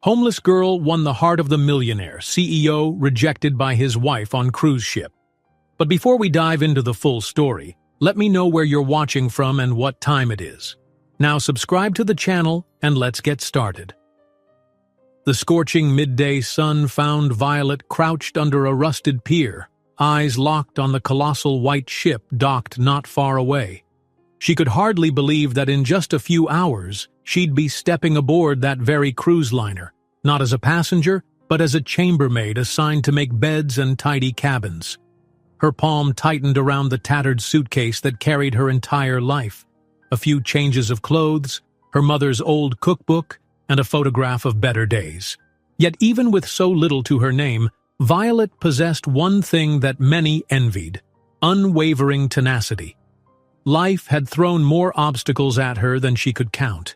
Homeless girl won the heart of the millionaire, CEO rejected by his wife on cruise ship. But before we dive into the full story, let me know where you're watching from and what time it is. Now subscribe to the channel and let's get started. The scorching midday sun found Violet crouched under a rusted pier, eyes locked on the colossal white ship docked not far away. She could hardly believe that in just a few hours, she'd be stepping aboard that very cruise liner, not as a passenger, but as a chambermaid assigned to make beds and tidy cabins. Her palm tightened around the tattered suitcase that carried her entire life. A few changes of clothes, her mother's old cookbook, and a photograph of better days. Yet even with so little to her name, Violet possessed one thing that many envied: unwavering tenacity. Life had thrown more obstacles at her than she could count.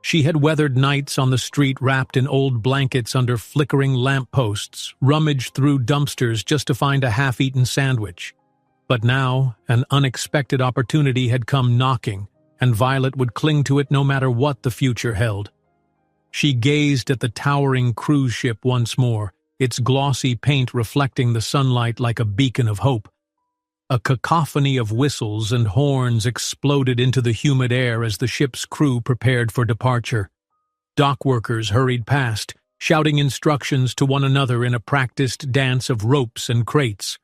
She had weathered nights on the street wrapped in old blankets under flickering lampposts, rummaged through dumpsters just to find a half-eaten sandwich. But now, an unexpected opportunity had come knocking, and Violet would cling to it no matter what the future held. She gazed at the towering cruise ship once more, its glossy paint reflecting the sunlight like a beacon of hope. A cacophony of whistles and horns exploded into the humid air as the ship's crew prepared for departure. Dock workers hurried past, shouting instructions to one another in a practiced dance of ropes and crates.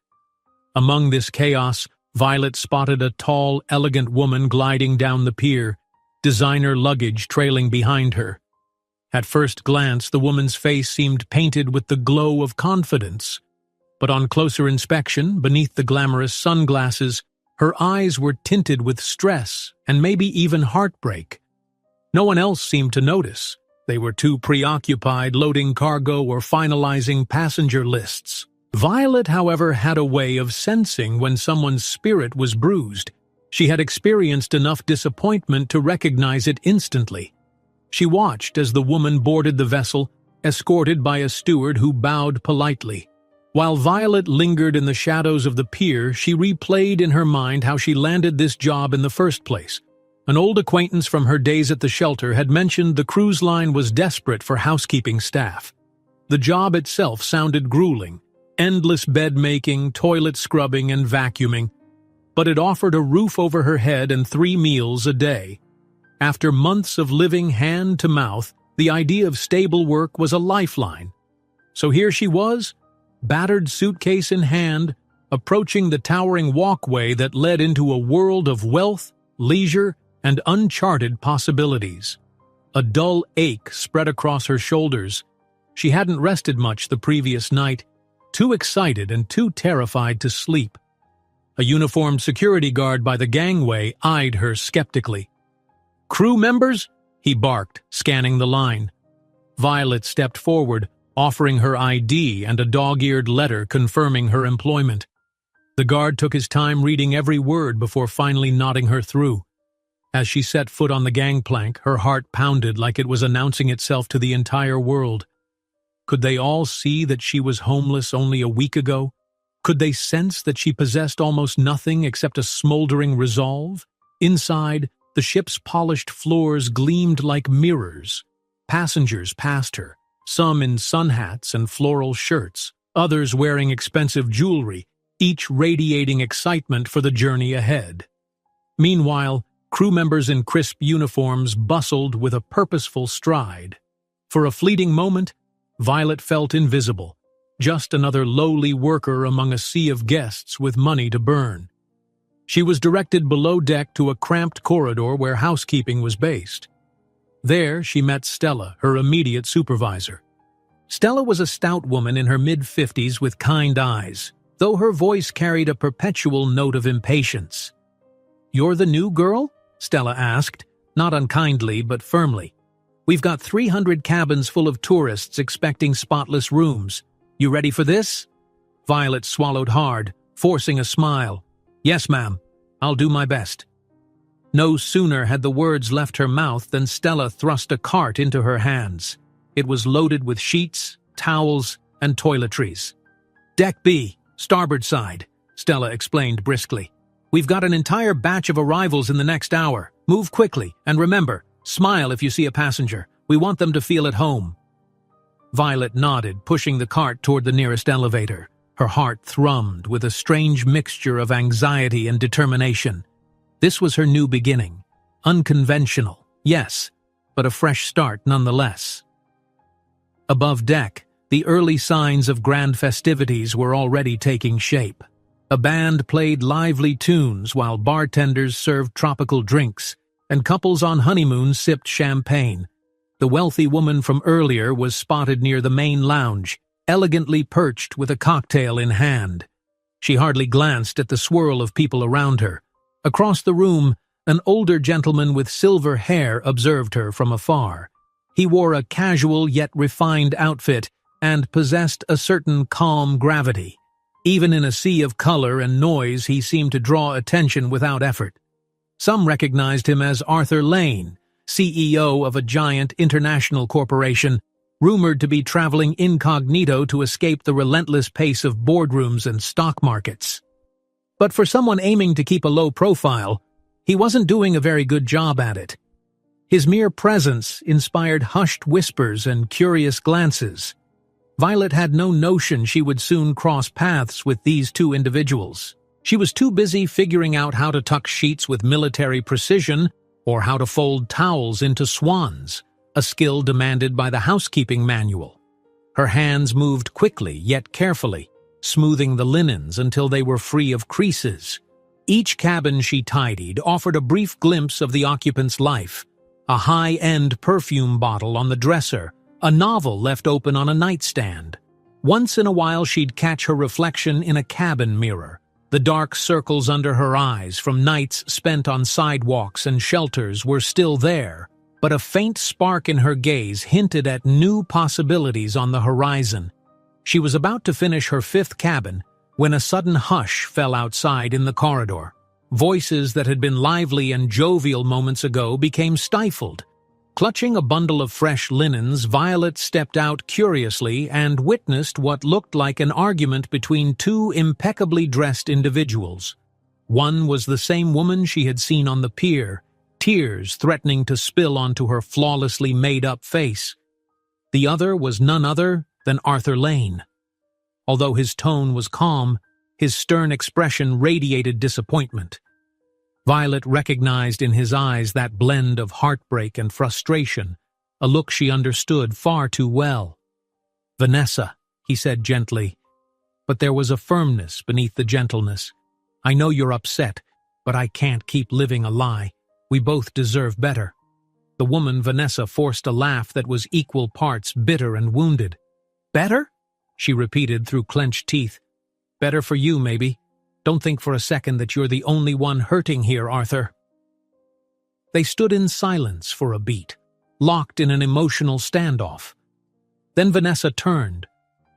Among this chaos, Violet spotted a tall, elegant woman gliding down the pier, designer luggage trailing behind her. At first glance, the woman's face seemed painted with the glow of confidence. But on closer inspection, beneath the glamorous sunglasses, her eyes were tinted with stress and maybe even heartbreak. No one else seemed to notice. They were too preoccupied loading cargo or finalizing passenger lists. Violet, however, had a way of sensing when someone's spirit was bruised. She had experienced enough disappointment to recognize it instantly. She watched as the woman boarded the vessel, escorted by a steward who bowed politely. While Violet lingered in the shadows of the pier, she replayed in her mind how she landed this job in the first place. An old acquaintance from her days at the shelter had mentioned the cruise line was desperate for housekeeping staff. The job itself sounded grueling, endless bed-making, toilet scrubbing, and vacuuming, but it offered a roof over her head and 3 meals a day. After months of living hand to mouth, the idea of stable work was a lifeline. So here she was, battered suitcase in hand, approaching the towering walkway that led into a world of wealth, leisure, and uncharted possibilities. A dull ache spread across her shoulders. She hadn't rested much the previous night, too excited and too terrified to sleep. A uniformed security guard by the gangway eyed her skeptically. "Crew members?" he barked, scanning the line. Violet stepped forward, offering her ID and a dog-eared letter confirming her employment. The guard took his time reading every word before finally nodding her through. As she set foot on the gangplank, her heart pounded like it was announcing itself to the entire world. Could they all see that she was homeless only a week ago? Could they sense that she possessed almost nothing except a smoldering resolve? Inside, the ship's polished floors gleamed like mirrors. Passengers passed her, some in sun hats and floral shirts, others wearing expensive jewelry, each radiating excitement for the journey ahead. Meanwhile, crew members in crisp uniforms bustled with a purposeful stride. For a fleeting moment, Violet felt invisible, just another lowly worker among a sea of guests with money to burn. She was directed below deck to a cramped corridor where housekeeping was based. There, she met Stella, her immediate supervisor. Stella was a stout woman in her mid-50s with kind eyes, though her voice carried a perpetual note of impatience. "You're the new girl?" Stella asked, not unkindly but firmly. "We've got 300 cabins full of tourists expecting spotless rooms. You ready for this?" Violet swallowed hard, forcing a smile. "Yes, ma'am. I'll do my best." No sooner had the words left her mouth than Stella thrust a cart into her hands. It was loaded with sheets, towels, and toiletries. "Deck B, starboard side," Stella explained briskly. "We've got an entire batch of arrivals in the next hour. Move quickly, and remember, smile if you see a passenger. We want them to feel at home." Violet nodded, pushing the cart toward the nearest elevator. Her heart thrummed with a strange mixture of anxiety and determination. This was her new beginning. Unconventional, yes, but a fresh start nonetheless. Above deck, the early signs of grand festivities were already taking shape. A band played lively tunes while bartenders served tropical drinks, and couples on honeymoon sipped champagne. The wealthy woman from earlier was spotted near the main lounge, elegantly perched with a cocktail in hand. She hardly glanced at the swirl of people around her. Across the room, an older gentleman with silver hair observed her from afar. He wore a casual yet refined outfit and possessed a certain calm gravity. Even in a sea of color and noise, he seemed to draw attention without effort. Some recognized him as Arthur Lane, CEO of a giant international corporation, rumored to be traveling incognito to escape the relentless pace of boardrooms and stock markets. But for someone aiming to keep a low profile, he wasn't doing a very good job at it. His mere presence inspired hushed whispers and curious glances. Violet had no notion she would soon cross paths with these two individuals. She was too busy figuring out how to tuck sheets with military precision or how to fold towels into swans, a skill demanded by the housekeeping manual. Her hands moved quickly yet carefully, smoothing the linens until they were free of creases. Each cabin she tidied offered a brief glimpse of the occupant's life. A high-end perfume bottle on the dresser, a novel left open on a nightstand. Once in a while she'd catch her reflection in a cabin mirror. The dark circles under her eyes from nights spent on sidewalks and shelters were still there, but a faint spark in her gaze hinted at new possibilities on the horizon. She was about to finish her fifth cabin when a sudden hush fell outside in the corridor. Voices that had been lively and jovial moments ago became stifled. Clutching a bundle of fresh linens, Violet stepped out curiously and witnessed what looked like an argument between two impeccably dressed individuals. One was the same woman she had seen on the pier, tears threatening to spill onto her flawlessly made-up face. The other was none other than Arthur Lane. Although his tone was calm, his stern expression radiated disappointment. Violet recognized in his eyes that blend of heartbreak and frustration, a look she understood far too well. "Vanessa," he said gently, but there was a firmness beneath the gentleness. "I know you're upset, but I can't keep living a lie. We both deserve better." The woman, Vanessa, forced a laugh that was equal parts bitter and wounded. "Better?" she repeated through clenched teeth. "Better for you, maybe. Don't think for a second that you're the only one hurting here, Arthur." They stood in silence for a beat, locked in an emotional standoff. Then Vanessa turned,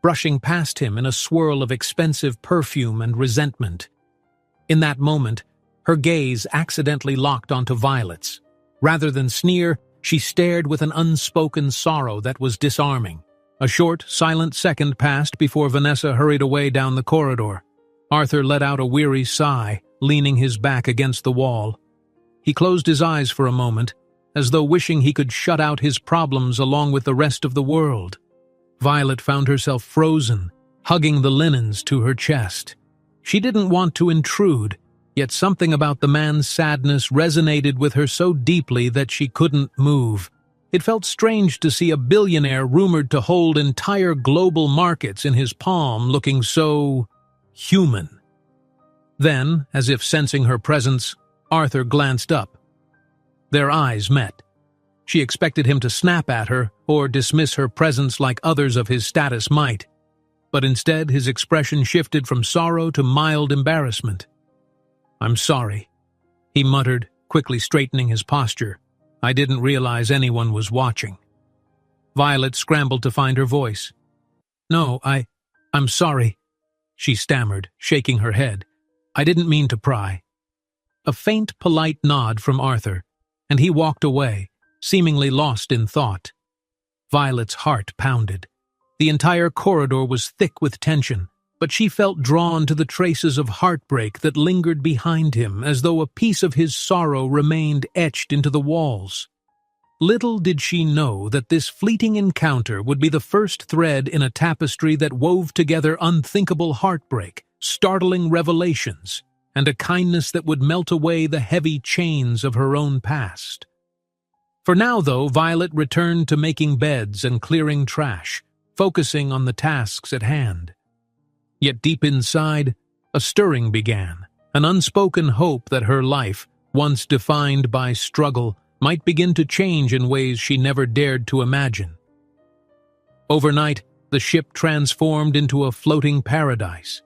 brushing past him in a swirl of expensive perfume and resentment. In that moment, her gaze accidentally locked onto Violet's. Rather than sneer, she stared with an unspoken sorrow that was disarming. A short, silent second passed before Vanessa hurried away down the corridor. Arthur let out a weary sigh, leaning his back against the wall. He closed his eyes for a moment, as though wishing he could shut out his problems along with the rest of the world. Violet found herself frozen, hugging the linens to her chest. She didn't want to intrude, yet something about the man's sadness resonated with her so deeply that she couldn't move. It felt strange to see a billionaire rumored to hold entire global markets in his palm looking so human. Then, as if sensing her presence, Arthur glanced up. Their eyes met. She expected him to snap at her or dismiss her presence like others of his status might, but instead his expression shifted from sorrow to mild embarrassment. "I'm sorry," he muttered, quickly straightening his posture. "I didn't realize anyone was watching." Violet scrambled to find her voice. "No, I'm sorry," she stammered, shaking her head. "I didn't mean to pry." A faint, polite nod from Arthur, and he walked away, seemingly lost in thought. Violet's heart pounded. The entire corridor was thick with tension, but she felt drawn to the traces of heartbreak that lingered behind him, as though a piece of his sorrow remained etched into the walls. Little did she know that this fleeting encounter would be the first thread in a tapestry that wove together unthinkable heartbreak, startling revelations, and a kindness that would melt away the heavy chains of her own past. For now, though, Violet returned to making beds and clearing trash, focusing on the tasks at hand. Yet deep inside, a stirring began, an unspoken hope that her life, once defined by struggle, might begin to change in ways she never dared to imagine. Overnight, the ship transformed into a floating paradise.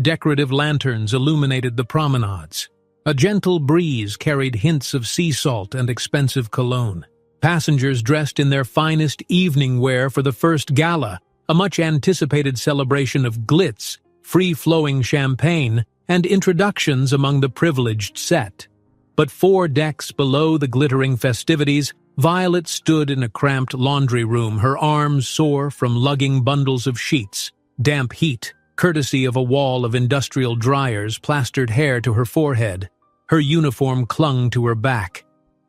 Decorative lanterns illuminated the promenades. A gentle breeze carried hints of sea salt and expensive cologne. Passengers dressed in their finest evening wear for the first gala, a much-anticipated celebration of glitz, free-flowing champagne, and introductions among the privileged set. But 4 decks below the glittering festivities, Violet stood in a cramped laundry room, her arms sore from lugging bundles of sheets. Damp heat, courtesy of a wall of industrial dryers, plastered hair to her forehead. Her uniform clung to her back.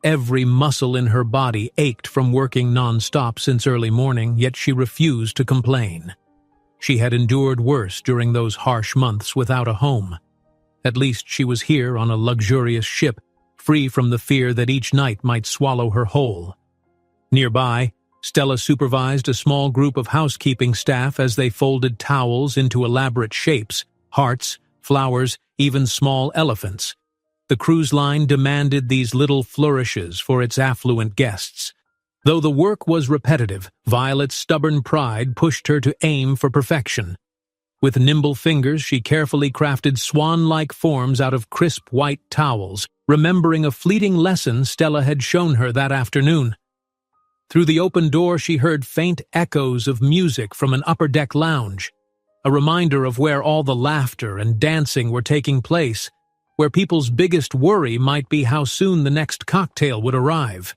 Every muscle in her body ached from working non-stop since early morning, yet she refused to complain. She had endured worse during those harsh months without a home. At least she was here on a luxurious ship, free from the fear that each night might swallow her whole. Nearby, Stella supervised a small group of housekeeping staff as they folded towels into elaborate shapes, hearts, flowers, even small elephants. The cruise line demanded these little flourishes for its affluent guests. Though the work was repetitive, Violet's stubborn pride pushed her to aim for perfection. With nimble fingers, she carefully crafted swan-like forms out of crisp white towels, remembering a fleeting lesson Stella had shown her that afternoon. Through the open door, she heard faint echoes of music from an upper-deck lounge, a reminder of where all the laughter and dancing were taking place, where people's biggest worry might be how soon the next cocktail would arrive.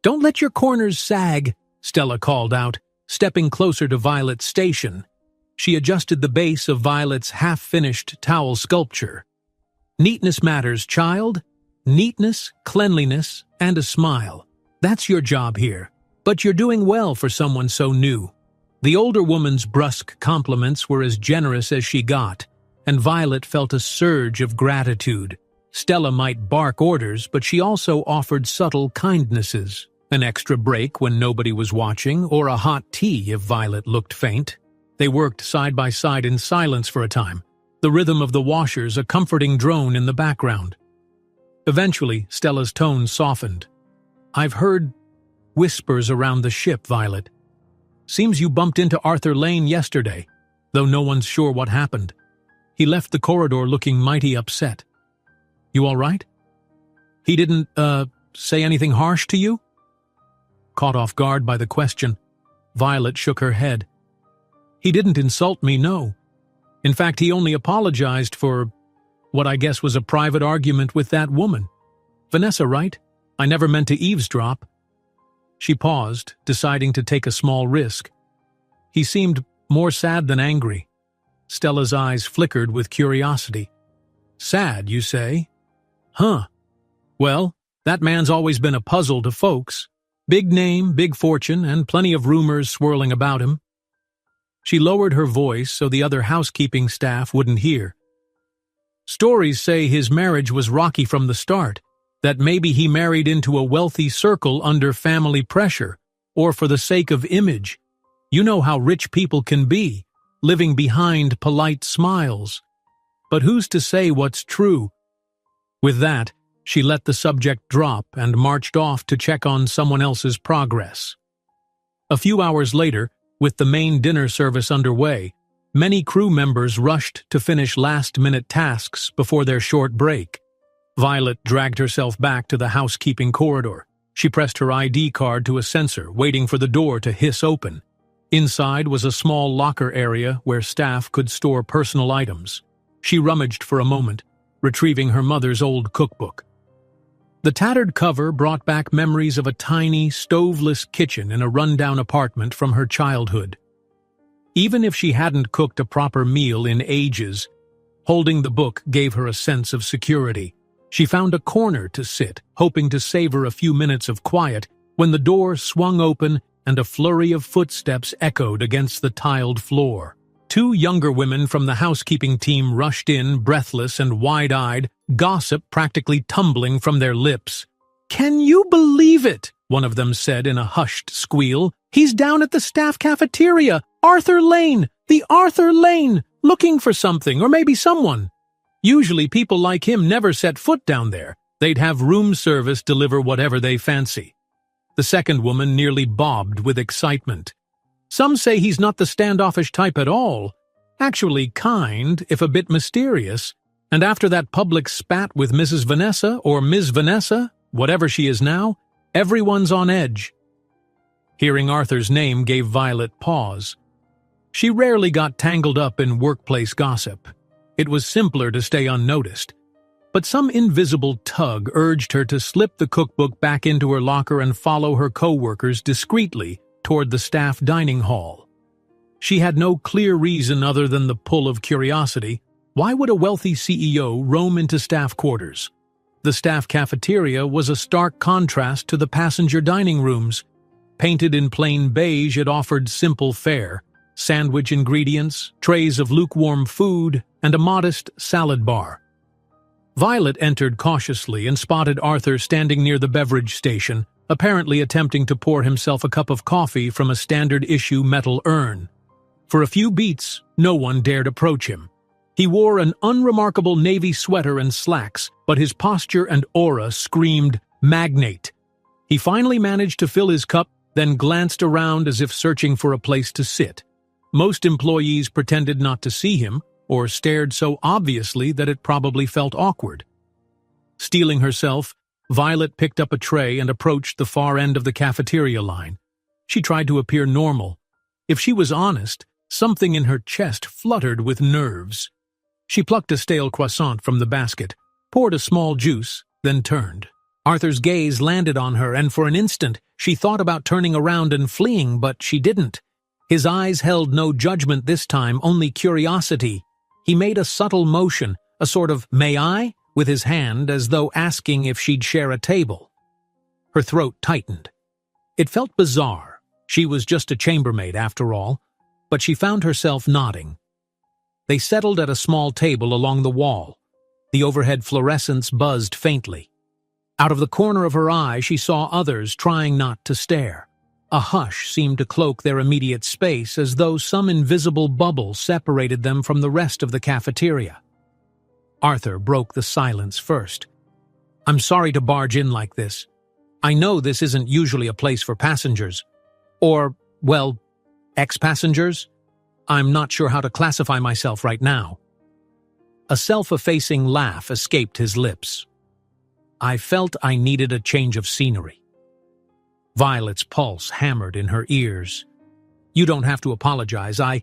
"Don't let your corners sag," Stella called out, stepping closer to Violet's station. She adjusted the base of Violet's half-finished towel sculpture. "Neatness matters, child. Neatness, cleanliness, and a smile. That's your job here. But you're doing well for someone so new." The older woman's brusque compliments were as generous as she got, and Violet felt a surge of gratitude. Stella might bark orders, but she also offered subtle kindnesses. An extra break when nobody was watching, or a hot tea if Violet looked faint. They worked side by side in silence for a time, the rhythm of the washers a comforting drone in the background. Eventually, Stella's tone softened. "I've heard whispers around the ship, Violet. Seems you bumped into Arthur Lane yesterday, though no one's sure what happened. He left the corridor looking mighty upset. You all right? He didn't, say anything harsh to you?" Caught off guard by the question, Violet shook her head. "He didn't insult me, no. In fact, he only apologized for what I guess was a private argument with that woman. Vanessa, right? I never meant to eavesdrop." She paused, deciding to take a small risk. He seemed more sad than angry. Stella's eyes flickered with curiosity. "Sad, you say? Huh. Well, that man's always been a puzzle to folks. Big name, big fortune, and plenty of rumors swirling about him." She lowered her voice so the other housekeeping staff wouldn't hear. "Stories say his marriage was rocky from the start, that maybe he married into a wealthy circle under family pressure, or for the sake of image. You know how rich people can be, living behind polite smiles. But who's to say what's true?" With that, she let the subject drop and marched off to check on someone else's progress. A few hours later, with the main dinner service underway, many crew members rushed to finish last-minute tasks before their short break. Violet dragged herself back to the housekeeping corridor. She pressed her ID card to a sensor, waiting for the door to hiss open. Inside was a small locker area where staff could store personal items. She rummaged for a moment, retrieving her mother's old cookbook. The tattered cover brought back memories of a tiny, stoveless kitchen in a rundown apartment from her childhood. Even if she hadn't cooked a proper meal in ages, holding the book gave her a sense of security. She found a corner to sit, hoping to savor a few minutes of quiet, when the door swung open and a flurry of footsteps echoed against the tiled floor. Two younger women from the housekeeping team rushed in, breathless and wide-eyed, gossip practically tumbling from their lips. "Can you believe it?" one of them said in a hushed squeal. "He's down at the staff cafeteria, Arthur Lane, the Arthur Lane, looking for something or maybe someone. Usually people like him never set foot down there. They'd have room service deliver whatever they fancy." The second woman nearly bobbed with excitement. "Some say he's not the standoffish type at all. Actually kind, if a bit mysterious. And after that public spat with Mrs. Vanessa, or Ms. Vanessa, whatever she is now, everyone's on edge." Hearing Arthur's name gave Violet pause. She rarely got tangled up in workplace gossip. It was simpler to stay unnoticed. But some invisible tug urged her to slip the cookbook back into her locker and follow her co-workers discreetly toward the staff dining hall. She had no clear reason other than the pull of curiosity. Why would a wealthy CEO roam into staff quarters? The staff cafeteria was a stark contrast to the passenger dining rooms. Painted in plain beige, it offered simple fare: sandwich ingredients, trays of lukewarm food, and a modest salad bar. Violet entered cautiously and spotted Arthur standing near the beverage station, apparently attempting to pour himself a cup of coffee from a standard-issue metal urn. For a few beats, no one dared approach him. He wore an unremarkable navy sweater and slacks, but his posture and aura screamed magnate. He finally managed to fill his cup, then glanced around as if searching for a place to sit. Most employees pretended not to see him, or stared so obviously that it probably felt awkward. Steeling herself, Violet picked up a tray and approached the far end of the cafeteria line. She tried to appear normal. If she was honest, something in her chest fluttered with nerves. She plucked a stale croissant from the basket, poured a small juice, then turned. Arthur's gaze landed on her, and for an instant she thought about turning around and fleeing, but she didn't. His eyes held no judgment this time, only curiosity. He made a subtle motion, a sort of "may I?" with his hand, as though asking if she'd share a table. Her throat tightened. It felt bizarre. She was just a chambermaid after all, but she found herself nodding. They settled at a small table along the wall. The overhead fluorescents buzzed faintly. Out of the corner of her eye, she saw others trying not to stare. A hush seemed to cloak their immediate space, as though some invisible bubble separated them from the rest of the cafeteria. Arthur broke the silence first. "I'm sorry to barge in like this. I know this isn't usually a place for passengers. Or, well, ex-passengers? I'm not sure how to classify myself right now." A self-effacing laugh escaped his lips. "I felt I needed a change of scenery." Violet's pulse hammered in her ears. "You don't have to apologize. I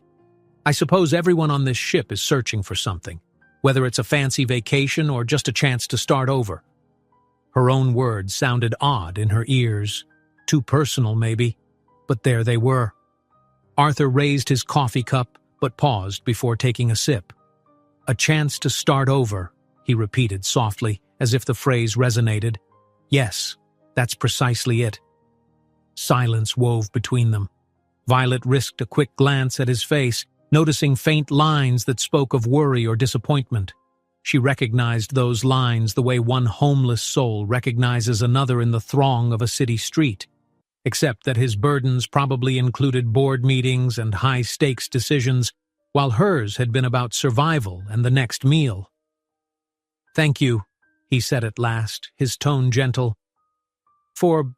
suppose everyone on this ship is searching for something, whether it's a fancy vacation or just a chance to start over." Her own words sounded odd in her ears. Too personal, maybe. But there they were. Arthur raised his coffee cup, but paused before taking a sip. "A chance to start over," he repeated softly, as if the phrase resonated. "Yes, that's precisely it." Silence wove between them. Violet risked a quick glance at his face, noticing faint lines that spoke of worry or disappointment. She recognized those lines the way one homeless soul recognizes another in the throng of a city street, except that his burdens probably included board meetings and high-stakes decisions, while hers had been about survival and the next meal. "Thank you," he said at last, his tone gentle, for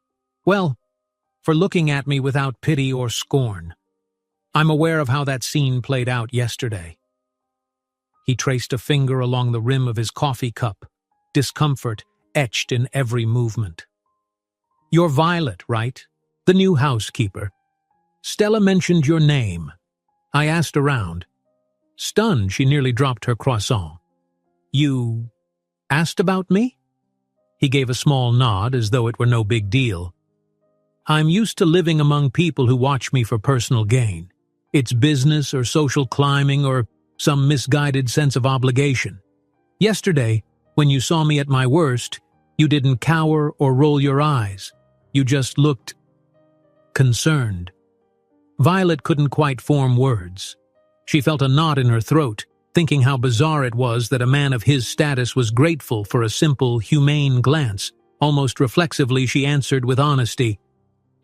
looking at me without pity or scorn. I'm aware of how that scene played out yesterday." He traced a finger along the rim of his coffee cup, discomfort etched in every movement. "You're Violet, right? The new housekeeper. Stella mentioned your name. I asked around." Stunned, she nearly dropped her croissant. "You asked about me?" He gave a small nod as though it were no big deal. "I'm used to living among people who watch me for personal gain. It's business or social climbing or some misguided sense of obligation. Yesterday, when you saw me at my worst, you didn't cower or roll your eyes. You just looked concerned." Violet couldn't quite form words. She felt a knot in her throat, thinking how bizarre it was that a man of his status was grateful for a simple, humane glance. Almost reflexively, she answered with honesty,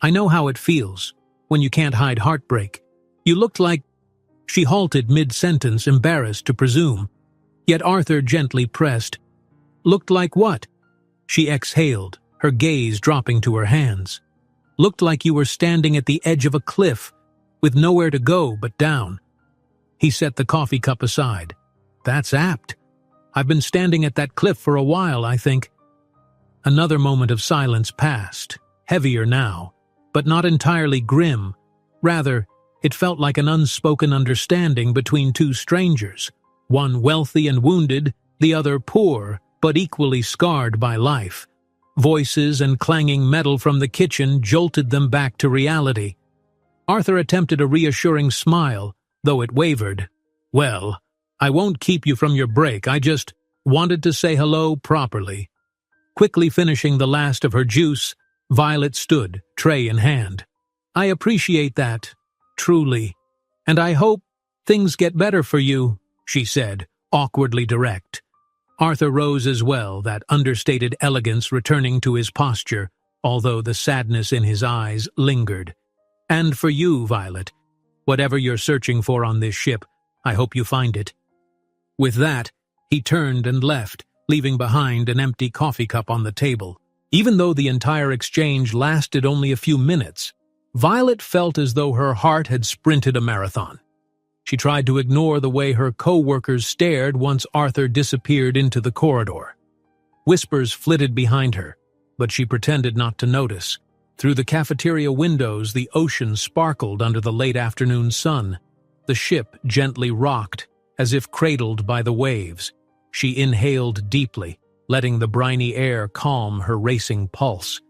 "I know how it feels, when you can't hide heartbreak. You looked like—" She halted mid-sentence, embarrassed to presume. Yet Arthur gently pressed. "Looked like what?" She exhaled, her gaze dropping to her hands. "Looked like you were standing at the edge of a cliff, with nowhere to go but down." He set the coffee cup aside. "That's apt. I've been standing at that cliff for a while, I think." Another moment of silence passed, heavier now, but not entirely grim. Rather, it felt like an unspoken understanding between two strangers, one wealthy and wounded, the other poor, but equally scarred by life. Voices and clanging metal from the kitchen jolted them back to reality. Arthur attempted a reassuring smile, though it wavered. "Well, I won't keep you from your break, I just wanted to say hello properly." Quickly finishing the last of her juice, Violet stood, tray in hand. "I appreciate that, truly. And I hope things get better for you," she said, awkwardly direct. Arthur rose as well, that understated elegance returning to his posture, although the sadness in his eyes lingered. "And for you, Violet. Whatever you're searching for on this ship, I hope you find it." With that, he turned and left, leaving behind an empty coffee cup on the table. Even though the entire exchange lasted only a few minutes, Violet felt as though her heart had sprinted a marathon. She tried to ignore the way her co-workers stared once Arthur disappeared into the corridor. Whispers flitted behind her, but she pretended not to notice. Through the cafeteria windows, the ocean sparkled under the late afternoon sun. The ship gently rocked, as if cradled by the waves. She inhaled deeply, letting the briny air calm her racing pulse.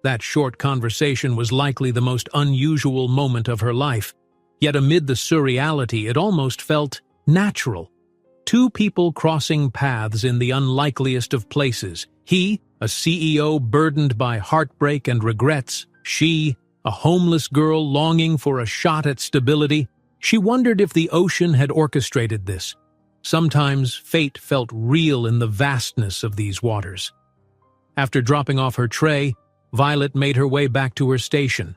That short conversation was likely the most unusual moment of her life, yet amid the surreality it almost felt natural. Two people crossing paths in the unlikeliest of places. He, a CEO burdened by heartbreak and regrets. She, a homeless girl longing for a shot at stability. She wondered if the ocean had orchestrated this. Sometimes fate felt real in the vastness of these waters. After dropping off her tray, Violet made her way back to her station.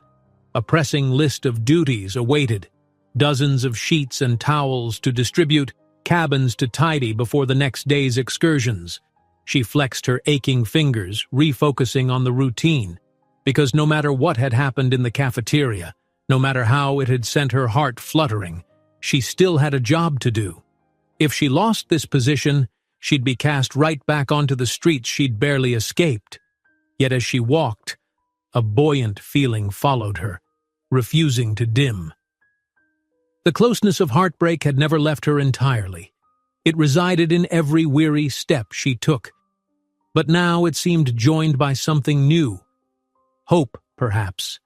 A pressing list of duties awaited. Dozens of sheets and towels to distribute, cabins to tidy before the next day's excursions. She flexed her aching fingers, refocusing on the routine, because no matter what had happened in the cafeteria, no matter how it had sent her heart fluttering, she still had a job to do. If she lost this position, she'd be cast right back onto the streets she'd barely escaped. Yet as she walked, a buoyant feeling followed her, refusing to dim. The closeness of heartbreak had never left her entirely. It resided in every weary step she took. But now it seemed joined by something new. Hope, perhaps.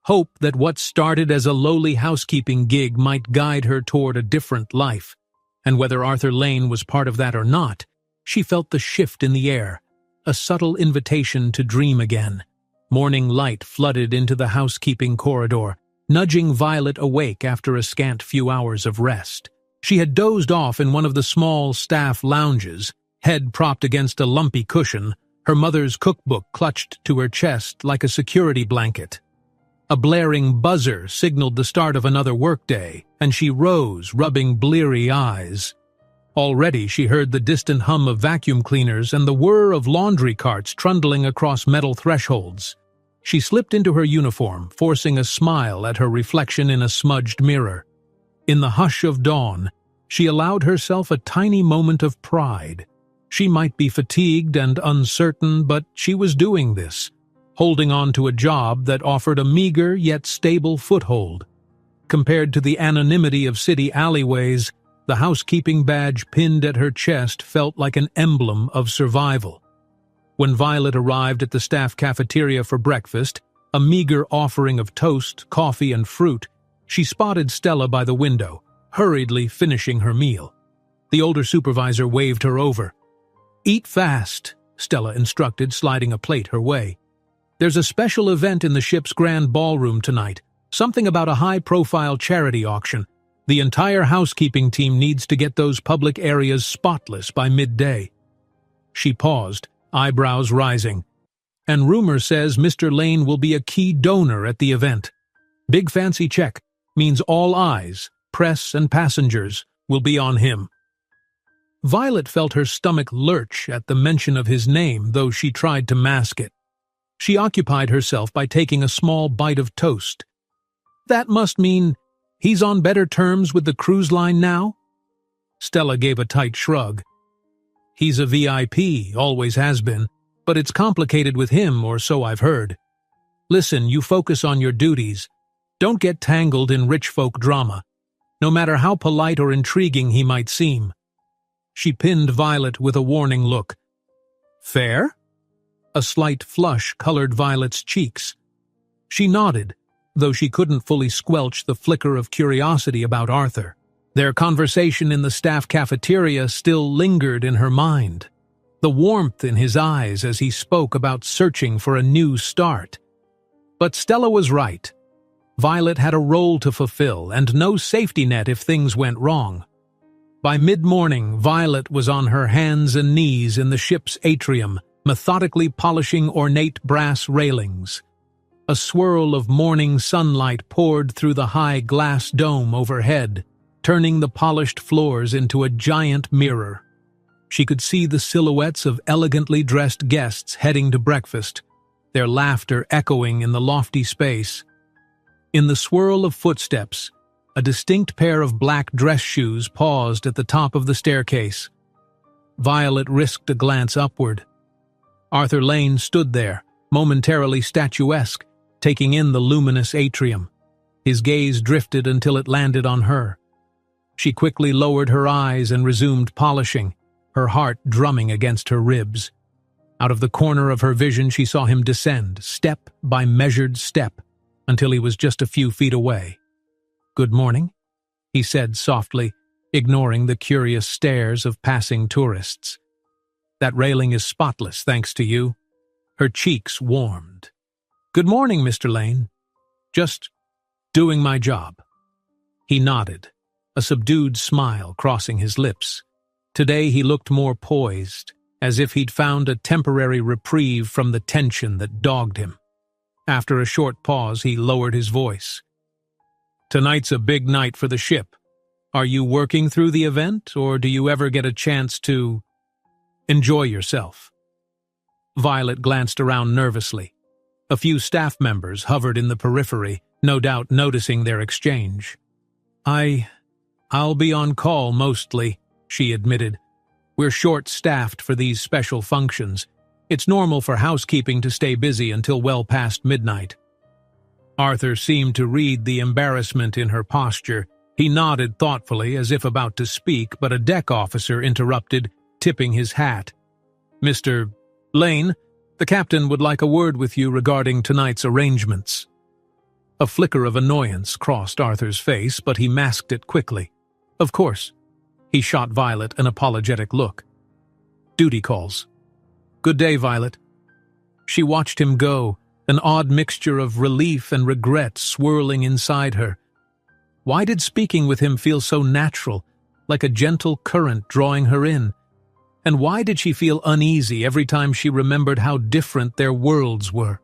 Hope that what started as a lowly housekeeping gig might guide her toward a different life. And whether Arthur Lane was part of that or not, she felt the shift in the air, a subtle invitation to dream again. Morning light flooded into the housekeeping corridor, nudging Violet awake after a scant few hours of rest. She had dozed off in one of the small staff lounges, head propped against a lumpy cushion, her mother's cookbook clutched to her chest like a security blanket. A blaring buzzer signaled the start of another workday, and she rose, rubbing bleary eyes. Already she heard the distant hum of vacuum cleaners and the whir of laundry carts trundling across metal thresholds. She slipped into her uniform, forcing a smile at her reflection in a smudged mirror. In the hush of dawn, she allowed herself a tiny moment of pride. She might be fatigued and uncertain, but she was doing this, holding on to a job that offered a meager yet stable foothold. Compared to the anonymity of city alleyways, the housekeeping badge pinned at her chest felt like an emblem of survival. When Violet arrived at the staff cafeteria for breakfast, a meager offering of toast, coffee, and fruit, she spotted Stella by the window, hurriedly finishing her meal. The older supervisor waved her over. "Eat fast," Stella instructed, sliding a plate her way. There's a special event in the ship's grand ballroom tonight, something about a high-profile charity auction. The entire housekeeping team needs to get those public areas spotless by midday." She paused, eyebrows rising. "And rumor says Mr. Lane will be a key donor at the event. Big fancy check means all eyes, press and passengers, will be on him." Violet felt her stomach lurch at the mention of his name, though she tried to mask it. She occupied herself by taking a small bite of toast. "That must mean he's on better terms with the cruise line now?" Stella gave a tight shrug. "He's a VIP, always has been, but it's complicated with him, or so I've heard. Listen, you focus on your duties. Don't get tangled in rich folk drama, no matter how polite or intriguing he might seem." She pinned Violet with a warning look. "Fair?" A slight flush colored Violet's cheeks. She nodded, though she couldn't fully squelch the flicker of curiosity about Arthur. Their conversation in the staff cafeteria still lingered in her mind. The warmth in his eyes as he spoke about searching for a new start. But Stella was right. Violet had a role to fulfill and no safety net if things went wrong. By mid-morning, Violet was on her hands and knees in the ship's atrium, methodically polishing ornate brass railings. A swirl of morning sunlight poured through the high glass dome overhead, turning the polished floors into a giant mirror. She could see the silhouettes of elegantly dressed guests heading to breakfast, their laughter echoing in the lofty space. In the swirl of footsteps, a distinct pair of black dress shoes paused at the top of the staircase. Violet risked a glance upward. Arthur Lane stood there, momentarily statuesque, taking in the luminous atrium. His gaze drifted until it landed on her. She quickly lowered her eyes and resumed polishing, her heart drumming against her ribs. Out of the corner of her vision she saw him descend, step by measured step, until he was just a few feet away. "Good morning," he said softly, ignoring the curious stares of passing tourists. "That railing is spotless, thanks to you." Her cheeks warmed. "Good morning, Mr. Lane. Just doing my job." He nodded, a subdued smile crossing his lips. Today he looked more poised, as if he'd found a temporary reprieve from the tension that dogged him. After a short pause, he lowered his voice. "Tonight's a big night for the ship. Are you working through the event, or do you ever get a chance to enjoy yourself?" Violet glanced around nervously. A few staff members hovered in the periphery, no doubt noticing their exchange. I'll be on call mostly," she admitted. "We're short-staffed for these special functions. It's normal for housekeeping to stay busy until well past midnight." Arthur seemed to read the embarrassment in her posture. He nodded thoughtfully as if about to speak, but a deck officer interrupted, tipping his hat. "Mr. Lane, the captain would like a word with you regarding tonight's arrangements." A flicker of annoyance crossed Arthur's face, but he masked it quickly. "Of course." He shot Violet an apologetic look. "Duty calls." "Good day, Violet." She watched him go, an odd mixture of relief and regret swirling inside her. Why did speaking with him feel so natural, like a gentle current drawing her in? And why did she feel uneasy every time she remembered how different their worlds were?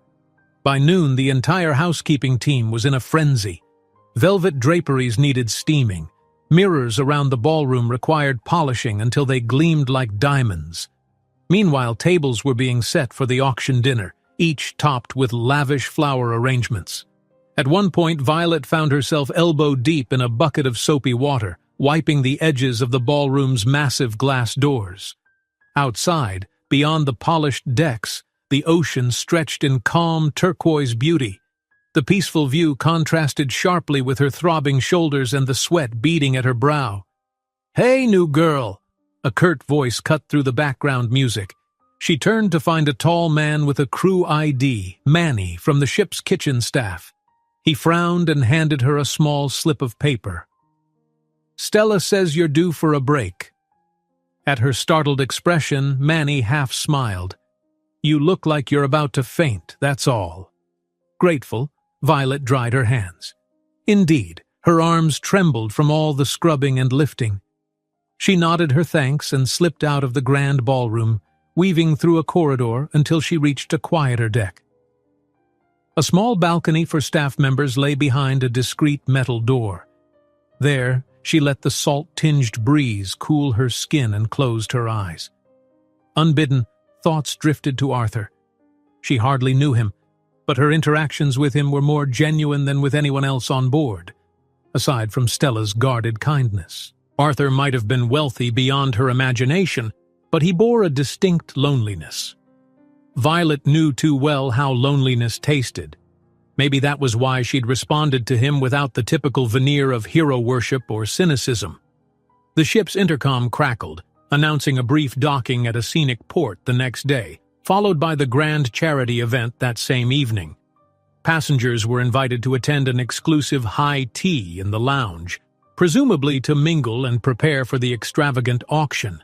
By noon, the entire housekeeping team was in a frenzy. Velvet draperies needed steaming. Mirrors around the ballroom required polishing until they gleamed like diamonds. Meanwhile, tables were being set for the auction dinner, each topped with lavish flower arrangements. At one point, Violet found herself elbow-deep in a bucket of soapy water, wiping the edges of the ballroom's massive glass doors. Outside, beyond the polished decks, the ocean stretched in calm turquoise beauty. The peaceful view contrasted sharply with her throbbing shoulders and the sweat beading at her brow. "Hey, new girl!" A curt voice cut through the background music. She turned to find a tall man with a crew ID, Manny, from the ship's kitchen staff. He frowned and handed her a small slip of paper. "Stella says you're due for a break." At her startled expression, Manny half smiled. You look like you're about to faint, that's all." Grateful, Violet dried her hands. Indeed, her arms trembled from all the scrubbing and lifting. She nodded her thanks and slipped out of the grand ballroom, weaving through a corridor until she reached a quieter deck. A small balcony for staff members lay behind a discreet metal door. There, she let the salt-tinged breeze cool her skin and closed her eyes. Unbidden, thoughts drifted to Arthur. She hardly knew him, but her interactions with him were more genuine than with anyone else on board, aside from Stella's guarded kindness. Arthur might have been wealthy beyond her imagination, but he bore a distinct loneliness. Violet knew too well how loneliness tasted. Maybe that was why she'd responded to him without the typical veneer of hero worship or cynicism. The ship's intercom crackled, announcing a brief docking at a scenic port the next day, followed by the grand charity event that same evening. Passengers were invited to attend an exclusive high tea in the lounge, presumably to mingle and prepare for the extravagant auction.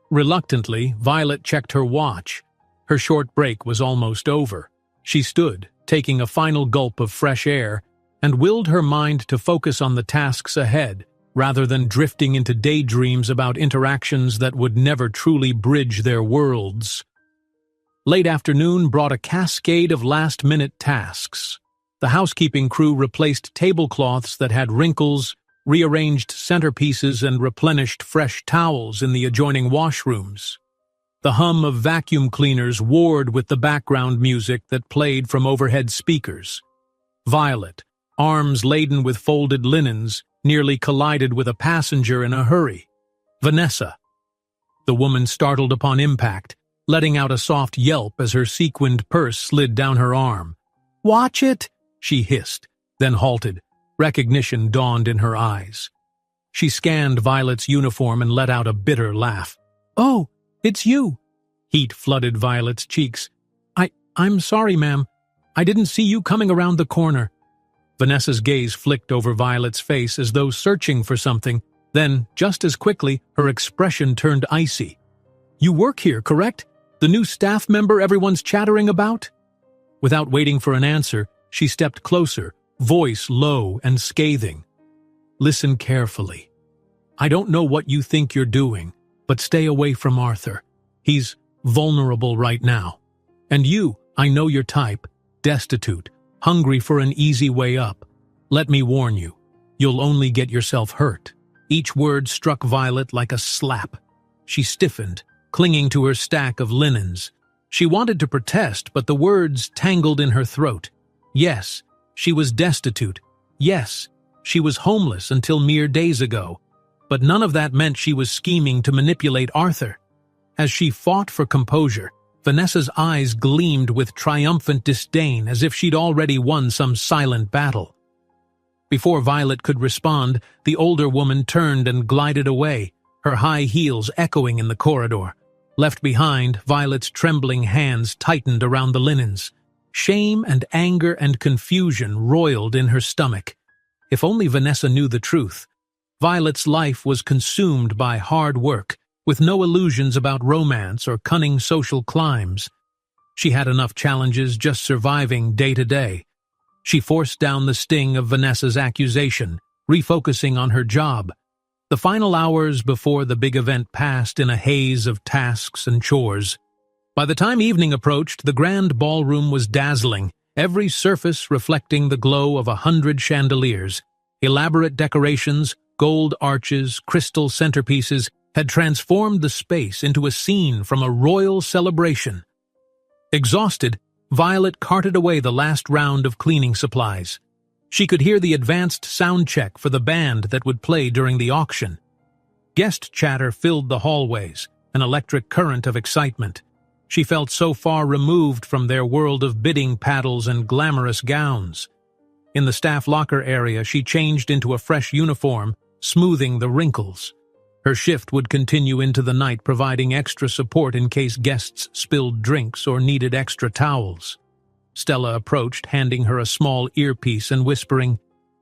Reluctantly, Violet checked her watch. Her short break was almost over. She stood, taking a final gulp of fresh air, and willed her mind to focus on the tasks ahead, rather than drifting into daydreams about interactions that would never truly bridge their worlds. Late afternoon brought a cascade of last-minute tasks. The housekeeping crew replaced tablecloths that had wrinkles, rearranged centerpieces, and replenished fresh towels in the adjoining washrooms. The hum of vacuum cleaners warred with the background music that played from overhead speakers. Violet, arms laden with folded linens, nearly collided with a passenger in a hurry. Vanessa. The woman startled upon impact, letting out a soft yelp as her sequined purse slid down her arm. "Watch it!" she hissed, then halted. Recognition dawned in her eyes. She scanned Violet's uniform and let out a bitter laugh. "Oh, it's you!" Heat flooded Violet's cheeks. I'm sorry, ma'am. I didn't see you coming around the corner." Vanessa's gaze flicked over Violet's face as though searching for something. Then, just as quickly, her expression turned icy. "You work here, correct? The new staff member everyone's chattering about?" Without waiting for an answer, she stepped closer, voice low and scathing. "Listen carefully. I don't know what you think you're doing, but stay away from Arthur. He's vulnerable right now. And you, I know your type, destitute, hungry for an easy way up. Let me warn you, you'll only get yourself hurt." Each word struck Violet like a slap. She stiffened, clinging to her stack of linens. She wanted to protest, but the words tangled in her throat. Yes, she was destitute. Yes, she was homeless until mere days ago. But none of that meant she was scheming to manipulate Arthur. As she fought for composure, Vanessa's eyes gleamed with triumphant disdain as if she'd already won some silent battle. Before Violet could respond, the older woman turned and glided away, her high heels echoing in the corridor. Left behind, Violet's trembling hands tightened around the linens. Shame and anger and confusion roiled in her stomach. If only Vanessa knew the truth. Violet's life was consumed by hard work, with no illusions about romance or cunning social climbs. She had enough challenges just surviving day to day. She forced down the sting of Vanessa's accusation, refocusing on her job. The final hours before the big event passed in a haze of tasks and chores. By the time evening approached, the grand ballroom was dazzling, every surface reflecting the glow of 100 chandeliers. Elaborate decorations, gold arches, crystal centerpieces had transformed the space into a scene from a royal celebration. Exhausted, Violet carted away the last round of cleaning supplies. She could hear the advanced sound check for the band that would play during the auction. Guest chatter filled the hallways, an electric current of excitement. She felt so far removed from their world of bidding paddles and glamorous gowns. In the staff locker area, she changed into a fresh uniform, smoothing the wrinkles. Her shift would continue into the night, providing extra support in case guests spilled drinks or needed extra towels. Stella approached, handing her a small earpiece and whispering,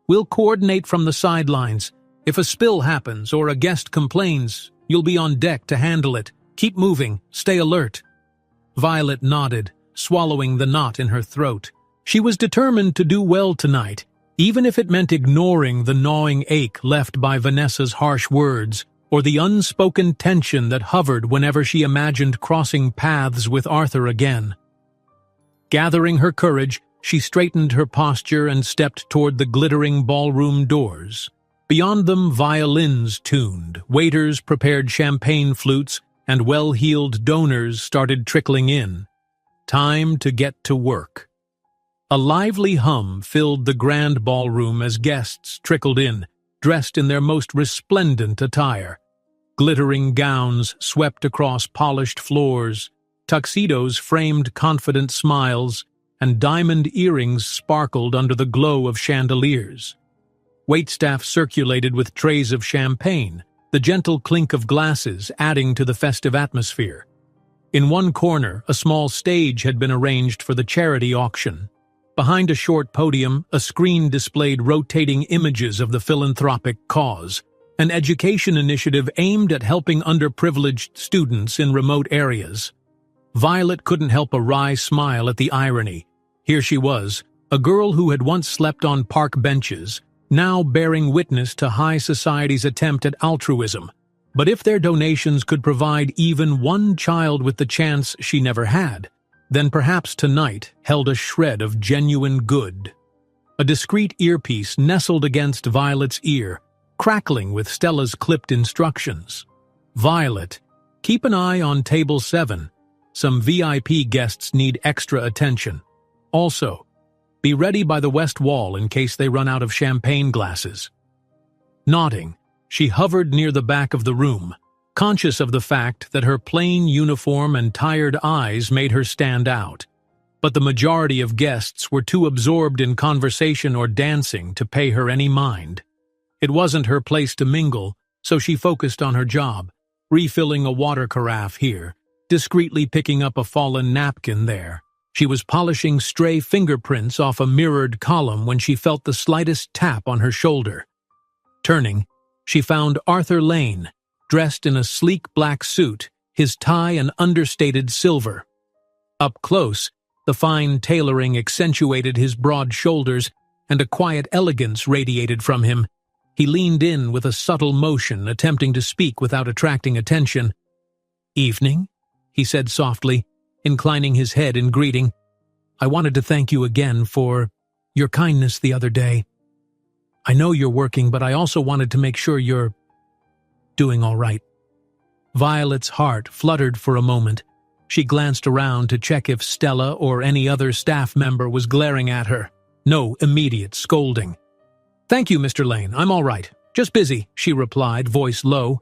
"We'll coordinate from the sidelines. If a spill happens or a guest complains, you'll be on deck to handle it. Keep moving. Stay alert." Violet nodded, swallowing the knot in her throat. She was determined to do well tonight, even if it meant ignoring the gnawing ache left by Vanessa's harsh words, or the unspoken tension that hovered whenever she imagined crossing paths with Arthur again. Gathering her courage, she straightened her posture and stepped toward the glittering ballroom doors. Beyond them, violins tuned, waiters prepared champagne flutes, and well-heeled donors started trickling in. Time to get to work. A lively hum filled the grand ballroom as guests trickled in, dressed in their most resplendent attire. Glittering gowns swept across polished floors, tuxedos framed confident smiles, and diamond earrings sparkled under the glow of chandeliers. Waitstaff circulated with trays of champagne, the gentle clink of glasses adding to the festive atmosphere. In one corner, a small stage had been arranged for the charity auction. Behind a short podium, a screen displayed rotating images of the philanthropic cause, an education initiative aimed at helping underprivileged students in remote areas. Violet couldn't help a wry smile at the irony. Here she was, a girl who had once slept on park benches, now bearing witness to high society's attempt at altruism. But if their donations could provide even one child with the chance she never had, then perhaps tonight held a shred of genuine good. A discreet earpiece nestled against Violet's ear, crackling with Stella's clipped instructions. "Violet, keep an eye on table 7. Some VIP guests need extra attention. Also, be ready by the west wall in case they run out of champagne glasses." Nodding, she hovered near the back of the room, conscious of the fact that her plain uniform and tired eyes made her stand out. But the majority of guests were too absorbed in conversation or dancing to pay her any mind. It wasn't her place to mingle, so she focused on her job, refilling a water carafe here, discreetly picking up a fallen napkin there. She was polishing stray fingerprints off a mirrored column when she felt the slightest tap on her shoulder. Turning, she found Arthur Lane, dressed in a sleek black suit, his tie an understated silver. Up close, the fine tailoring accentuated his broad shoulders, and a quiet elegance radiated from him. He leaned in with a subtle motion, attempting to speak without attracting attention. "Evening," he said softly, inclining his head in greeting. "I wanted to thank you again for your kindness the other day. I know you're working, but I also wanted to make sure you're doing all right." Violet's heart fluttered for a moment. She glanced around to check if Stella or any other staff member was glaring at her. No immediate scolding. "Thank you, Mr. Lane. I'm all right. Just busy," she replied, voice low.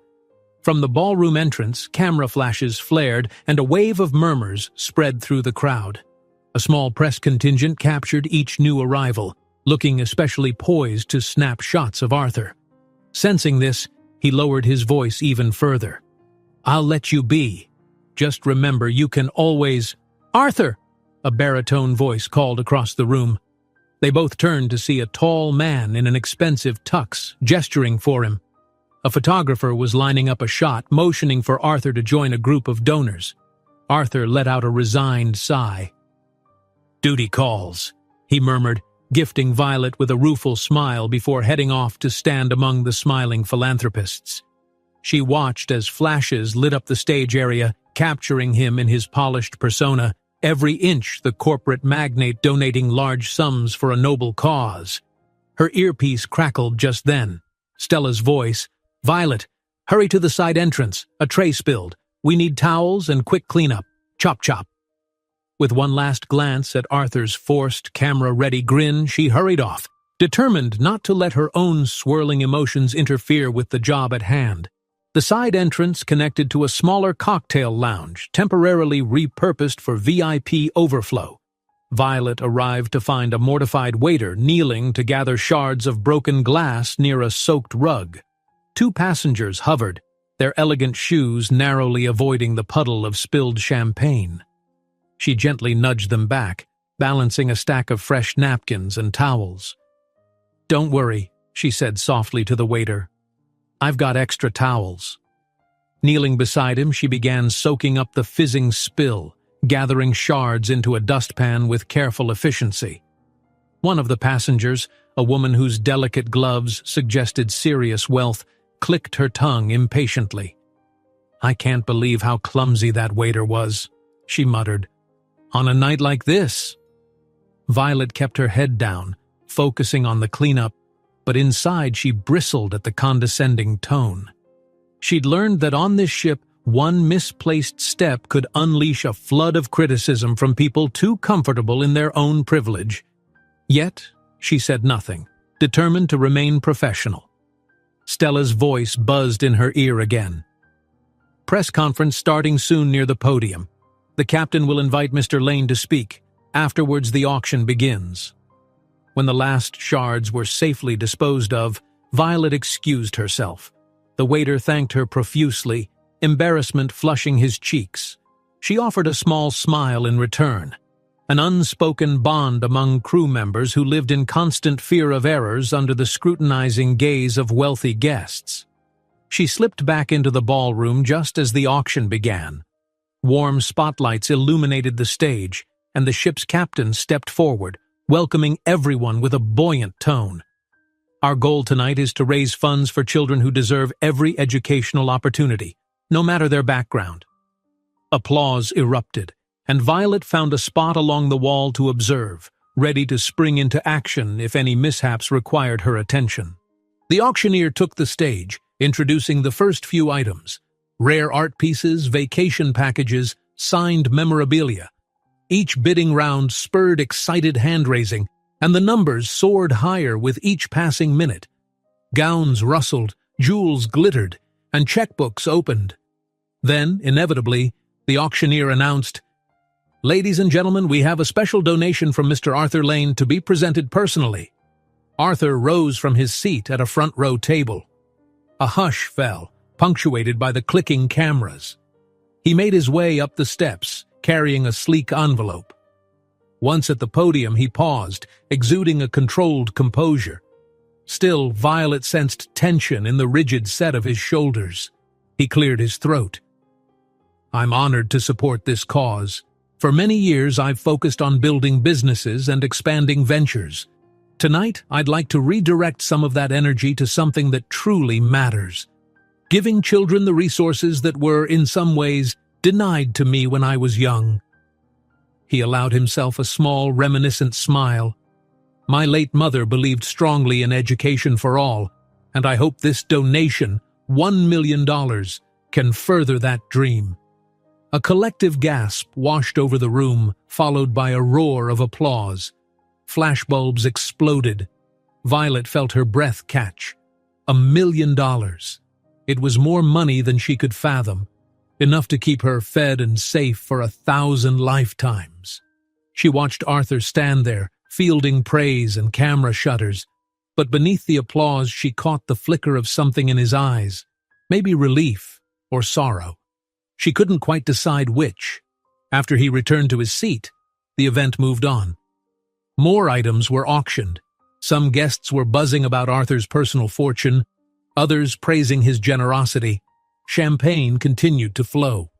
From the ballroom entrance, camera flashes flared, and a wave of murmurs spread through the crowd. A small press contingent captured each new arrival, looking especially poised to snap shots of Arthur. Sensing this, he lowered his voice even further. "I'll let you be. Just remember you can always—" "Arthur!" a baritone voice called across the room. They both turned to see a tall man in an expensive tux, gesturing for him. A photographer was lining up a shot, motioning for Arthur to join a group of donors. Arthur let out a resigned sigh. "Duty calls," he murmured, gifting Violet with a rueful smile before heading off to stand among the smiling philanthropists. She watched as flashes lit up the stage area, capturing him in his polished persona, every inch the corporate magnate donating large sums for a noble cause. Her earpiece crackled just then. Stella's voice, "Violet, hurry to the side entrance. A tray spilled. We need towels and quick cleanup. Chop chop." With one last glance at Arthur's forced, camera-ready grin, she hurried off, determined not to let her own swirling emotions interfere with the job at hand. The side entrance connected to a smaller cocktail lounge, temporarily repurposed for VIP overflow. Violet arrived to find a mortified waiter kneeling to gather shards of broken glass near a soaked rug. 2 passengers hovered, their elegant shoes narrowly avoiding the puddle of spilled champagne. She gently nudged them back, balancing a stack of fresh napkins and towels. "Don't worry," she said softly to the waiter. "I've got extra towels." Kneeling beside him, she began soaking up the fizzing spill, gathering shards into a dustpan with careful efficiency. One of the passengers, a woman whose delicate gloves suggested serious wealth, clicked her tongue impatiently. "I can't believe how clumsy that waiter was," she muttered. "On a night like this." Violet kept her head down, focusing on the cleanup, but inside she bristled at the condescending tone. She'd learned that on this ship, one misplaced step could unleash a flood of criticism from people too comfortable in their own privilege. Yet, she said nothing, determined to remain professional. Stella's voice buzzed in her ear again. "Press conference starting soon near the podium. The captain will invite Mr. Lane to speak. Afterwards, the auction begins." When the last shards were safely disposed of, Violet excused herself. The waiter thanked her profusely, embarrassment flushing his cheeks. She offered a small smile in return, an unspoken bond among crew members who lived in constant fear of errors under the scrutinizing gaze of wealthy guests. She slipped back into the ballroom just as the auction began. Warm spotlights illuminated the stage, and the ship's captain stepped forward, welcoming everyone with a buoyant tone. "Our goal tonight is to raise funds for children who deserve every educational opportunity, no matter their background." Applause erupted, and Violet found a spot along the wall to observe, ready to spring into action if any mishaps required her attention. The auctioneer took the stage, introducing the first few items: rare art pieces, vacation packages, signed memorabilia. Each bidding round spurred excited hand-raising, and the numbers soared higher with each passing minute. Gowns rustled, jewels glittered, and checkbooks opened. Then, inevitably, the auctioneer announced, "Ladies and gentlemen, we have a special donation from Mr. Arthur Lane to be presented personally." Arthur rose from his seat at a front-row table. A hush fell, punctuated by the clicking cameras. He made his way up the steps, carrying a sleek envelope. Once at the podium, he paused, exuding a controlled composure. Still, Violet sensed tension in the rigid set of his shoulders. He cleared his throat. "I'm honored to support this cause. For many years, I've focused on building businesses and expanding ventures. Tonight, I'd like to redirect some of that energy to something that truly matters. Giving children the resources that were, in some ways, denied to me when I was young." He allowed himself a small, reminiscent smile. "My late mother believed strongly in education for all, and I hope this donation, $1 million, can further that dream." A collective gasp washed over the room, followed by a roar of applause. Flashbulbs exploded. Violet felt her breath catch. $1 million. It was more money than she could fathom, enough to keep her fed and safe for 1,000 lifetimes. She watched Arthur stand there, fielding praise and camera shutters, but beneath the applause she caught the flicker of something in his eyes, maybe relief or sorrow. She couldn't quite decide which. After he returned to his seat, the event moved on. More items were auctioned. Some guests were buzzing about Arthur's personal fortune, others praising his generosity. Champagne continued to flow.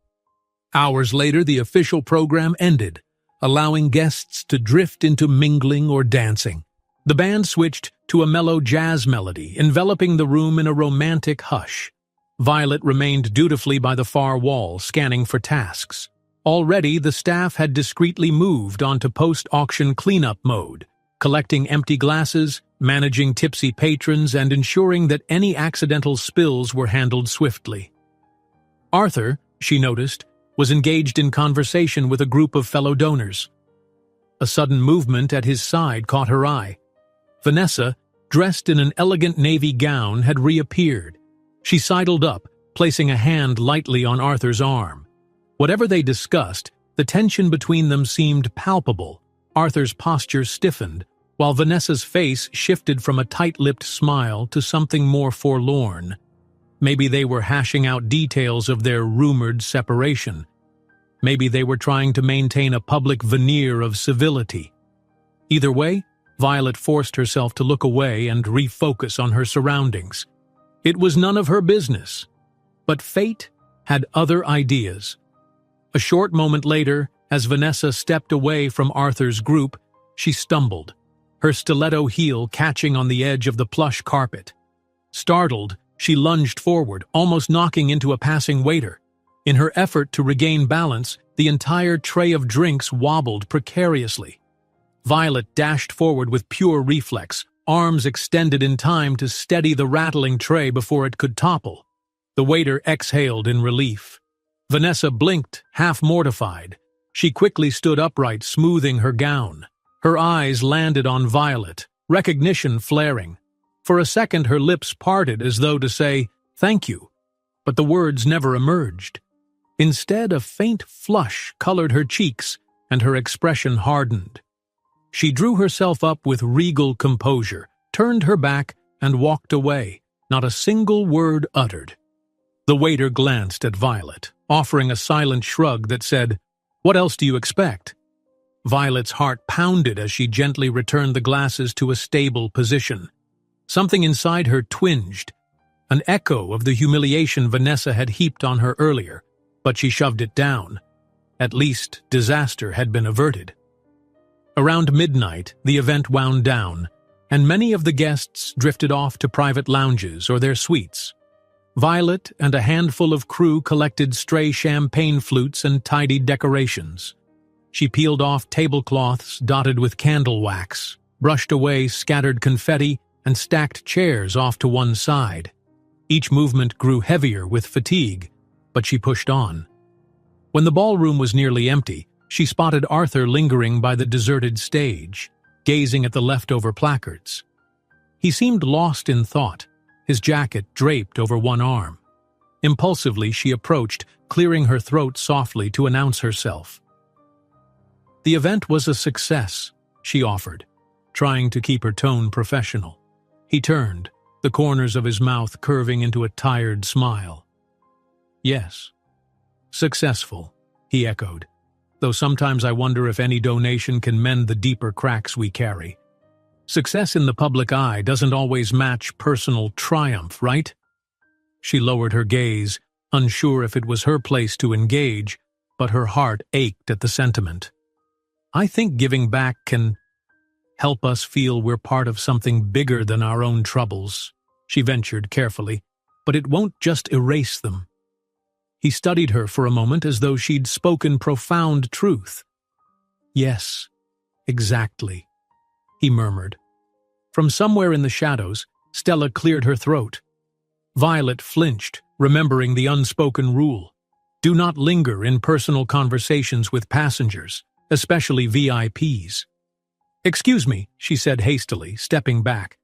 Hours later, the official program ended, allowing guests to drift into mingling or dancing. The band switched to a mellow jazz melody, enveloping the room in a romantic hush. Violet remained dutifully by the far wall, scanning for tasks. Already, the staff had discreetly moved onto post-auction cleanup mode, collecting empty glasses, managing tipsy patrons, and ensuring that any accidental spills were handled swiftly. Arthur, she noticed, was engaged in conversation with a group of fellow donors. A sudden movement at his side caught her eye. Vanessa, dressed in an elegant navy gown, had reappeared. She sidled up, placing a hand lightly on Arthur's arm. Whatever they discussed, the tension between them seemed palpable. Arthur's posture stiffened, while Vanessa's face shifted from a tight-lipped smile to something more forlorn. Maybe they were hashing out details of their rumored separation. Maybe they were trying to maintain a public veneer of civility. Either way, Violet forced herself to look away and refocus on her surroundings. It was none of her business. But fate had other ideas. A short moment later, As Vanessa stepped away from Arthur's group, she stumbled, her stiletto heel catching on the edge of the plush carpet. Startled, she lunged forward, almost knocking into a passing waiter. In her effort to regain balance, the entire tray of drinks wobbled precariously. Violet dashed forward with pure reflex, arms extended in time to steady the rattling tray before it could topple. The waiter exhaled in relief. Vanessa blinked, half mortified. She quickly stood upright, smoothing her gown. Her eyes landed on Violet, recognition flaring. For a second her lips parted as though to say, "Thank you," but the words never emerged. Instead, a faint flush colored her cheeks, and her expression hardened. She drew herself up with regal composure, turned her back, and walked away, not a single word uttered. The waiter glanced at Violet, offering a silent shrug that said, "What else do you expect?" Violet's heart pounded as she gently returned the glasses to a stable position. Something inside her twinged, an echo of the humiliation Vanessa had heaped on her earlier, but she shoved it down. At least, disaster had been averted. Around midnight, the event wound down, and many of the guests drifted off to private lounges or their suites. Violet and a handful of crew collected stray champagne flutes and tidied decorations. She peeled off tablecloths dotted with candle wax, brushed away scattered confetti, and stacked chairs off to one side. Each movement grew heavier with fatigue, but she pushed on. When the ballroom was nearly empty, she spotted Arthur lingering by the deserted stage, gazing at the leftover placards. He seemed lost in thought, his jacket draped over one arm. Impulsively, she approached, clearing her throat softly to announce herself. "The event was a success," she offered, trying to keep her tone professional. He turned, the corners of his mouth curving into a tired smile. "Yes, successful," he echoed, "though sometimes I wonder if any donation can mend the deeper cracks we carry. Success in the public eye doesn't always match personal triumph, right?" She lowered her gaze, unsure if it was her place to engage, but her heart ached at the sentiment. "I think giving back can help us feel we're part of something bigger than our own troubles," she ventured carefully, "but it won't just erase them." He studied her for a moment as though she'd spoken profound truth. "Yes, exactly," he murmured. From somewhere in the shadows, Stella cleared her throat. Violet flinched, remembering the unspoken rule. Do not linger in personal conversations with passengers, especially VIPs. "Excuse me," she said hastily, stepping back.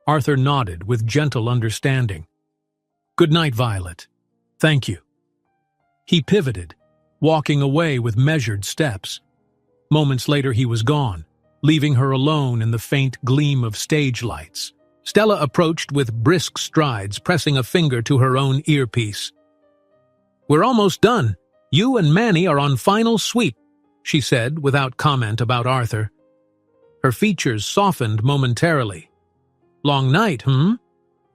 Arthur nodded with gentle understanding. "Good night, Violet. Thank you." He pivoted, walking away with measured steps. Moments later he was gone, leaving her alone in the faint gleam of stage lights. Stella approached with brisk strides, pressing a finger to her own earpiece. "We're almost done. You and Manny are on final sweep," she said without comment about Arthur. Her features softened momentarily. "Long night, hmm?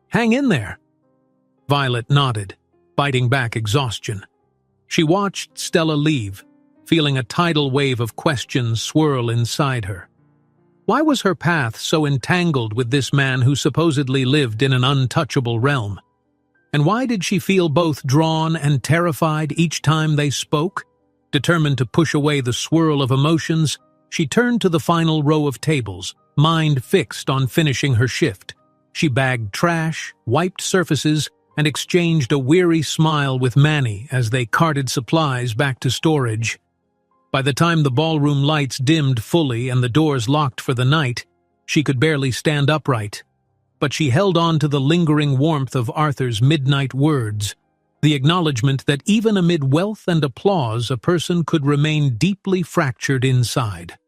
Hang in there." Violet nodded, biting back exhaustion. She watched Stella leave, feeling a tidal wave of questions swirl inside her. Why was her path so entangled with this man who supposedly lived in an untouchable realm? And why did she feel both drawn and terrified each time they spoke? Determined to push away the swirl of emotions, she turned to the final row of tables, mind fixed on finishing her shift. She bagged trash, wiped surfaces, and exchanged a weary smile with Manny as they carted supplies back to storage. By the time the ballroom lights dimmed fully and the doors locked for the night, she could barely stand upright. But she held on to the lingering warmth of Arthur's midnight words, the acknowledgement that even amid wealth and applause a person could remain deeply fractured inside.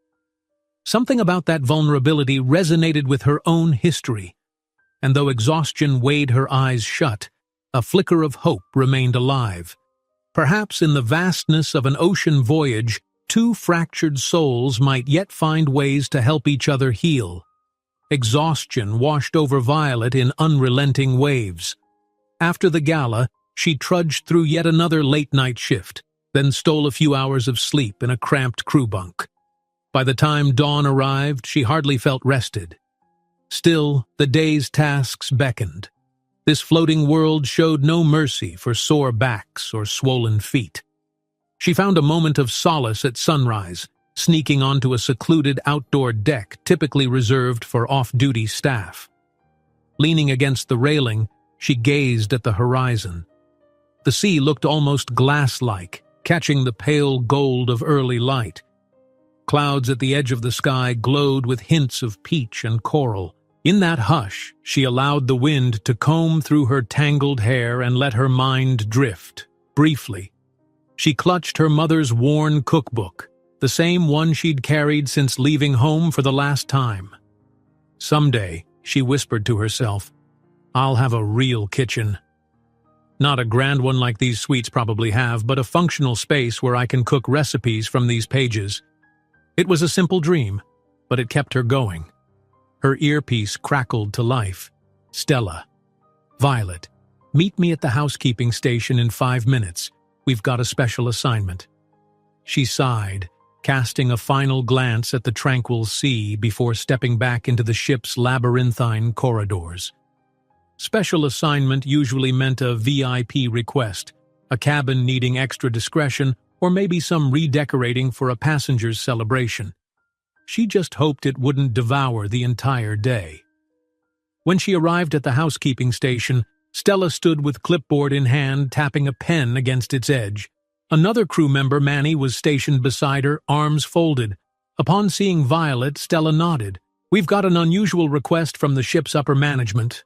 Something about that vulnerability resonated with her own history, and though exhaustion weighed her eyes shut, a flicker of hope remained alive. Perhaps in the vastness of an ocean voyage, two fractured souls might yet find ways to help each other heal. Exhaustion washed over Violet in unrelenting waves. After the gala, she trudged through yet another late-night shift, then stole a few hours of sleep in a cramped crew bunk. By the time dawn arrived, she hardly felt rested. Still, the day's tasks beckoned. This floating world showed no mercy for sore backs or swollen feet. She found a moment of solace at sunrise, sneaking onto a secluded outdoor deck typically reserved for off-duty staff. Leaning against the railing, she gazed at the horizon. The sea looked almost glass-like, catching the pale gold of early light. Clouds at the edge of the sky glowed with hints of peach and coral. In that hush, she allowed the wind to comb through her tangled hair and let her mind drift, briefly. She clutched her mother's worn cookbook, the same one she'd carried since leaving home for the last time. Someday, she whispered to herself, I'll have a real kitchen. Not a grand one like these suites probably have, but a functional space where I can cook recipes from these pages. It was a simple dream, but it kept her going. Her earpiece crackled to life. Stella. Violet, meet me at the housekeeping station in 5 minutes. We've got a special assignment. She sighed, casting a final glance at the tranquil sea before stepping back into the ship's labyrinthine corridors. Special assignment usually meant a VIP request, a cabin needing extra discretion, or maybe some redecorating for a passenger's celebration. She just hoped it wouldn't devour the entire day. When she arrived at the housekeeping station, Stella stood with clipboard in hand, tapping a pen against its edge. Another crew member, Manny, was stationed beside her, arms folded. Upon seeing Violet, Stella nodded. We've got an unusual request from the ship's upper management.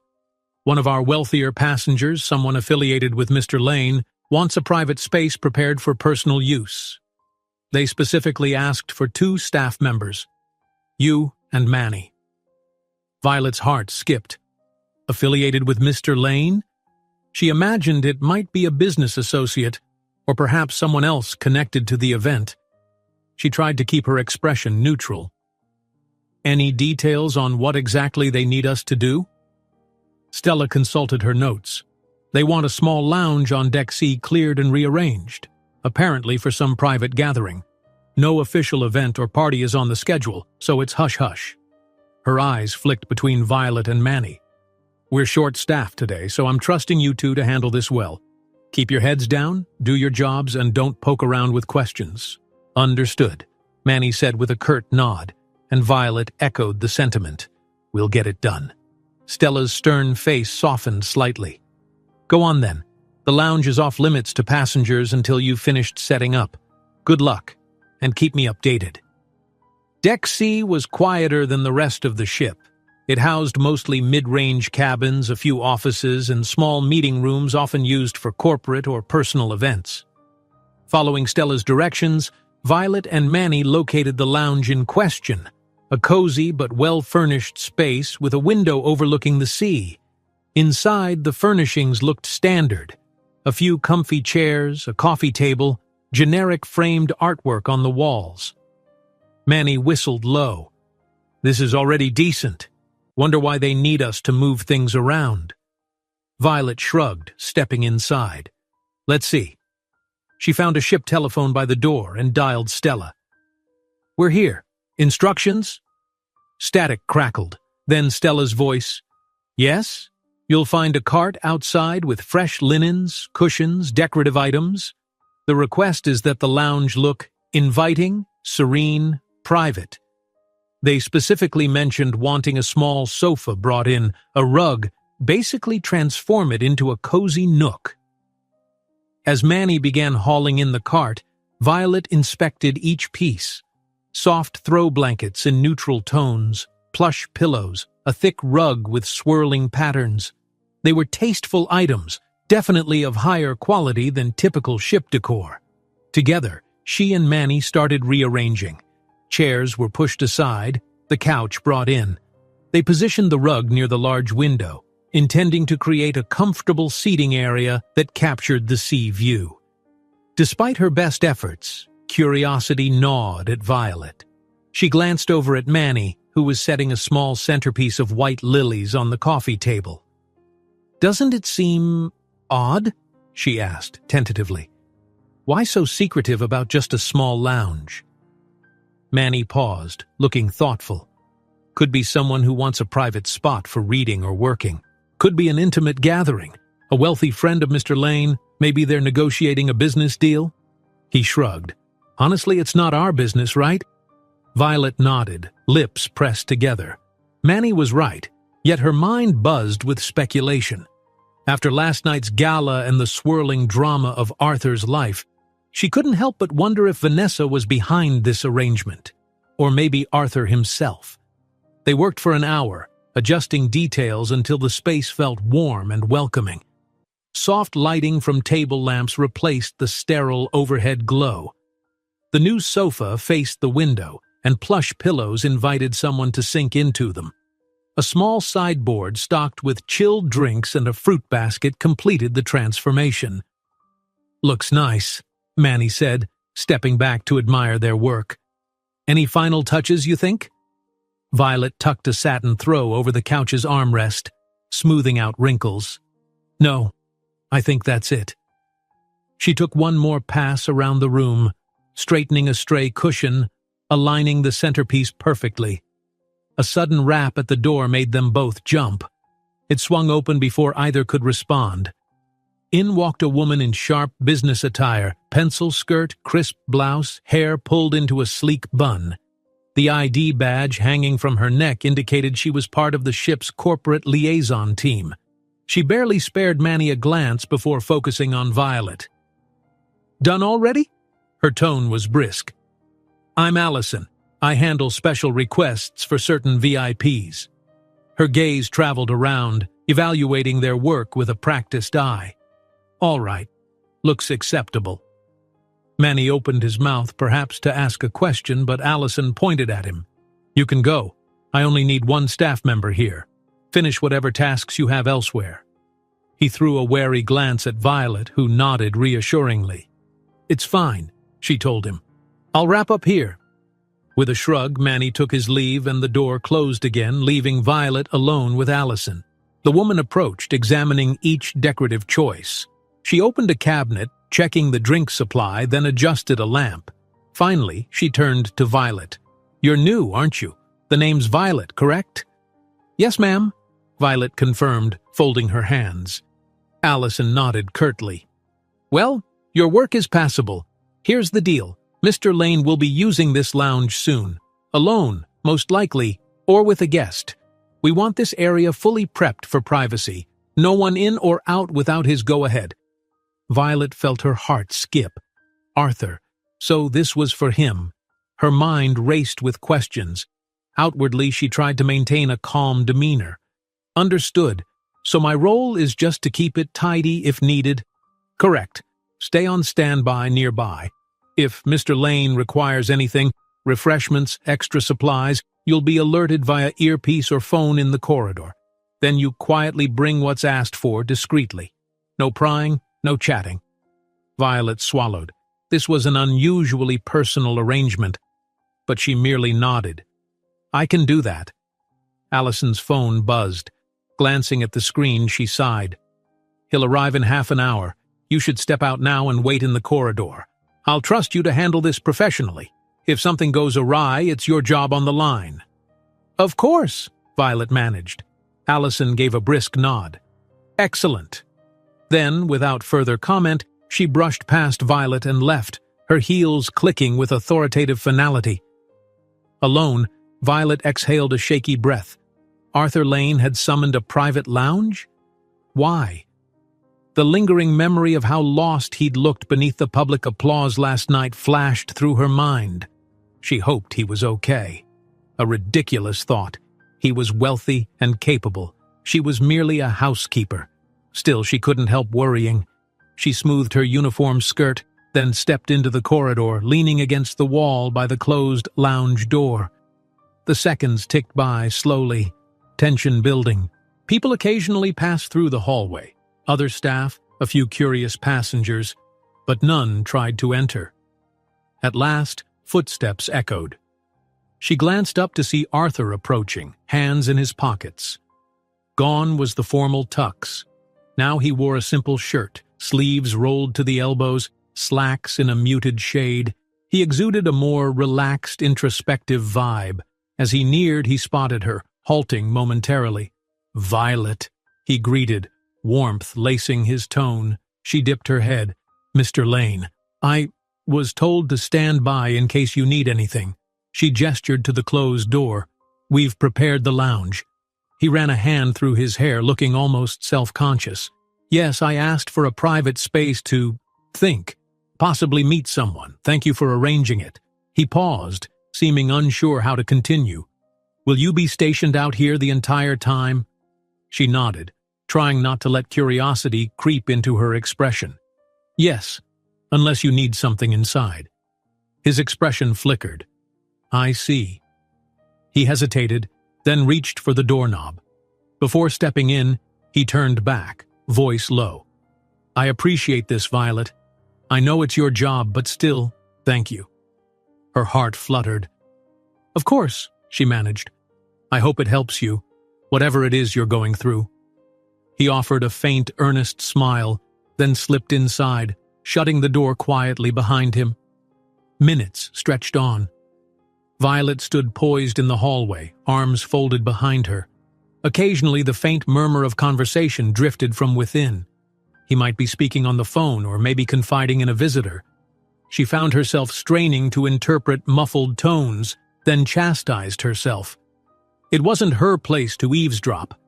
One of our wealthier passengers, someone affiliated with Mr. Lane, wants a private space prepared for personal use. They specifically asked for 2 staff members, you and Manny. Violet's heart skipped. Affiliated with Mr. Lane? She imagined it might be a business associate, or perhaps someone else connected to the event. She tried to keep her expression neutral. Any details on what exactly they need us to do? Stella consulted her notes. They want a small lounge on Deck C cleared and rearranged, apparently for some private gathering. No official event or party is on the schedule, so it's hush-hush. Her eyes flicked between Violet and Manny. We're short-staffed today, so I'm trusting you two to handle this well. Keep your heads down, do your jobs, and don't poke around with questions. Understood, Manny said with a curt nod, and Violet echoed the sentiment. We'll get it done. Stella's stern face softened slightly. Go on then. The lounge is off limits to passengers until you've finished setting up. Good luck, and keep me updated. Deck C was quieter than the rest of the ship. It housed mostly mid-range cabins, a few offices, and small meeting rooms often used for corporate or personal events. Following Stella's directions, Violet and Manny located the lounge in question, a cozy but well-furnished space with a window overlooking the sea. Inside, the furnishings looked standard. A few comfy chairs, a coffee table, generic framed artwork on the walls. Manny whistled low. This is already decent. Wonder why they need us to move things around. Violet shrugged, stepping inside. Let's see. She found a ship telephone by the door and dialed Stella. We're here. Instructions? Static crackled. Then Stella's voice. Yes? You'll find a cart outside with fresh linens, cushions, decorative items. The request is that the lounge look inviting, serene, private. They specifically mentioned wanting a small sofa brought in, a rug, basically transform it into a cozy nook. As Manny began hauling in the cart, Violet inspected each piece. Soft throw blankets in neutral tones, plush pillows, a thick rug with swirling patterns. They were tasteful items, definitely of higher quality than typical ship decor. Together, she and Manny started rearranging. Chairs were pushed aside, the couch brought in. They positioned the rug near the large window, intending to create a comfortable seating area that captured the sea view. Despite her best efforts, curiosity gnawed at Violet. She glanced over at Manny, who was setting a small centerpiece of white lilies on the coffee table. Doesn't it seem odd? She asked, tentatively. Why so secretive about just a small lounge? Manny paused, looking thoughtful. Could be someone who wants a private spot for reading or working. Could be an intimate gathering. A wealthy friend of Mr. Lane. Maybe they're negotiating a business deal. He shrugged. Honestly, it's not our business, right? Violet nodded, lips pressed together. Manny was right, yet her mind buzzed with speculation. After last night's gala and the swirling drama of Arthur's life, she couldn't help but wonder if Vanessa was behind this arrangement, or maybe Arthur himself. They worked for an hour, adjusting details until the space felt warm and welcoming. Soft lighting from table lamps replaced the sterile overhead glow. The new sofa faced the window, and plush pillows invited someone to sink into them. A small sideboard stocked with chilled drinks and a fruit basket completed the transformation. "Looks nice," Manny said, stepping back to admire their work. "Any final touches, you think?" Violet tucked a satin throw over the couch's armrest, smoothing out wrinkles. "No, I think that's it." She took one more pass around the room, straightening a stray cushion, aligning the centerpiece perfectly. A sudden rap at the door made them both jump. It swung open before either could respond. In walked a woman in sharp business attire, pencil skirt, crisp blouse, hair pulled into a sleek bun. The ID badge hanging from her neck indicated she was part of the ship's corporate liaison team. She barely spared Manny a glance before focusing on Violet. "Done already?" Her tone was brisk. "I'm Allison. I handle special requests for certain VIPs." Her gaze traveled around, evaluating their work with a practiced eye. "All right. Looks acceptable." Manny opened his mouth, perhaps to ask a question, but Allison pointed at him. "You can go. I only need one staff member here. Finish whatever tasks you have elsewhere." He threw a wary glance at Violet, who nodded reassuringly. "It's fine," she told him. "I'll wrap up here." With a shrug, Manny took his leave and the door closed again, leaving Violet alone with Allison. The woman approached, examining each decorative choice. She opened a cabinet, checking the drink supply, then adjusted a lamp. Finally, she turned to Violet. "You're new, aren't you? The name's Violet, correct?" "Yes, ma'am," Violet confirmed, folding her hands. Allison nodded curtly. "Well, your work is passable. Here's the deal. Mr. Lane will be using this lounge soon. Alone, most likely, or with a guest. We want this area fully prepped for privacy. No one in or out without his go-ahead." Violet felt her heart skip. Arthur. So this was for him. Her mind raced with questions. Outwardly, she tried to maintain a calm demeanor. "Understood. So my role is just to keep it tidy if needed?" "Correct. Stay on standby nearby. If Mr. Lane requires anything, refreshments, extra supplies, you'll be alerted via earpiece or phone in the corridor. Then you quietly bring what's asked for discreetly. No prying, no chatting." Violet swallowed. This was an unusually personal arrangement, but she merely nodded. "I can do that." Allison's phone buzzed. Glancing at the screen, she sighed. "He'll arrive in half an hour. You should step out now and wait in the corridor. I'll trust you to handle this professionally. If something goes awry, it's your job on the line." "Of course," Violet managed. Allison gave a brisk nod. "Excellent." Then, without further comment, she brushed past Violet and left, her heels clicking with authoritative finality. Alone, Violet exhaled a shaky breath. Arthur Lane had summoned a private lounge? Why? The lingering memory of how lost he'd looked beneath the public applause last night flashed through her mind. She hoped he was okay. A ridiculous thought. He was wealthy and capable. She was merely a housekeeper. Still, she couldn't help worrying. She smoothed her uniform skirt, then stepped into the corridor, leaning against the wall by the closed lounge door. The seconds ticked by slowly, tension building. People occasionally passed through the hallway. Other staff, a few curious passengers, but none tried to enter. At last, footsteps echoed. She glanced up to see Arthur approaching, hands in his pockets. Gone was the formal tux. Now he wore a simple shirt, sleeves rolled to the elbows, slacks in a muted shade. He exuded a more relaxed, introspective vibe. As he neared, he spotted her, halting momentarily. "Violet," he greeted, warmth lacing his tone. She dipped her head. "Mr. Lane, I was told to stand by in case you need anything." She gestured to the closed door. "We've prepared the lounge." He ran a hand through his hair, looking almost self-conscious. "Yes, I asked for a private space to think, possibly meet someone. Thank you for arranging it." He paused, seeming unsure how to continue. "Will you be stationed out here the entire time?" She nodded, trying not to let curiosity creep into her expression. "Yes, unless you need something inside." His expression flickered. "I see." He hesitated, then reached for the doorknob. Before stepping in, he turned back, voice low. "I appreciate this, Violet. I know it's your job, but still, thank you." Her heart fluttered. "Of course," she managed. "I hope it helps you, whatever it is you're going through." He offered a faint, earnest smile, then slipped inside, shutting the door quietly behind him. Minutes stretched on. Violet stood poised in the hallway, arms folded behind her. Occasionally, the faint murmur of conversation drifted from within. He might be speaking on the phone or maybe confiding in a visitor. She found herself straining to interpret muffled tones, then chastised herself. It wasn't her place to eavesdrop.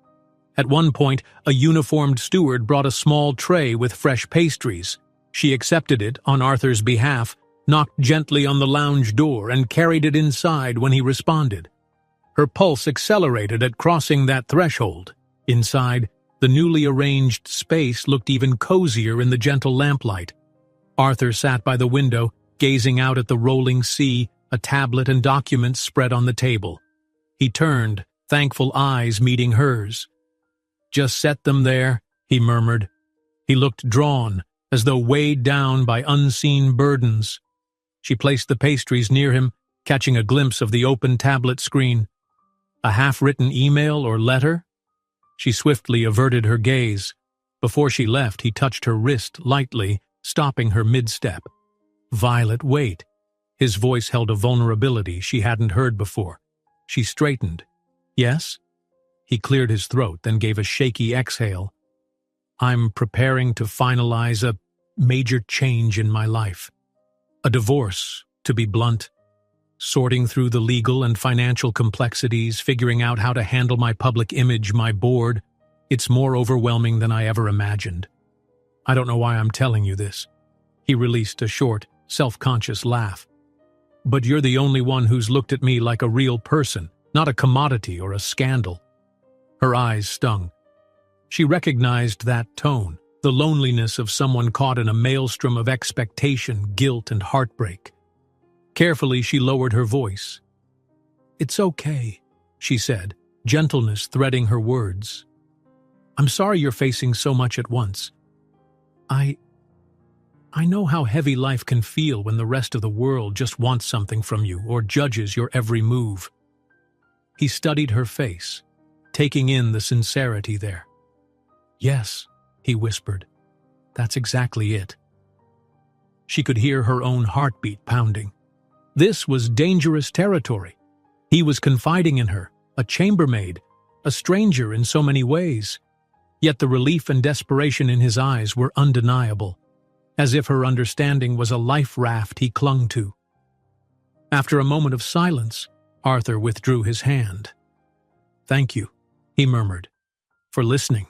At one point, a uniformed steward brought a small tray with fresh pastries. She accepted it on Arthur's behalf, knocked gently on the lounge door, and carried it inside when he responded. Her pulse accelerated at crossing that threshold. Inside, the newly arranged space looked even cozier in the gentle lamplight. Arthur sat by the window, gazing out at the rolling sea, a tablet and documents spread on the table. He turned, thankful eyes meeting hers. "Just set them there," he murmured. He looked drawn, as though weighed down by unseen burdens. She placed the pastries near him, catching a glimpse of the open tablet screen. A half-written email or letter? She swiftly averted her gaze. Before she left, he touched her wrist lightly, stopping her mid-step. "Violet, wait." His voice held a vulnerability she hadn't heard before. She straightened. "Yes?" He cleared his throat, then gave a shaky exhale. "I'm preparing to finalize a major change in my life. A divorce, to be blunt. Sorting through the legal and financial complexities, figuring out how to handle my public image, my board. It's more overwhelming than I ever imagined. I don't know why I'm telling you this." He released a short, self-conscious laugh. "But you're the only one who's looked at me like a real person, not a commodity or a scandal." Her eyes stung. She recognized that tone, the loneliness of someone caught in a maelstrom of expectation, guilt, and heartbreak. Carefully, she lowered her voice. "It's okay," she said, gentleness threading her words. "I'm sorry you're facing so much at once. I know how heavy life can feel when the rest of the world just wants something from you or judges your every move." He studied her face, taking in the sincerity there. "Yes," he whispered. "That's exactly it." She could hear her own heartbeat pounding. This was dangerous territory. He was confiding in her, a chambermaid, a stranger in so many ways. Yet the relief and desperation in his eyes were undeniable, as if her understanding was a life raft he clung to. After a moment of silence, Arthur withdrew his hand. "Thank you," he murmured, "for listening."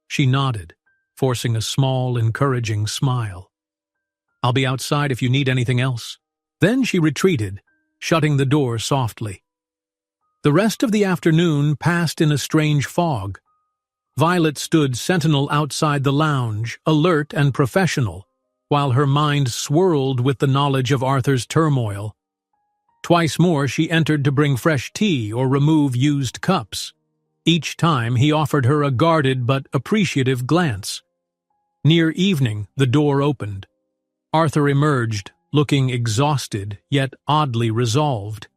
She nodded, forcing a small, encouraging smile. "I'll be outside if you need anything else." Then she retreated, shutting the door softly. The rest of the afternoon passed in a strange fog. Violet stood sentinel outside the lounge, alert and professional, while her mind swirled with the knowledge of Arthur's turmoil. Twice more she entered to bring fresh tea or remove used cups. Each time he offered her a guarded but appreciative glance. Near evening, the door opened. Arthur emerged, looking exhausted yet oddly resolved.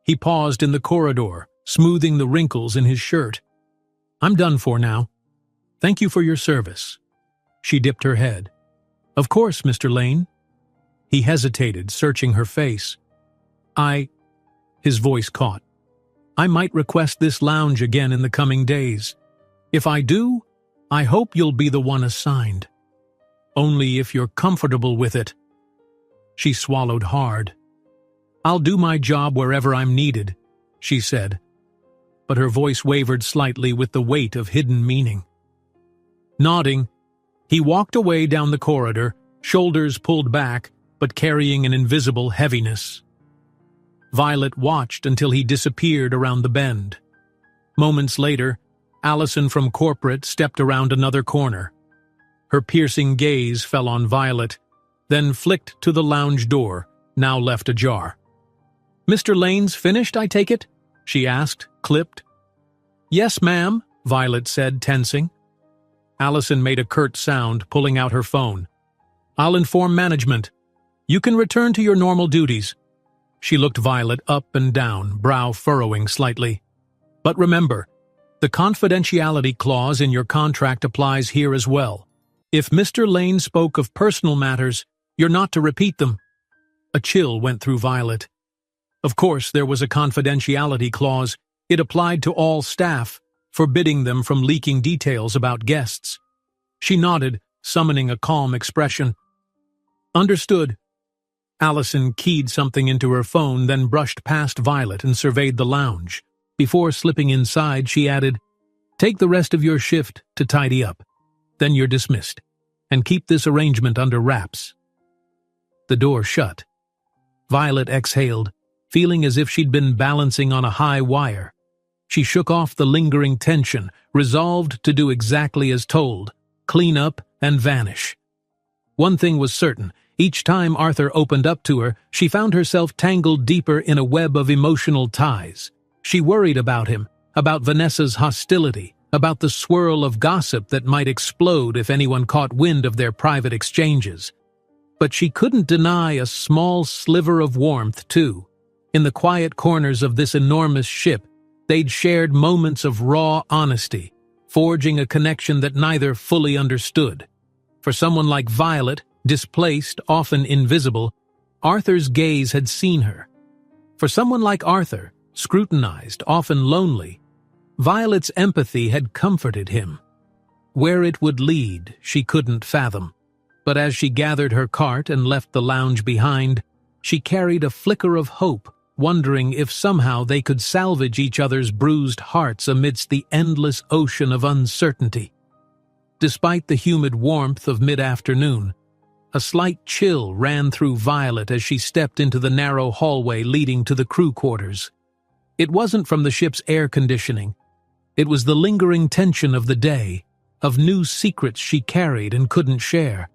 He paused in the corridor, smoothing the wrinkles in his shirt. "I'm done for now. Thank you for your service." She dipped her head. "Of course, Mr. Lane." He hesitated, searching her face. His voice caught. "I might request this lounge again in the coming days. If I do, I hope you'll be the one assigned. Only if you're comfortable with it." She swallowed hard. "I'll do my job wherever I'm needed," she said, but her voice wavered slightly with the weight of hidden meaning. Nodding, he walked away down the corridor, shoulders pulled back, but carrying an invisible heaviness. Violet watched until he disappeared around the bend. Moments later, Allison from corporate stepped around another corner. Her piercing gaze fell on Violet, then flicked to the lounge door, now left ajar. "Mr. Lane's finished, I take it?" she asked, clipped. "Yes, ma'am," Violet said, tensing. Allison made a curt sound, pulling out her phone. "I'll inform management. You can return to your normal duties." She looked Violet up and down, brow furrowing slightly. "But remember, the confidentiality clause in your contract applies here as well. If Mr. Lane spoke of personal matters, you're not to repeat them." A chill went through Violet. Of course, there was a confidentiality clause. It applied to all staff, forbidding them from leaking details about guests. She nodded, summoning a calm expression. "Understood." Allison keyed something into her phone, then brushed past Violet and surveyed the lounge. Before slipping inside, she added, "Take the rest of your shift to tidy up. Then you're dismissed. And keep this arrangement under wraps." The door shut. Violet exhaled, feeling as if she'd been balancing on a high wire. She shook off the lingering tension, resolved to do exactly as told, clean up and vanish. One thing was certain. Each time Arthur opened up to her, she found herself tangled deeper in a web of emotional ties. She worried about him, about Vanessa's hostility, about the swirl of gossip that might explode if anyone caught wind of their private exchanges. But she couldn't deny a small sliver of warmth, too. In the quiet corners of this enormous ship, they'd shared moments of raw honesty, forging a connection that neither fully understood. For someone like Violet, displaced, often invisible, Arthur's gaze had seen her. For someone like Arthur, scrutinized, often lonely, Violet's empathy had comforted him. Where it would lead, she couldn't fathom. But as she gathered her cart and left the lounge behind, she carried a flicker of hope, wondering if somehow they could salvage each other's bruised hearts amidst the endless ocean of uncertainty. Despite the humid warmth of mid-afternoon, a slight chill ran through Violet as she stepped into the narrow hallway leading to the crew quarters. It wasn't from the ship's air conditioning. It was the lingering tension of the day, of new secrets she carried and couldn't share.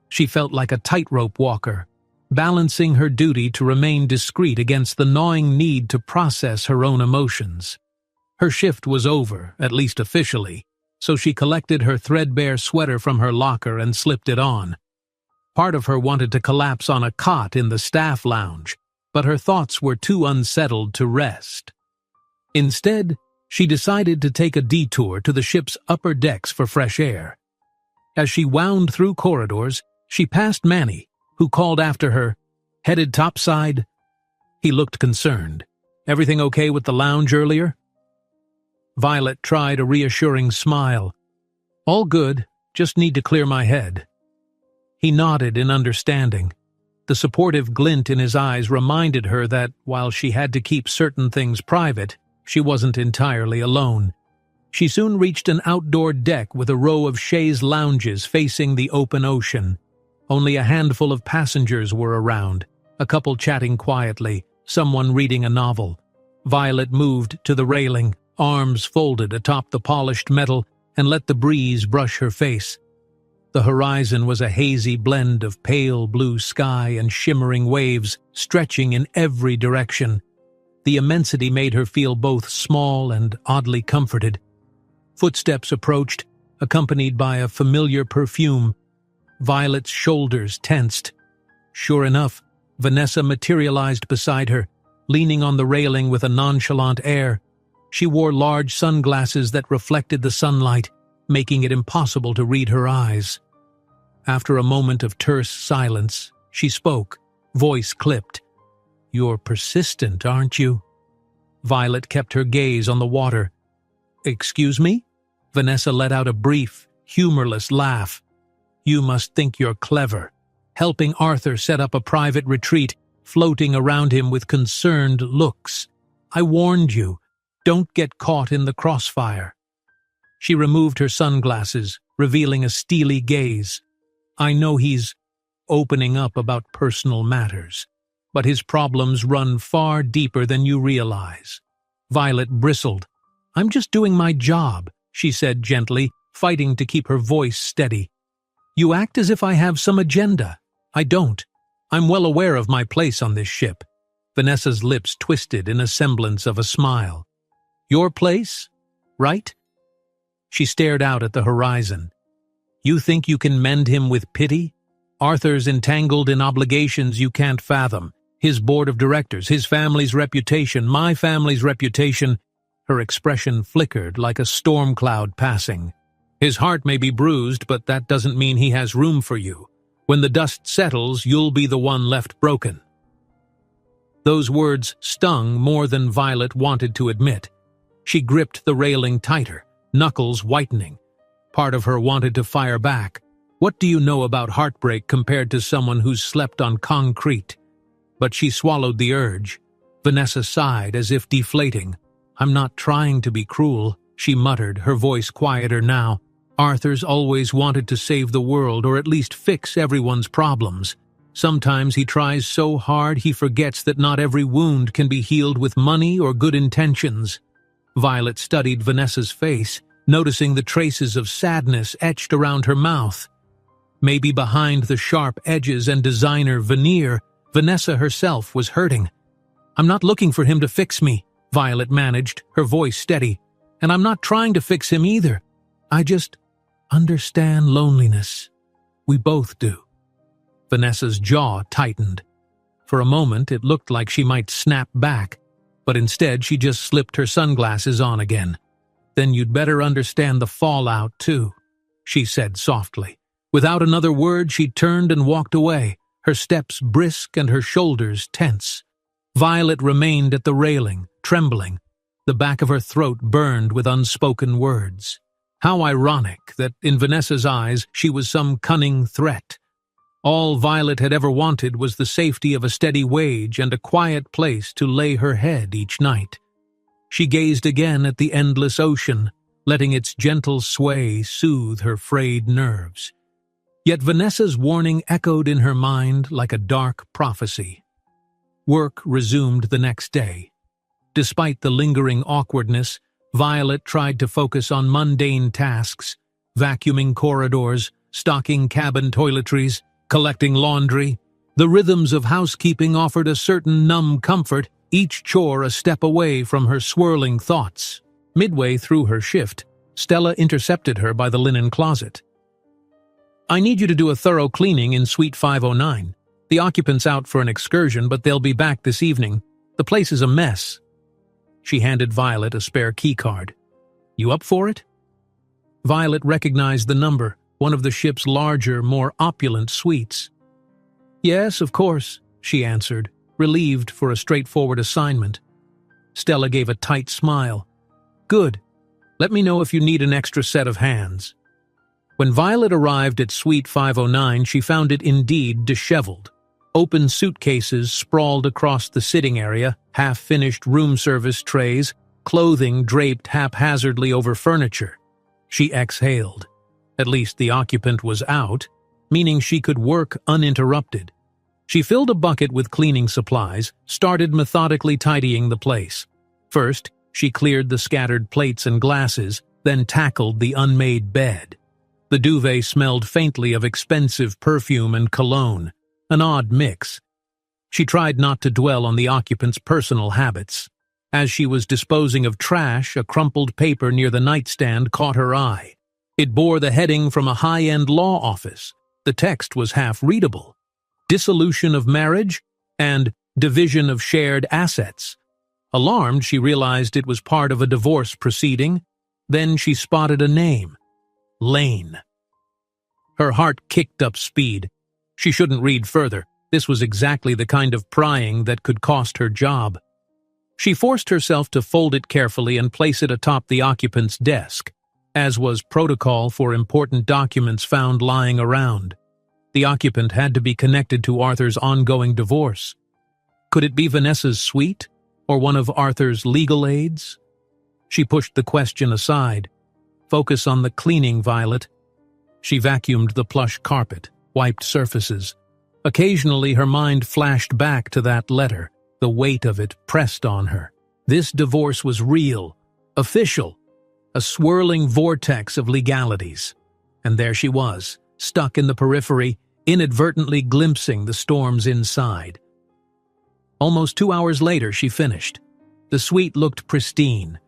She felt like a tightrope walker, balancing her duty to remain discreet against the gnawing need to process her own emotions. Her shift was over, at least officially, so she collected her threadbare sweater from her locker and slipped it on. Part of her wanted to collapse on a cot in the staff lounge, but her thoughts were too unsettled to rest. Instead, she decided to take a detour to the ship's upper decks for fresh air. As she wound through corridors, she passed Manny, who called after her, "Headed topside?" He looked concerned. "Everything okay with the lounge earlier?" Violet tried a reassuring smile. "All good, just need to clear my head." He nodded in understanding. The supportive glint in his eyes reminded her that, while she had to keep certain things private, she wasn't entirely alone. She soon reached an outdoor deck with a row of chaise lounges facing the open ocean. Only a handful of passengers were around, a couple chatting quietly, someone reading a novel. Violet moved to the railing, arms folded atop the polished metal, and let the breeze brush her face. The horizon was a hazy blend of pale blue sky and shimmering waves stretching in every direction. The immensity made her feel both small and oddly comforted. Footsteps approached, accompanied by a familiar perfume. Violet's shoulders tensed. Sure enough, Vanessa materialized beside her, leaning on the railing with a nonchalant air. She wore large sunglasses that reflected the sunlight, making it impossible to read her eyes. After a moment of terse silence, she spoke, voice clipped. "You're persistent, aren't you?" Violet kept her gaze on the water. "Excuse me?" Vanessa let out a brief, humorless laugh. "You must think you're clever, helping Arthur set up a private retreat, floating around him with concerned looks. I warned you, don't get caught in the crossfire." She removed her sunglasses, revealing a steely gaze. "I know he's opening up about personal matters, but his problems run far deeper than you realize." Violet bristled. "I'm just doing my job," she said gently, fighting to keep her voice steady. "You act as if I have some agenda. I don't. I'm well aware of my place on this ship." Vanessa's lips twisted in a semblance of a smile. "Your place? Right?" She stared out at the horizon. "You think you can mend him with pity? Arthur's entangled in obligations you can't fathom. His board of directors, his family's reputation, my family's reputation." Her expression flickered like a storm cloud passing. "His heart may be bruised, but that doesn't mean he has room for you. When the dust settles, you'll be the one left broken." Those words stung more than Violet wanted to admit. She gripped the railing tighter, knuckles whitening. Part of her wanted to fire back. "What do you know about heartbreak compared to someone who's slept on concrete?" But she swallowed the urge. Vanessa sighed as if deflating. "I'm not trying to be cruel," she muttered, her voice quieter now. "Arthur's always wanted to save the world, or at least fix everyone's problems. Sometimes he tries so hard he forgets that not every wound can be healed with money or good intentions." Violet studied Vanessa's face, noticing the traces of sadness etched around her mouth. Maybe behind the sharp edges and designer veneer, Vanessa herself was hurting. "I'm not looking for him to fix me," Violet managed, her voice steady. "And I'm not trying to fix him either. I just understand loneliness. We both do." Vanessa's jaw tightened. For a moment, it looked like she might snap back, but instead she just slipped her sunglasses on again. "Then you'd better understand the fallout, too," she said softly. Without another word, she turned and walked away, her steps brisk and her shoulders tense. Violet remained at the railing, trembling. The back of her throat burned with unspoken words. How ironic that, in Vanessa's eyes, she was some cunning threat. All Violet had ever wanted was the safety of a steady wage and a quiet place to lay her head each night. She gazed again at the endless ocean, letting its gentle sway soothe her frayed nerves. Yet Vanessa's warning echoed in her mind like a dark prophecy. Work resumed the next day. Despite the lingering awkwardness, Violet tried to focus on mundane tasks, vacuuming corridors, stocking cabin toiletries, collecting laundry. The rhythms of housekeeping offered a certain numb comfort, each chore a step away from her swirling thoughts. Midway through her shift, Stella intercepted her by the linen closet. "I need you to do a thorough cleaning in Suite 509. The occupant's out for an excursion, but they'll be back this evening. The place is a mess." She handed Violet a spare keycard. "You up for it?" Violet recognized the number, one of the ship's larger, more opulent suites. "Yes, of course," she answered, relieved for a straightforward assignment. Stella gave a tight smile. "Good. Let me know if you need an extra set of hands." When Violet arrived at Suite 509, she found it indeed disheveled. Open suitcases sprawled across the sitting area, half-finished room service trays, clothing draped haphazardly over furniture. She exhaled. At least the occupant was out, meaning she could work uninterrupted. She filled a bucket with cleaning supplies, started methodically tidying the place. First, she cleared the scattered plates and glasses, then tackled the unmade bed. The duvet smelled faintly of expensive perfume and cologne, an odd mix. She tried not to dwell on the occupant's personal habits. As she was disposing of trash, a crumpled paper near the nightstand caught her eye. It bore the heading from a high-end law office. The text was half-readable. Dissolution of marriage and division of shared assets. Alarmed, she realized it was part of a divorce proceeding. Then she spotted a name. Lane. Her heart kicked up speed. She shouldn't read further. This was exactly the kind of prying that could cost her job. She forced herself to fold it carefully and place it atop the occupant's desk, as was protocol for important documents found lying around. The occupant had to be connected to Arthur's ongoing divorce. Could it be Vanessa's suite, or one of Arthur's legal aides? She pushed the question aside. Focus on the cleaning, Violet. She vacuumed the plush carpet, wiped surfaces. Occasionally her mind flashed back to that letter, the weight of it pressed on her. This divorce was real, official, a swirling vortex of legalities. And there she was, stuck in the periphery, inadvertently glimpsing the storms inside. Almost 2 hours later she finished. The suite looked pristine.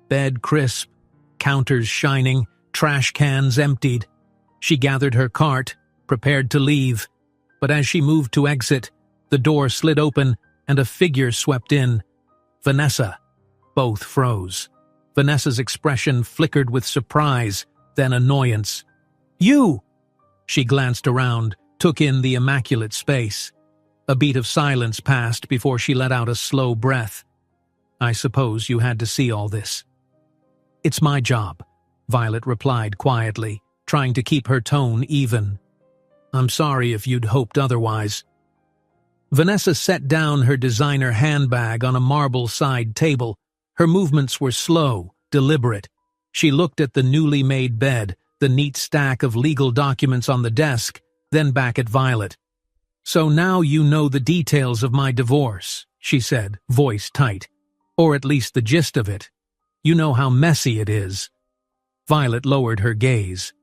Bed crisp, counters shining, trash cans emptied. She gathered her cart, prepared to leave. But as she moved to exit, the door slid open and a figure swept in. Vanessa. Both froze. Vanessa's expression flickered with surprise, then annoyance. You! She glanced around, took in the immaculate space. A beat of silence passed before she let out a slow breath. I suppose you had to see all this. It's my job, Violet replied quietly, trying to keep her tone even. I'm sorry if you'd hoped otherwise. Vanessa set down her designer handbag on a marble side table. Her movements were slow, deliberate. She looked at the newly made bed, the neat stack of legal documents on the desk, then back at Violet. So now you know the details of my divorce, she said, voice tight. Or at least the gist of it. You know how messy it is. Violet lowered her gaze.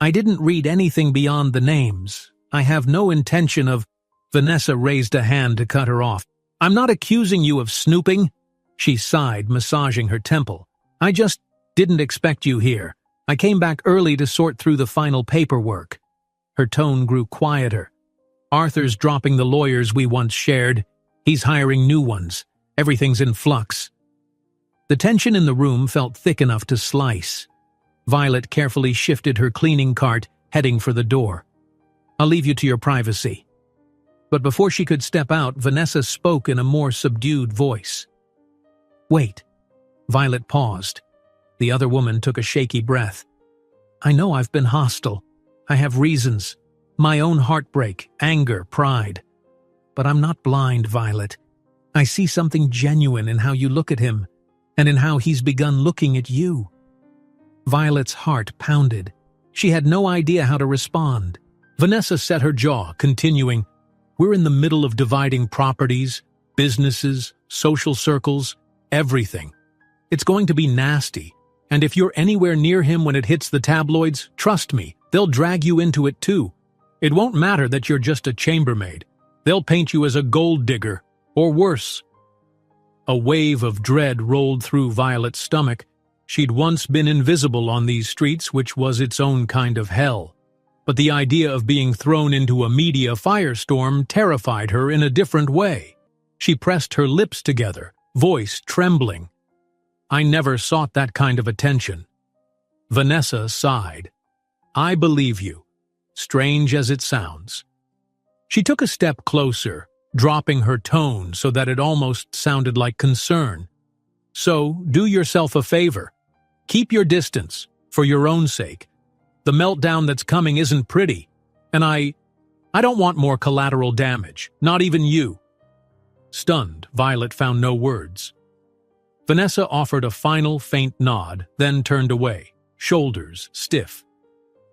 I didn't read anything beyond the names. I have no intention of... Vanessa raised a hand to cut her off. I'm not accusing you of snooping. She sighed, massaging her temple. I just didn't expect you here. I came back early to sort through the final paperwork. Her tone grew quieter. Arthur's dropping the lawyers we once shared. He's hiring new ones. Everything's in flux. The tension in the room felt thick enough to slice. Violet carefully shifted her cleaning cart, heading for the door. I'll leave you to your privacy. But before she could step out, Vanessa spoke in a more subdued voice. Wait. Violet paused. The other woman took a shaky breath. I know I've been hostile. I have reasons. My own heartbreak, anger, pride. But I'm not blind, Violet. I see something genuine in how you look at him, and in how he's begun looking at you. Violet's heart pounded. She had no idea how to respond. Vanessa set her jaw, continuing, We're in the middle of dividing properties, businesses, social circles, everything. It's going to be nasty, and if you're anywhere near him when it hits the tabloids, trust me, they'll drag you into it too. It won't matter that you're just a chambermaid. They'll paint you as a gold digger, or worse. A wave of dread rolled through Violet's stomach. She'd once been invisible on these streets, which was its own kind of hell. But the idea of being thrown into a media firestorm terrified her in a different way. She pressed her lips together, voice trembling. I never sought that kind of attention. Vanessa sighed. I believe you, strange as it sounds. She took a step closer, dropping her tone so that it almost sounded like concern. So, do yourself a favor. Keep your distance, for your own sake. The meltdown that's coming isn't pretty, and I don't want more collateral damage, not even you. Stunned, Violet found no words. Vanessa offered a final faint nod, then turned away, shoulders stiff.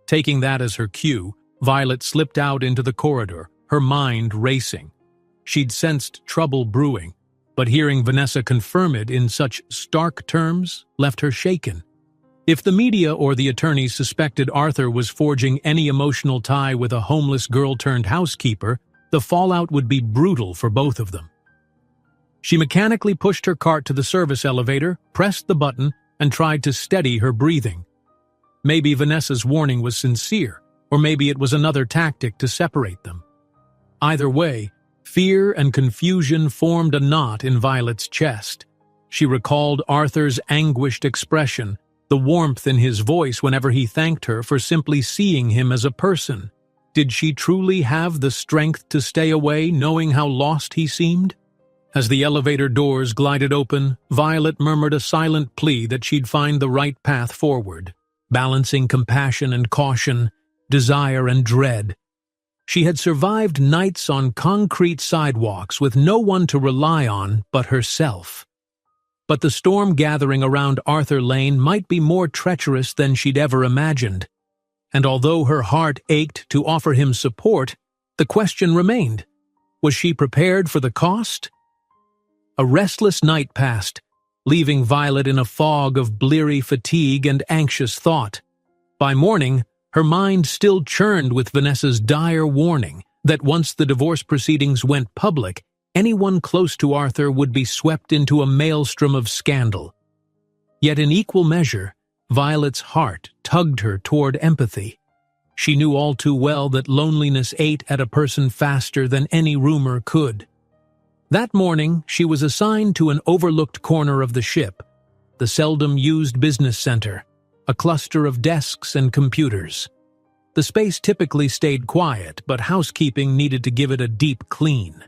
Taking that as her cue, Violet slipped out into the corridor, her mind racing. She'd sensed trouble brewing, but hearing Vanessa confirm it in such stark terms left her shaken. If the media or the attorneys suspected Arthur was forging any emotional tie with a homeless girl-turned-housekeeper, the fallout would be brutal for both of them. She mechanically pushed her cart to the service elevator, pressed the button, and tried to steady her breathing. Maybe Vanessa's warning was sincere, or maybe it was another tactic to separate them. Either way, fear and confusion formed a knot in Violet's chest. She recalled Arthur's anguished expression, the warmth in his voice whenever he thanked her for simply seeing him as a person. Did she truly have the strength to stay away, knowing how lost he seemed? As the elevator doors glided open, Violet murmured a silent plea that she'd find the right path forward, balancing compassion and caution, desire and dread. She had survived nights on concrete sidewalks with no one to rely on but herself. But the storm gathering around Arthur Lane might be more treacherous than she'd ever imagined. And although her heart ached to offer him support, the question remained, was she prepared for the cost? A restless night passed, leaving Violet in a fog of bleary fatigue and anxious thought. By morning, her mind still churned with Vanessa's dire warning that once the divorce proceedings went public, anyone close to Arthur would be swept into a maelstrom of scandal. Yet in equal measure, Violet's heart tugged her toward empathy. She knew all too well that loneliness ate at a person faster than any rumor could. That morning, she was assigned to an overlooked corner of the ship, the seldom-used business center, a cluster of desks and computers. The space typically stayed quiet, but housekeeping needed to give it a deep clean.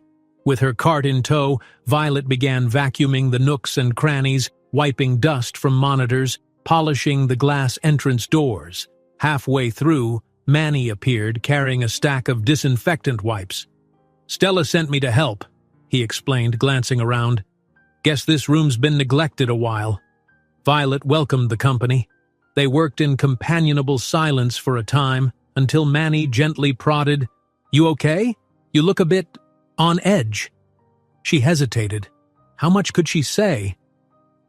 With her cart in tow, Violet began vacuuming the nooks and crannies, wiping dust from monitors, polishing the glass entrance doors. Halfway through, Manny appeared carrying a stack of disinfectant wipes. "Stella sent me to help," he explained, glancing around. "Guess this room's been neglected a while." Violet welcomed the company. They worked in companionable silence for a time, until Manny gently prodded, "You okay? You look a bit on edge." She hesitated. How much could she say?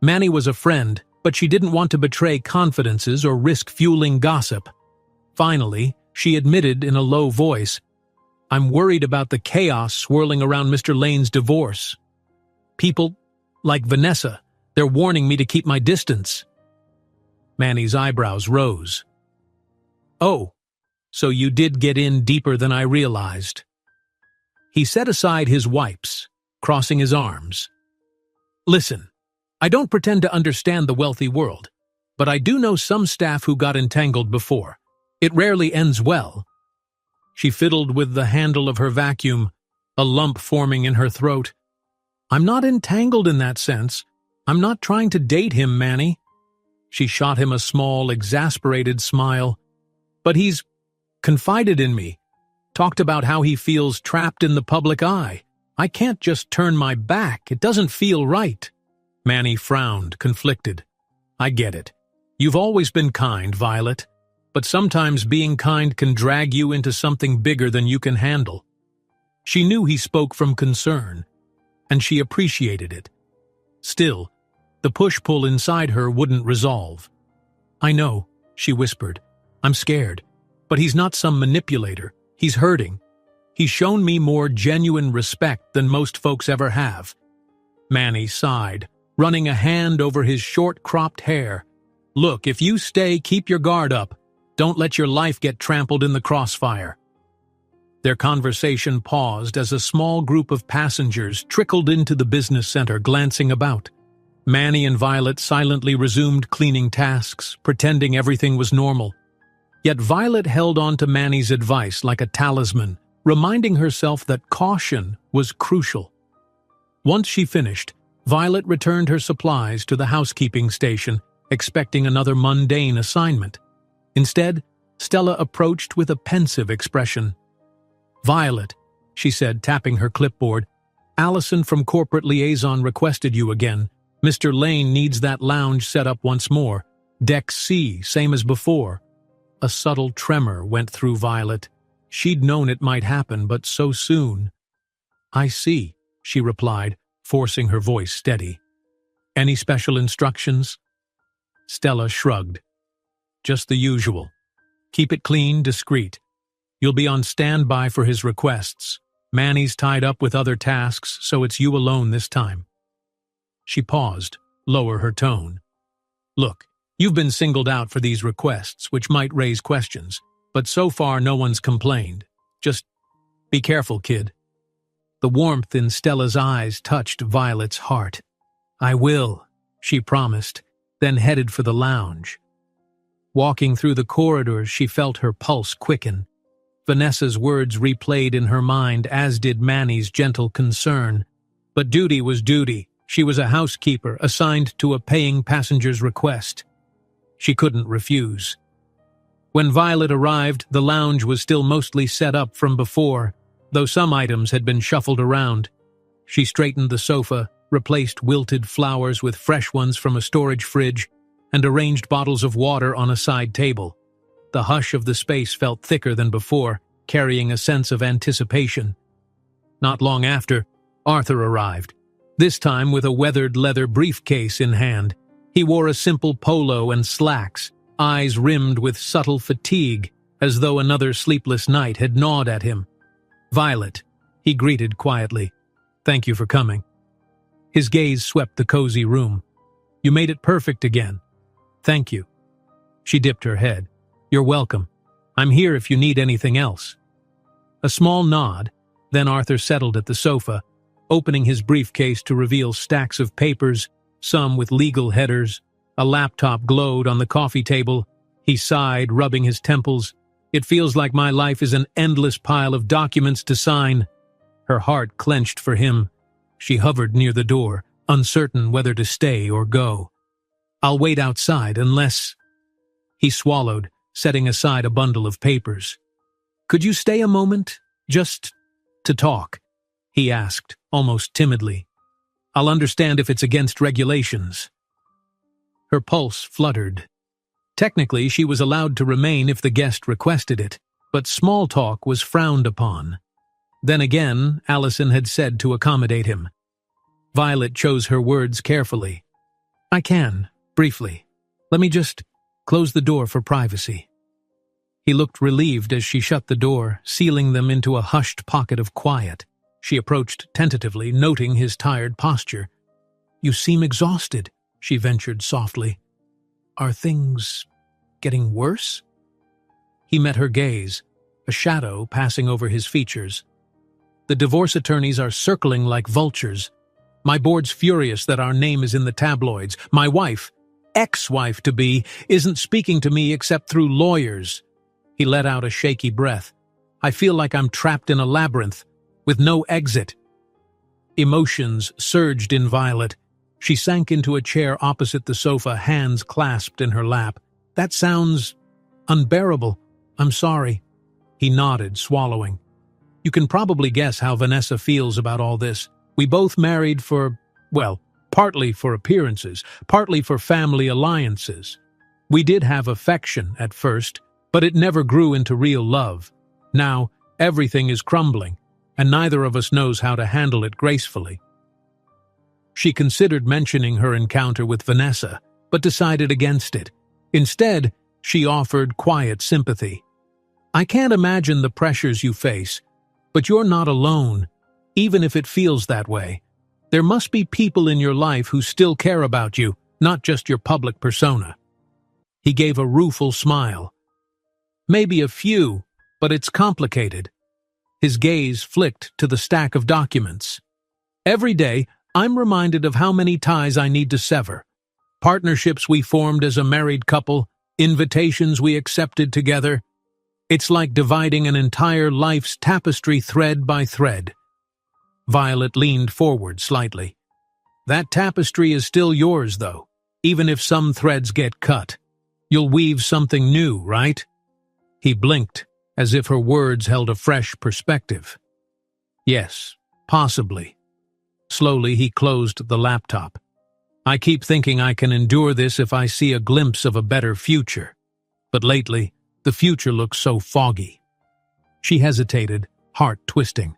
Manny was a friend, but she didn't want to betray confidences or risk fueling gossip. Finally, she admitted in a low voice, "I'm worried about the chaos swirling around Mr. Lane's divorce. People like Vanessa, they're warning me to keep my distance." Manny's eyebrows rose. "Oh, so you did get in deeper than I realized." He set aside his wipes, crossing his arms. "Listen, I don't pretend to understand the wealthy world, but I do know some staff who got entangled before. It rarely ends well." She fiddled with the handle of her vacuum, a lump forming in her throat. "I'm not entangled in that sense. I'm not trying to date him, Manny." She shot him a small, exasperated smile. "But he's confided in me, talked about how he feels trapped in the public eye. I can't just turn my back. It doesn't feel right." Manny frowned, conflicted. "I get it. You've always been kind, Violet. But sometimes being kind can drag you into something bigger than you can handle." She knew he spoke from concern, and she appreciated it. Still, the push-pull inside her wouldn't resolve. "I know," she whispered. "I'm scared. But he's not some manipulator. He's hurting. He's shown me more genuine respect than most folks ever have." Manny sighed, running a hand over his short-cropped hair. "Look, if you stay, keep your guard up. Don't let your life get trampled in the crossfire." Their conversation paused as a small group of passengers trickled into the business center, glancing about. Manny and Violet silently resumed cleaning tasks, pretending everything was normal. Yet Violet held on to Manny's advice like a talisman, reminding herself that caution was crucial. Once she finished, Violet returned her supplies to the housekeeping station, expecting another mundane assignment. Instead, Stella approached with a pensive expression. "Violet," she said, tapping her clipboard, "Allison from Corporate Liaison requested you again. Mr. Lane needs that lounge set up once more. Deck C, same as before." A subtle tremor went through Violet. She'd known it might happen, but so soon. "I see," she replied, forcing her voice steady. "Any special instructions?" Stella shrugged. "Just the usual. Keep it clean, discreet. You'll be on standby for his requests. Manny's tied up with other tasks, so it's you alone this time." She paused, lower her tone. "Look, you've been singled out for these requests, which might raise questions, but so far no one's complained. Just be careful, kid." The warmth in Stella's eyes touched Violet's heart. "I will," she promised, then headed for the lounge, Walking through the corridors, she felt her pulse quicken. Vanessa's words replayed in her mind, as did Manny's gentle concern. But duty was duty. She was a housekeeper assigned to a paying passenger's request. She couldn't refuse. When Violet arrived, the lounge was still mostly set up from before, though some items had been shuffled around. She straightened the sofa, replaced wilted flowers with fresh ones from a storage fridge, and arranged bottles of water on a side table. The hush of the space felt thicker than before, carrying a sense of anticipation. Not long after, Arthur arrived, this time with a weathered leather briefcase in hand. He wore a simple polo and slacks, eyes rimmed with subtle fatigue, as though another sleepless night had gnawed at him. "Violet," he greeted quietly. "Thank you for coming." His gaze swept the cozy room. "You made it perfect again." "Thank you." She dipped her head. "You're welcome. I'm here if you need anything else." A small nod, then Arthur settled at the sofa, opening his briefcase to reveal stacks of papers, some with legal headers. A laptop glowed on the coffee table. He sighed, rubbing his temples. "It feels like my life is an endless pile of documents to sign." Her heart clenched for him. She hovered near the door, uncertain whether to stay or go. "I'll wait outside unless—" He swallowed, setting aside a bundle of papers. "Could you stay a moment? Just to talk?" he asked, almost timidly. "I'll understand if it's against regulations." Her pulse fluttered. Technically, she was allowed to remain if the guest requested it, but small talk was frowned upon. Then again, Allison had said to accommodate him. Violet chose her words carefully. "I can, briefly. Let me just close the door for privacy." He looked relieved as she shut the door, sealing them into a hushed pocket of quiet. She approached tentatively, noting his tired posture. "You seem exhausted," she ventured softly. "Are things getting worse?" He met her gaze, a shadow passing over his features. "The divorce attorneys are circling like vultures. My board's furious that our name is in the tabloids. My wife, ex-wife-to-be, isn't speaking to me except through lawyers." He let out a shaky breath. "I feel like I'm trapped in a labyrinth, with no exit." Emotions surged in Violet. She sank into a chair opposite the sofa, hands clasped in her lap. "That sounds unbearable. I'm sorry." He nodded, swallowing. "You can probably guess how Vanessa feels about all this. We both married for, well, partly for appearances, partly for family alliances. We did have affection at first, but it never grew into real love. Now, everything is crumbling, and neither of us knows how to handle it gracefully." She considered mentioning her encounter with Vanessa, but decided against it. Instead, she offered quiet sympathy. "I can't imagine the pressures you face, but you're not alone, even if it feels that way. There must be people in your life who still care about you, not just your public persona." He gave a rueful smile. "Maybe a few, but it's complicated." His gaze flicked to the stack of documents. "Every day, I'm reminded of how many ties I need to sever. Partnerships we formed as a married couple, invitations we accepted together. It's like dividing an entire life's tapestry thread by thread." Violet leaned forward slightly. "That tapestry is still yours, though, even if some threads get cut. You'll weave something new, right?" He blinked, as if her words held a fresh perspective. "Yes, possibly." Slowly, he closed the laptop. "I keep thinking I can endure this if I see a glimpse of a better future. But lately, the future looks so foggy." She hesitated, heart twisting.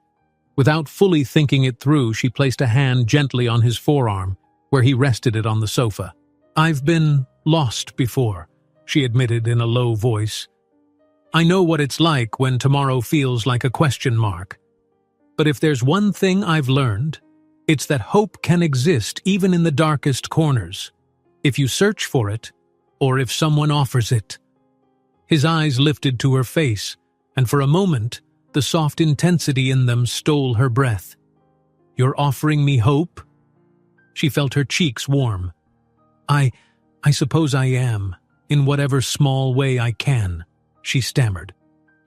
Without fully thinking it through, she placed a hand gently on his forearm, where he rested it on the sofa. "I've been lost before," she admitted in a low voice. "I know what it's like when tomorrow feels like a question mark. But if there's one thing I've learned, it's that hope can exist even in the darkest corners, if you search for it, or if someone offers it." His eyes lifted to her face, and for a moment, the soft intensity in them stole her breath. "You're offering me hope?" She felt her cheeks warm. I suppose I am." "In whatever small way I can," she stammered.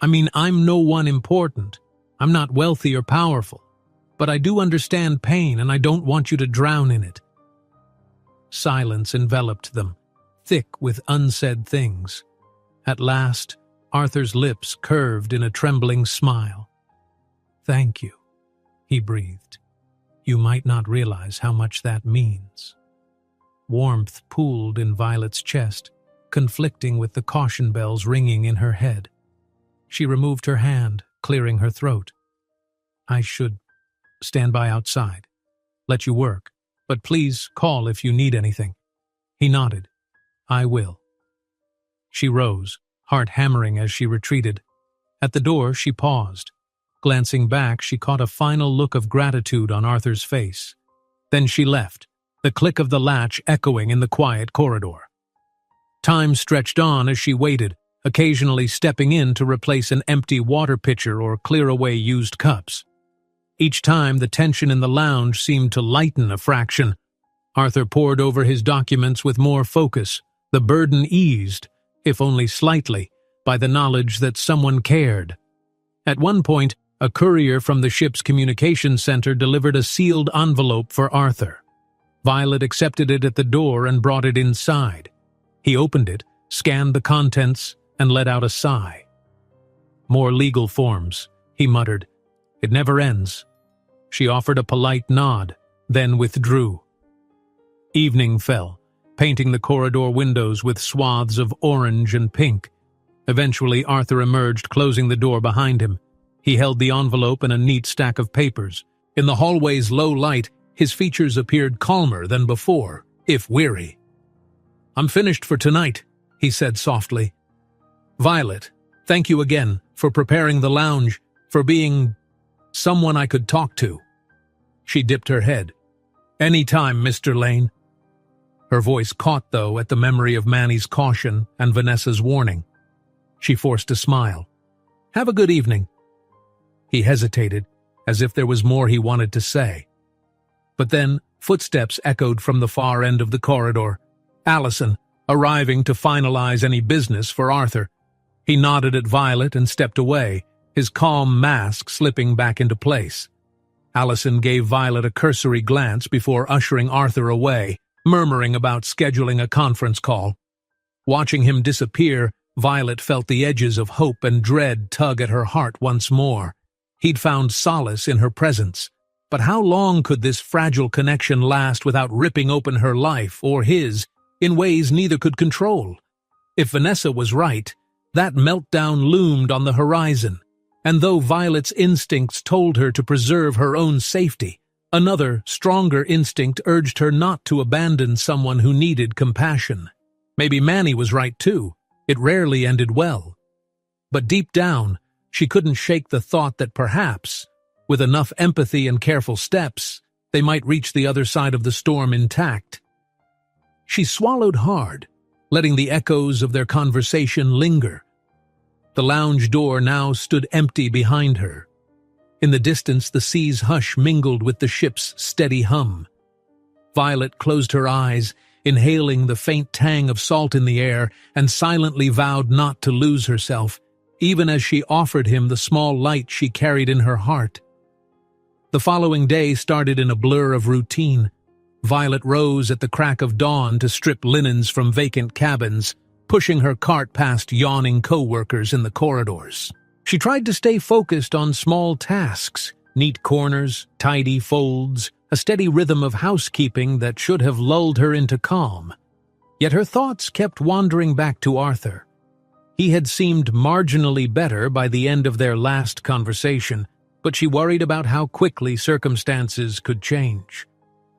"I mean, I'm no one important. I'm not wealthy or powerful. But I do understand pain, and I don't want you to drown in it." Silence enveloped them, thick with unsaid things. At last, Arthur's lips curved in a trembling smile. "Thank you," he breathed. "You might not realize how much that means." Warmth pooled in Violet's chest, conflicting with the caution bells ringing in her head. She removed her hand, clearing her throat. "I should stand by outside. Let you work, but please call if you need anything." He nodded. "I will." She rose, heart hammering as she retreated. At the door, she paused. Glancing back, she caught a final look of gratitude on Arthur's face. Then she left, the click of the latch echoing in the quiet corridor. Time stretched on as she waited, occasionally stepping in to replace an empty water pitcher or clear away used cups. Each time, the tension in the lounge seemed to lighten a fraction. Arthur pored over his documents with more focus, the burden eased, if only slightly, by the knowledge that someone cared. At one point, a courier from the ship's communications center delivered a sealed envelope for Arthur. Violet accepted it at the door and brought it inside. He opened it, scanned the contents, and let out a sigh. "More legal forms," he muttered. "It never ends." She offered a polite nod, then withdrew. Evening fell, painting the corridor windows with swaths of orange and pink. Eventually, Arthur emerged, closing the door behind him. He held the envelope and a neat stack of papers. In the hallway's low light, his features appeared calmer than before, if weary. "I'm finished for tonight," he said softly. "Violet, thank you again for preparing the lounge, for being someone I could talk to." She dipped her head. "Any time, Mr. Lane." Her voice caught, though, at the memory of Manny's caution and Vanessa's warning. She forced a smile. "Have a good evening." He hesitated, as if there was more he wanted to say. But then, footsteps echoed from the far end of the corridor. Allison, arriving to finalize any business for Arthur. He nodded at Violet and stepped away, his calm mask slipping back into place. Allison gave Violet a cursory glance before ushering Arthur away, murmuring about scheduling a conference call. Watching him disappear, Violet felt the edges of hope and dread tug at her heart once more. He'd found solace in her presence. But how long could this fragile connection last without ripping open her life, or his, in ways neither could control? If Vanessa was right, that meltdown loomed on the horizon. And though Violet's instincts told her to preserve her own safety, another, stronger instinct urged her not to abandon someone who needed compassion. Maybe Manny was right too. It rarely ended well. But deep down, she couldn't shake the thought that perhaps, with enough empathy and careful steps, they might reach the other side of the storm intact. She swallowed hard, letting the echoes of their conversation linger. The lounge door now stood empty behind her. In the distance, the sea's hush mingled with the ship's steady hum. Violet closed her eyes, inhaling the faint tang of salt in the air, and silently vowed not to lose herself, even as she offered him the small light she carried in her heart. The following day started in a blur of routine. Violet rose at the crack of dawn to strip linens from vacant cabins, pushing her cart past yawning co-workers in the corridors. She tried to stay focused on small tasks, neat corners, tidy folds, a steady rhythm of housekeeping that should have lulled her into calm. Yet her thoughts kept wandering back to Arthur. He had seemed marginally better by the end of their last conversation, but she worried about how quickly circumstances could change.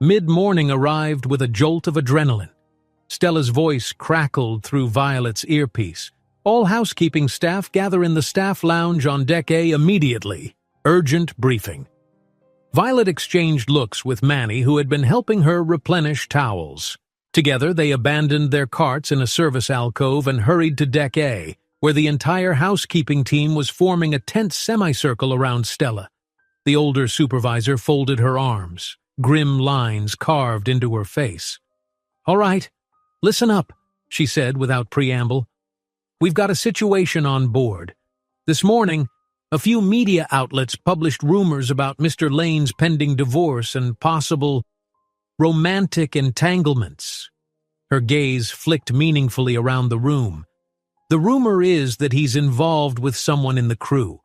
Mid-morning arrived with a jolt of adrenaline. Stella's voice crackled through Violet's earpiece. "All housekeeping staff gather in the staff lounge on Deck A immediately. Urgent briefing." Violet exchanged looks with Manny, who had been helping her replenish towels. Together, they abandoned their carts in a service alcove and hurried to Deck A, where the entire housekeeping team was forming a tense semicircle around Stella. The older supervisor folded her arms, grim lines carved into her face. "All right, listen up. she said without preamble. "We've got a situation on board. This morning, a few media outlets published rumors about Mr. Lane's pending divorce and possible romantic entanglements." Her gaze flicked meaningfully around the room. "The rumor is that he's involved with someone in the crew."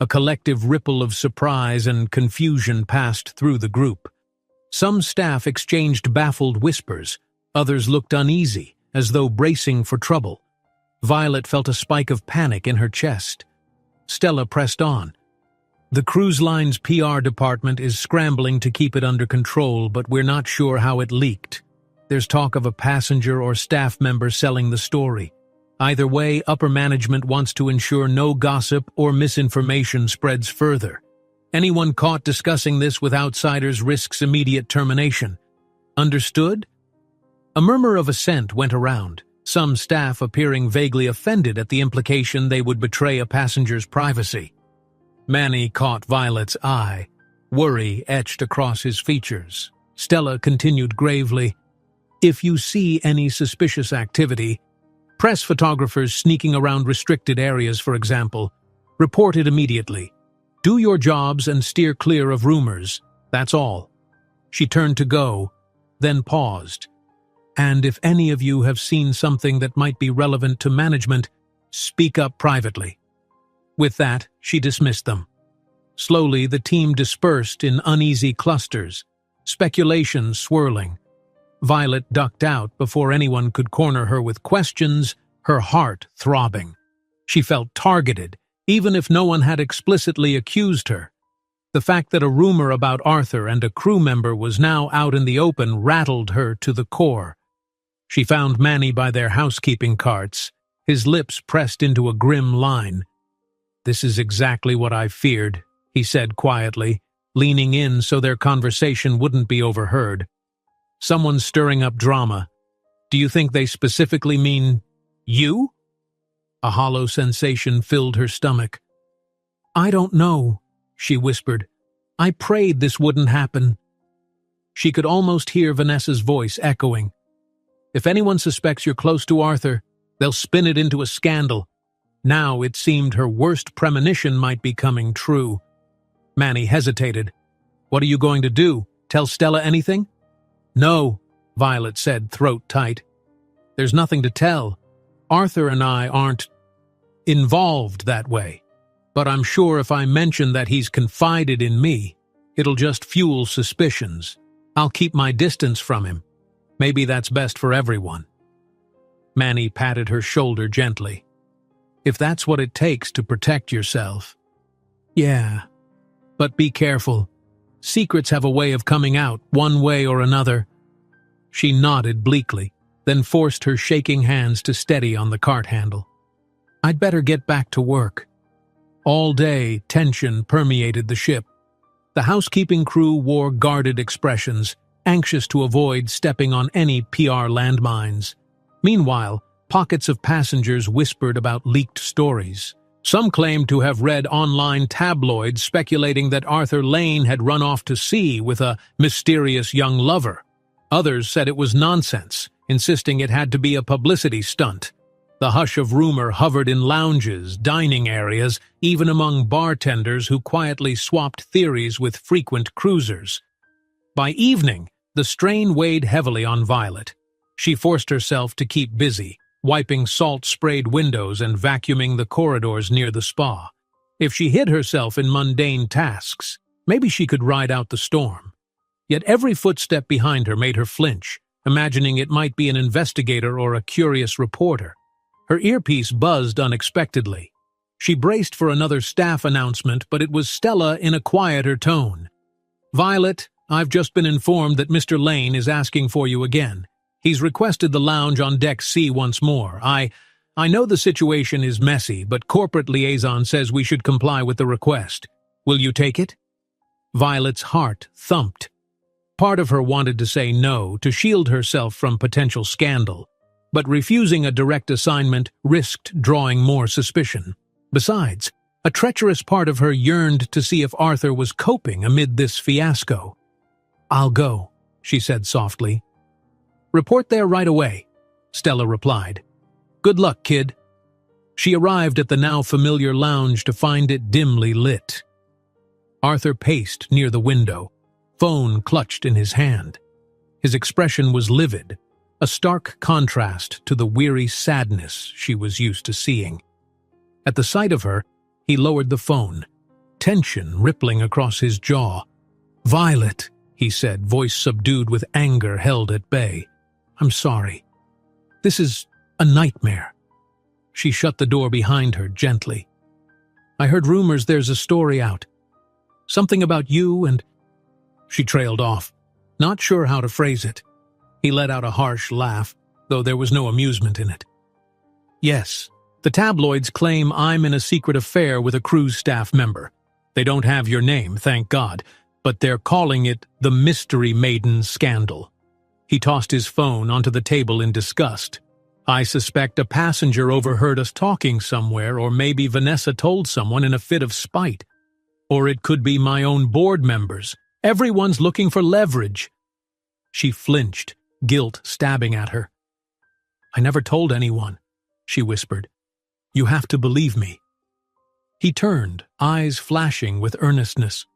A collective ripple of surprise and confusion passed through the group. Some staff exchanged baffled whispers, others looked uneasy, as though bracing for trouble. Violet felt a spike of panic in her chest. Stella pressed on. "The cruise line's PR department is scrambling to keep it under control, but we're not sure how it leaked. There's talk of a passenger or staff member selling the story. Either way, upper management wants to ensure no gossip or misinformation spreads further. Anyone caught discussing this with outsiders risks immediate termination. Understood?" A murmur of assent went around, some staff appearing vaguely offended at the implication they would betray a passenger's privacy. Manny caught Violet's eye. Worry etched across his features. Stella continued gravely, "If you see any suspicious activity, press photographers sneaking around restricted areas, for example, report it immediately. Do your jobs and steer clear of rumors. That's all." She turned to go, then paused. "And if any of you have seen something that might be relevant to management, speak up privately." With that, she dismissed them. Slowly, the team dispersed in uneasy clusters, speculations swirling. Violet ducked out before anyone could corner her with questions, her heart throbbing. She felt targeted, even if no one had explicitly accused her. The fact that a rumor about Arthur and a crew member was now out in the open rattled her to the core. She found Manny by their housekeeping carts, his lips pressed into a grim line. "This is exactly what I feared," he said quietly, leaning in so their conversation wouldn't be overheard. "Someone's stirring up drama. Do you think they specifically mean you?" A hollow sensation filled her stomach. "I don't know," she whispered. "I prayed this wouldn't happen." She could almost hear Vanessa's voice echoing. "If anyone suspects you're close to Arthur, they'll spin it into a scandal." Now it seemed her worst premonition might be coming true. Manny hesitated. "What are you going to do? Tell Stella anything?" "No," Violet said, throat tight. "There's nothing to tell. Arthur and I aren't involved that way. But I'm sure if I mention that he's confided in me, it'll just fuel suspicions. I'll keep my distance from him. Maybe that's best for everyone." Manny patted her shoulder gently. "If that's what it takes to protect yourself." "Yeah. But be careful. Secrets have a way of coming out, one way or another." She nodded bleakly, then forced her shaking hands to steady on the cart handle. "I'd better get back to work." All day, tension permeated the ship. The housekeeping crew wore guarded expressions, anxious to avoid stepping on any PR landmines. Meanwhile, pockets of passengers whispered about leaked stories. Some claimed to have read online tabloids speculating that Arthur Lane had run off to sea with a mysterious young lover. Others said it was nonsense, insisting it had to be a publicity stunt. The hush of rumor hovered in lounges, dining areas, even among bartenders who quietly swapped theories with frequent cruisers. By evening, the strain weighed heavily on Violet. She forced herself to keep busy, wiping salt-sprayed windows and vacuuming the corridors near the spa. If she hid herself in mundane tasks, maybe she could ride out the storm. Yet every footstep behind her made her flinch, imagining it might be an investigator or a curious reporter. Her earpiece buzzed unexpectedly. She braced for another staff announcement, but it was Stella in a quieter tone. "Violet, I've just been informed that Mr. Lane is asking for you again. He's requested the lounge on Deck C once more. I know the situation is messy, but corporate liaison says we should comply with the request. Will you take it?" Violet's heart thumped. Part of her wanted to say no, to shield herself from potential scandal, but refusing a direct assignment risked drawing more suspicion. Besides, a treacherous part of her yearned to see if Arthur was coping amid this fiasco. "I'll go," she said softly. "Report there right away." Stella replied. "Good luck, kid." She arrived at the now familiar lounge to find it dimly lit. Arthur paced near the window, phone clutched in his hand. His expression was livid, a stark contrast to the weary sadness she was used to seeing. At the sight of her, he lowered the phone, tension rippling across his jaw. "Violet," he said, voice subdued with anger held at bay. "I'm sorry. This is a nightmare." She shut the door behind her gently. "I heard rumors there's a story out. Something about you and—" She trailed off, not sure how to phrase it. He let out a harsh laugh, though there was no amusement in it. "Yes, the tabloids claim I'm in a secret affair with a cruise staff member. They don't have your name, thank God, but they're calling it the Mystery Maiden scandal." He tossed his phone onto the table in disgust. "I suspect a passenger overheard us talking somewhere, or maybe Vanessa told someone in a fit of spite. Or it could be my own board members. Everyone's looking for leverage." She flinched, guilt stabbing at her. "I never told anyone," she whispered. "You have to believe me." He turned, eyes flashing with earnestness.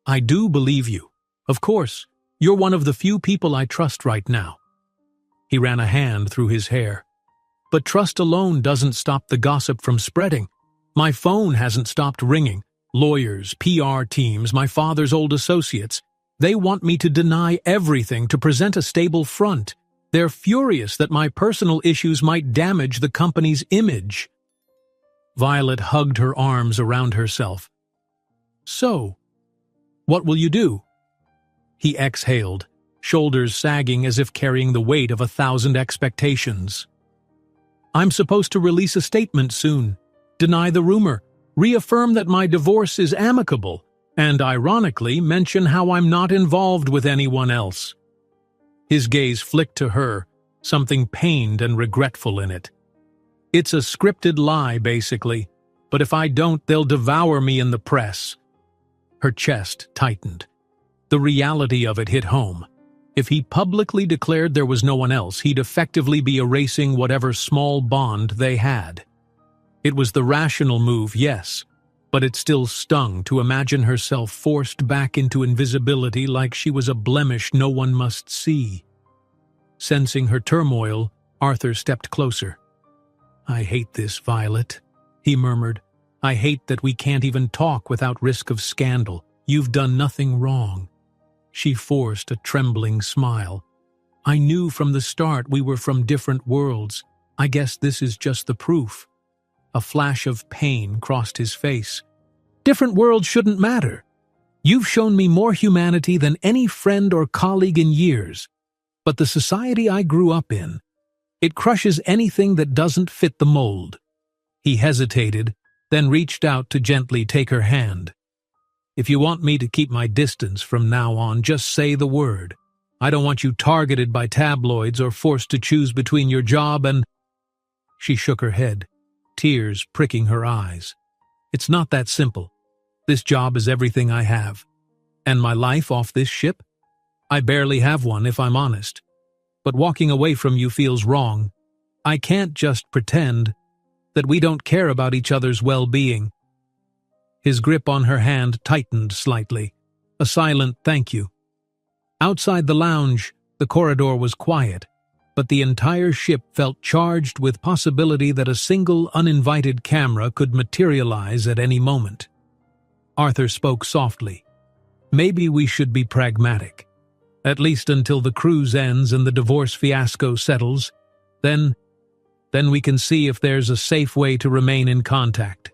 "I do believe you. Of course, you're one of the few people I trust right now." He ran a hand through his hair. "But trust alone doesn't stop the gossip from spreading. My phone hasn't stopped ringing. Lawyers, PR teams, my father's old associates. They want me to deny everything to present a stable front. They're furious that my personal issues might damage the company's image." Violet hugged her arms around herself. "So, what will you do?" He exhaled, shoulders sagging as if carrying the weight of 1,000 expectations. "I'm supposed to release a statement soon, deny the rumor, reaffirm that my divorce is amicable, and ironically mention how I'm not involved with anyone else." His gaze flicked to her, something pained and regretful in it. "It's a scripted lie, basically, but if I don't, they'll devour me in the press." Her chest tightened. The reality of it hit home. If he publicly declared there was no one else, he'd effectively be erasing whatever small bond they had. It was the rational move, yes, but it still stung to imagine herself forced back into invisibility like she was a blemish no one must see. Sensing her turmoil, Arthur stepped closer. "I hate this, Violet," he murmured. "I hate that we can't even talk without risk of scandal. You've done nothing wrong." She forced a trembling smile. "I knew from the start we were from different worlds. I guess this is just the proof." A flash of pain crossed his face. "Different worlds shouldn't matter. You've shown me more humanity than any friend or colleague in years. But the society I grew up in, it crushes anything that doesn't fit the mold." He hesitated, then reached out to gently take her hand. "If you want me to keep my distance from now on, just say the word. I don't want you targeted by tabloids or forced to choose between your job and—" She shook her head, tears pricking her eyes. "It's not that simple. This job is everything I have. And my life off this ship? I barely have one, if I'm honest. But walking away from you feels wrong. I can't just pretend that we don't care about each other's well-being." His grip on her hand tightened slightly, a silent thank you. Outside the lounge, the corridor was quiet, but the entire ship felt charged with possibility that a single uninvited camera could materialize at any moment. Arthur spoke softly. "Maybe we should be pragmatic. At least until the cruise ends and the divorce fiasco settles. Then we can see if there's a safe way to remain in contact."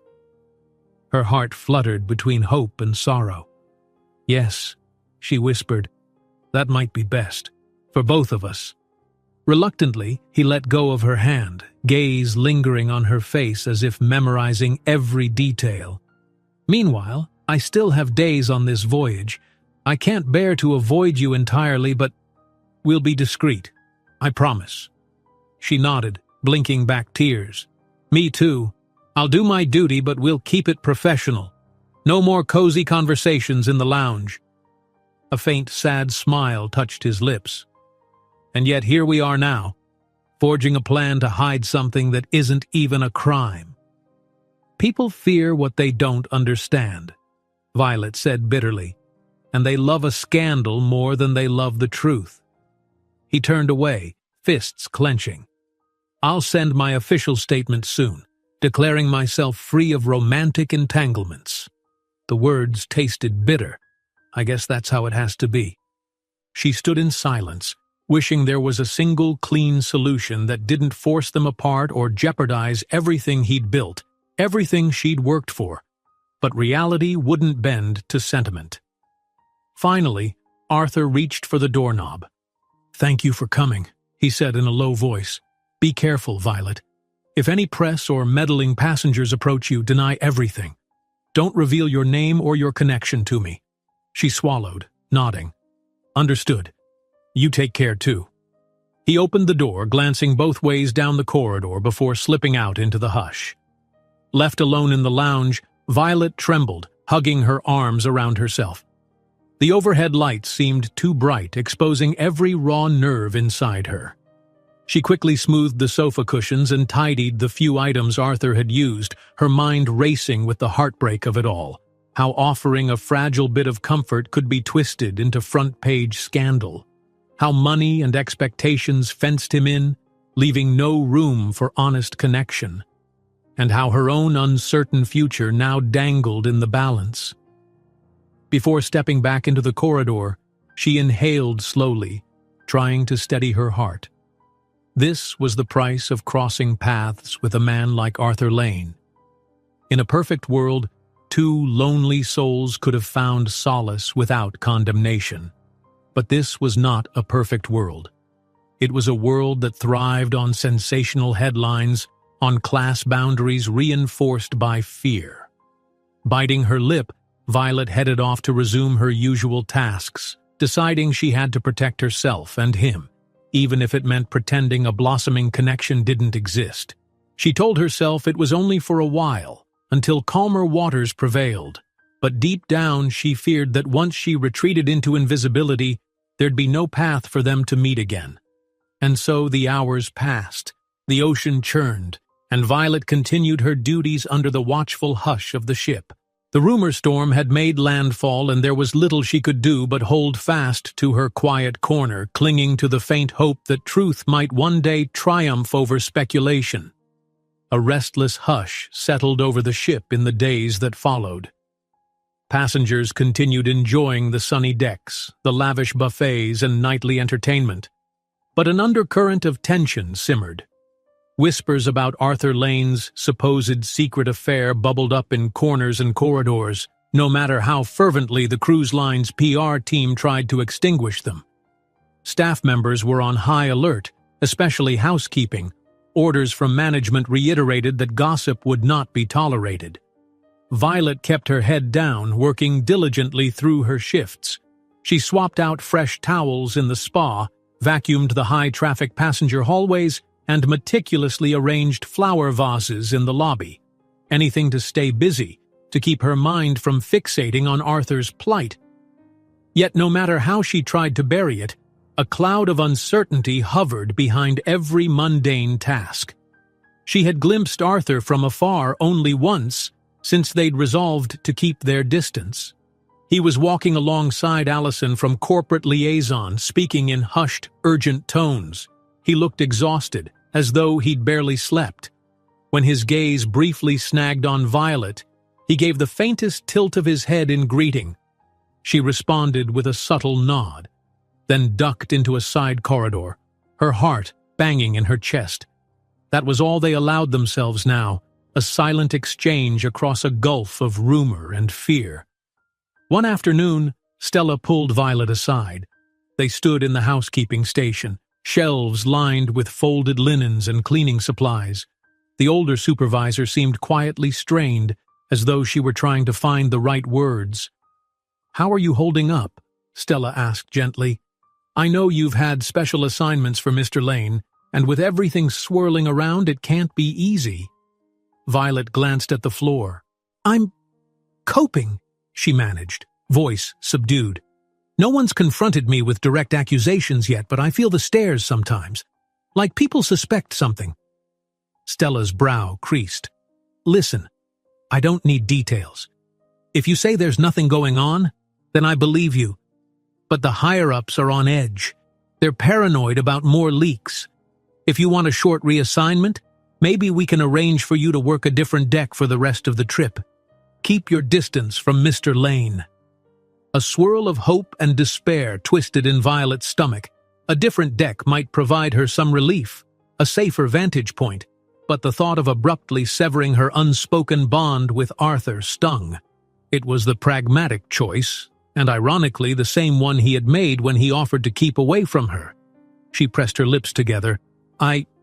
Her heart fluttered between hope and sorrow. "Yes," she whispered, "that might be best, for both of us." Reluctantly, he let go of her hand, gaze lingering on her face as if memorizing every detail. "Meanwhile, I still have days on this voyage. I can't bear to avoid you entirely, but we'll be discreet. I promise." She nodded, blinking back tears. "Me too. I'll do my duty, but we'll keep it professional. No more cozy conversations in the lounge." A faint, sad smile touched his lips. "And yet here we are now, forging a plan to hide something that isn't even a crime. People fear what they don't understand, Violet said bitterly, and they love a scandal more than they love the truth. He turned away, fists clenching. I'll send my official statement soon, declaring myself free of romantic entanglements. The words tasted bitter. I guess that's how it has to be. She stood in silence, wishing there was a single clean solution that didn't force them apart or jeopardize everything he'd built, everything she'd worked for. But reality wouldn't bend to sentiment. Finally, Arthur reached for the doorknob. "Thank you for coming," he said in a low voice. "Be careful, Violet. If any press or meddling passengers approach you, deny everything. Don't reveal your name or your connection to me." She swallowed, nodding. "Understood. You take care too." He opened the door, glancing both ways down the corridor before slipping out into the hush. Left alone in the lounge, Violet trembled, hugging her arms around herself. The overhead lights seemed too bright, exposing every raw nerve inside her. She quickly smoothed the sofa cushions and tidied the few items Arthur had used, her mind racing with the heartbreak of it all. How offering a fragile bit of comfort could be twisted into front-page scandal. How money and expectations fenced him in, leaving no room for honest connection. And how her own uncertain future now dangled in the balance. Before stepping back into the corridor, she inhaled slowly, trying to steady her heart. This was the price of crossing paths with a man like Arthur Lane. In a perfect world, two lonely souls could have found solace without condemnation. But this was not a perfect world. It was a world that thrived on sensational headlines, on class boundaries reinforced by fear. Biting her lip, Violet headed off to resume her usual tasks, deciding she had to protect herself and him, even if it meant pretending a blossoming connection didn't exist. She told herself it was only for a while, until calmer waters prevailed, but deep down she feared that once she retreated into invisibility, there'd be no path for them to meet again. And so the hours passed, the ocean churned, and Violet continued her duties under the watchful hush of the ship. The rumor storm had made landfall, and there was little she could do but hold fast to her quiet corner, clinging to the faint hope that truth might one day triumph over speculation. A restless hush settled over the ship in the days that followed. Passengers continued enjoying the sunny decks, the lavish buffets, and nightly entertainment. But an undercurrent of tension simmered. Whispers about Arthur Lane's supposed secret affair bubbled up in corners and corridors, no matter how fervently the cruise line's PR team tried to extinguish them. Staff members were on high alert, especially housekeeping. Orders from management reiterated that gossip would not be tolerated. Violet kept her head down, working diligently through her shifts. She swapped out fresh towels in the spa, vacuumed the high-traffic passenger hallways, and meticulously arranged flower vases in the lobby. Anything to stay busy, to keep her mind from fixating on Arthur's plight. Yet no matter how she tried to bury it, a cloud of uncertainty hovered behind every mundane task. She had glimpsed Arthur from afar only once, since they'd resolved to keep their distance. He was walking alongside Allison from corporate liaison, speaking in hushed, urgent tones. He looked exhausted, as though he'd barely slept. When his gaze briefly snagged on Violet, he gave the faintest tilt of his head in greeting. She responded with a subtle nod, then ducked into a side corridor, her heart banging in her chest. That was all they allowed themselves now, a silent exchange across a gulf of rumor and fear. One afternoon, Stella pulled Violet aside. They stood in the housekeeping station, shelves lined with folded linens and cleaning supplies. The older supervisor seemed quietly strained, as though she were trying to find the right words. "How are you holding up?" Stella asked gently. "I know you've had special assignments for Mr. Lane, and with everything swirling around, it can't be easy." Violet glanced at the floor. "I'm coping," she managed, voice subdued. "No one's confronted me with direct accusations yet, but I feel the stares sometimes. Like people suspect something. Stella's brow creased. Listen, I don't need details. If you say there's nothing going on, then I believe you. But the higher-ups are on edge. They're paranoid about more leaks. If you want a short reassignment, maybe we can arrange for you to work a different deck for the rest of the trip. Keep your distance from Mr. Lane. A swirl of hope and despair twisted in Violet's stomach. A different deck might provide her some relief, a safer vantage point, but the thought of abruptly severing her unspoken bond with Arthur stung. It was the pragmatic choice, and ironically the same one he had made when he offered to keep away from her. She pressed her lips together.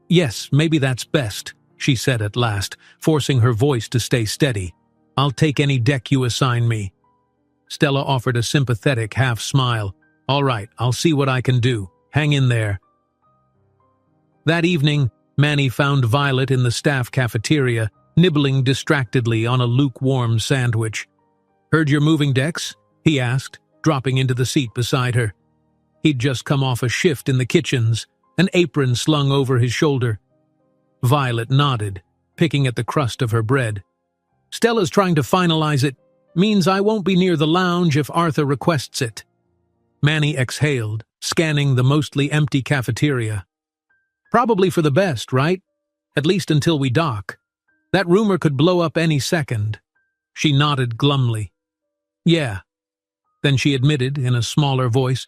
Yes, maybe that's best, she said at last, forcing her voice to stay steady. I'll take any deck you assign me. Stella offered a sympathetic half-smile. All right, I'll see what I can do. Hang in there. That evening, Manny found Violet in the staff cafeteria, nibbling distractedly on a lukewarm sandwich. Heard you're moving decks? He asked, dropping into the seat beside her. He'd just come off a shift in the kitchens, an apron slung over his shoulder. Violet nodded, picking at the crust of her bread. Stella's trying to finalize it. Means I won't be near the lounge if Arthur requests it. Manny exhaled, scanning the mostly empty cafeteria. Probably for the best, right? At least until we dock. That rumor could blow up any second. She nodded glumly. Yeah. Then she admitted in a smaller voice,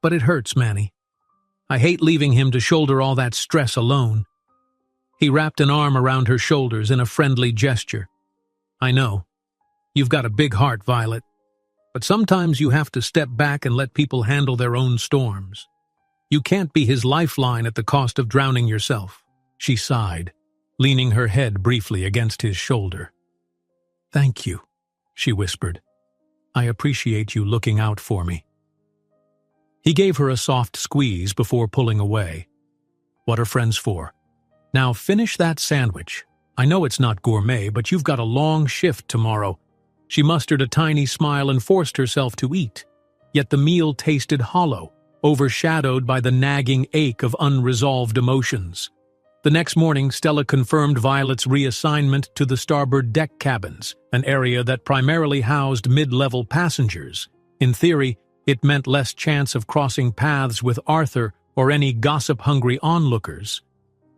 but it hurts, Manny. I hate leaving him to shoulder all that stress alone. He wrapped an arm around her shoulders in a friendly gesture. I know. You've got a big heart, Violet. But sometimes you have to step back and let people handle their own storms. You can't be his lifeline at the cost of drowning yourself. She sighed, leaning her head briefly against his shoulder. Thank you, she whispered. I appreciate you looking out for me. He gave her a soft squeeze before pulling away. What are friends for? Now finish that sandwich. I know it's not gourmet, but you've got a long shift tomorrow. She mustered a tiny smile and forced herself to eat. Yet the meal tasted hollow, overshadowed by the nagging ache of unresolved emotions. The next morning, Stella confirmed Violet's reassignment to the starboard deck cabins, an area that primarily housed mid-level passengers. In theory, it meant less chance of crossing paths with Arthur or any gossip-hungry onlookers.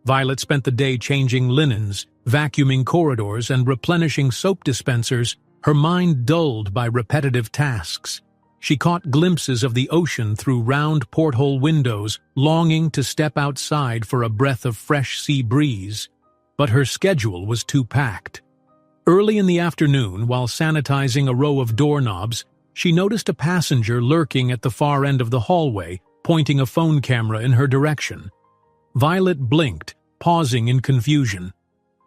Violet spent the day changing linens, vacuuming corridors, and replenishing soap dispensers, her mind dulled by repetitive tasks. She caught glimpses of the ocean through round porthole windows, longing to step outside for a breath of fresh sea breeze. But her schedule was too packed. Early in the afternoon, while sanitizing a row of doorknobs, she noticed a passenger lurking at the far end of the hallway, pointing a phone camera in her direction. Violet blinked, pausing in confusion.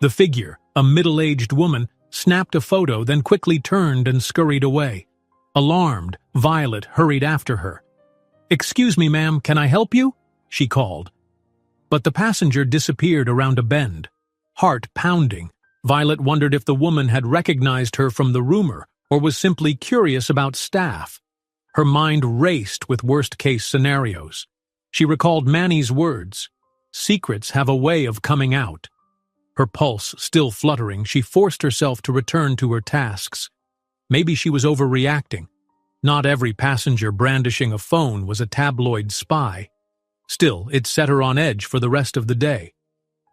The figure, a middle-aged woman, snapped a photo, then quickly turned and scurried away. Alarmed, Violet hurried after her. "Excuse me, ma'am, can I help you?" she called. But the passenger disappeared around a bend. Heart pounding, Violet wondered if the woman had recognized her from the rumor or was simply curious about staff. Her mind raced with worst-case scenarios. She recalled Manny's words, "Secrets have a way of coming out." Her pulse still fluttering, she forced herself to return to her tasks. Maybe she was overreacting. Not every passenger brandishing a phone was a tabloid spy. Still, it set her on edge for the rest of the day.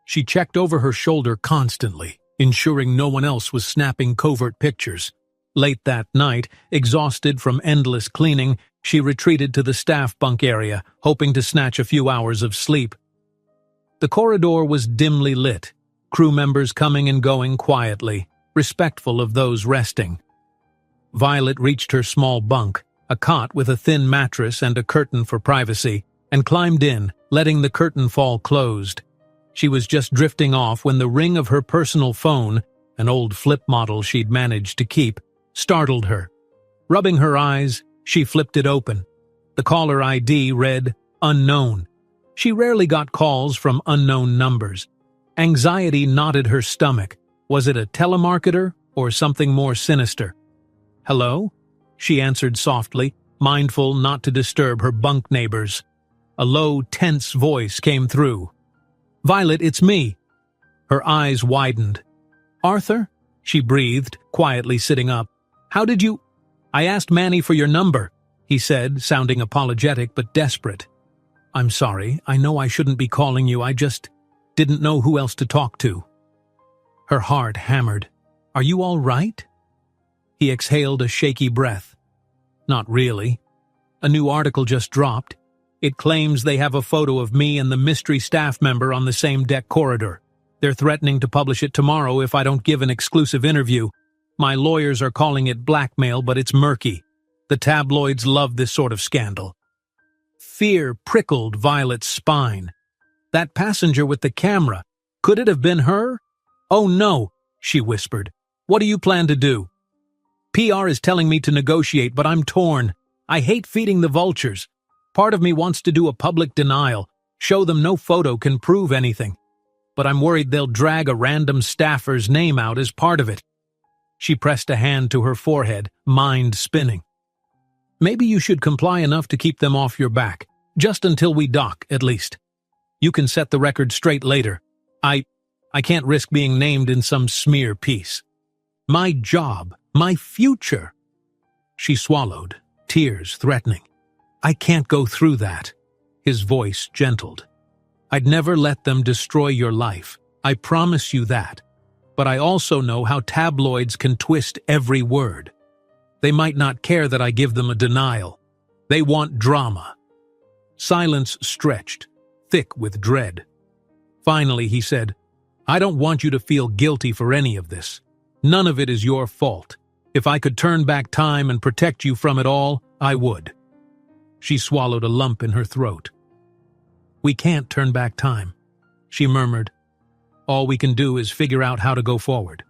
She checked over her shoulder constantly, ensuring no one else was snapping covert pictures. Late that night, exhausted from endless cleaning, she retreated to the staff bunk area, hoping to snatch a few hours of sleep. The corridor was dimly lit, crew members coming and going quietly, respectful of those resting. Violet reached her small bunk, a cot with a thin mattress and a curtain for privacy, and climbed in, letting the curtain fall closed. She was just drifting off when the ring of her personal phone, an old flip model she'd managed to keep, startled her. Rubbing her eyes, she flipped it open. The caller ID read, "Unknown." She rarely got calls from unknown numbers. Anxiety knotted her stomach. Was it a telemarketer or something more sinister? "Hello?" she answered softly, mindful not to disturb her bunk neighbors. A low, tense voice came through. "Violet, it's me." Her eyes widened. "Arthur?" she breathed, quietly sitting up. "How did you—" "I asked Manny for your number," he said, sounding apologetic but desperate. "I'm sorry. I know I shouldn't be calling you. I just didn't know who else to talk to." Her heart hammered. "Are you all right?" He exhaled a shaky breath. "Not really. A new article just dropped. It claims they have a photo of me and the mystery staff member on the same deck corridor. They're threatening to publish it tomorrow if I don't give an exclusive interview. My lawyers are calling it blackmail, but it's murky. The tabloids love this sort of scandal." Fear prickled Violet's spine. That passenger with the camera, could it have been her? "Oh no," she whispered. "What do you plan to do?" "PR is telling me to negotiate, but I'm torn. I hate feeding the vultures. Part of me wants to do a public denial, show them no photo can prove anything. But I'm worried they'll drag a random staffer's name out as part of it." She pressed a hand to her forehead, mind spinning. "Maybe you should comply enough to keep them off your back, just until we dock, at least. You can set the record straight later. I can't risk being named in some smear piece. My job, my future." She swallowed, tears threatening. "I can't go through that." His voice gentled. "I'd never let them destroy your life. I promise you that. But I also know how tabloids can twist every word. They might not care that I give them a denial. They want drama." Silence stretched, thick with dread. Finally, he said, "I don't want you to feel guilty for any of this. None of it is your fault. If I could turn back time and protect you from it all, I would." She swallowed a lump in her throat. "We can't turn back time," she murmured. "All we can do is figure out how to go forward."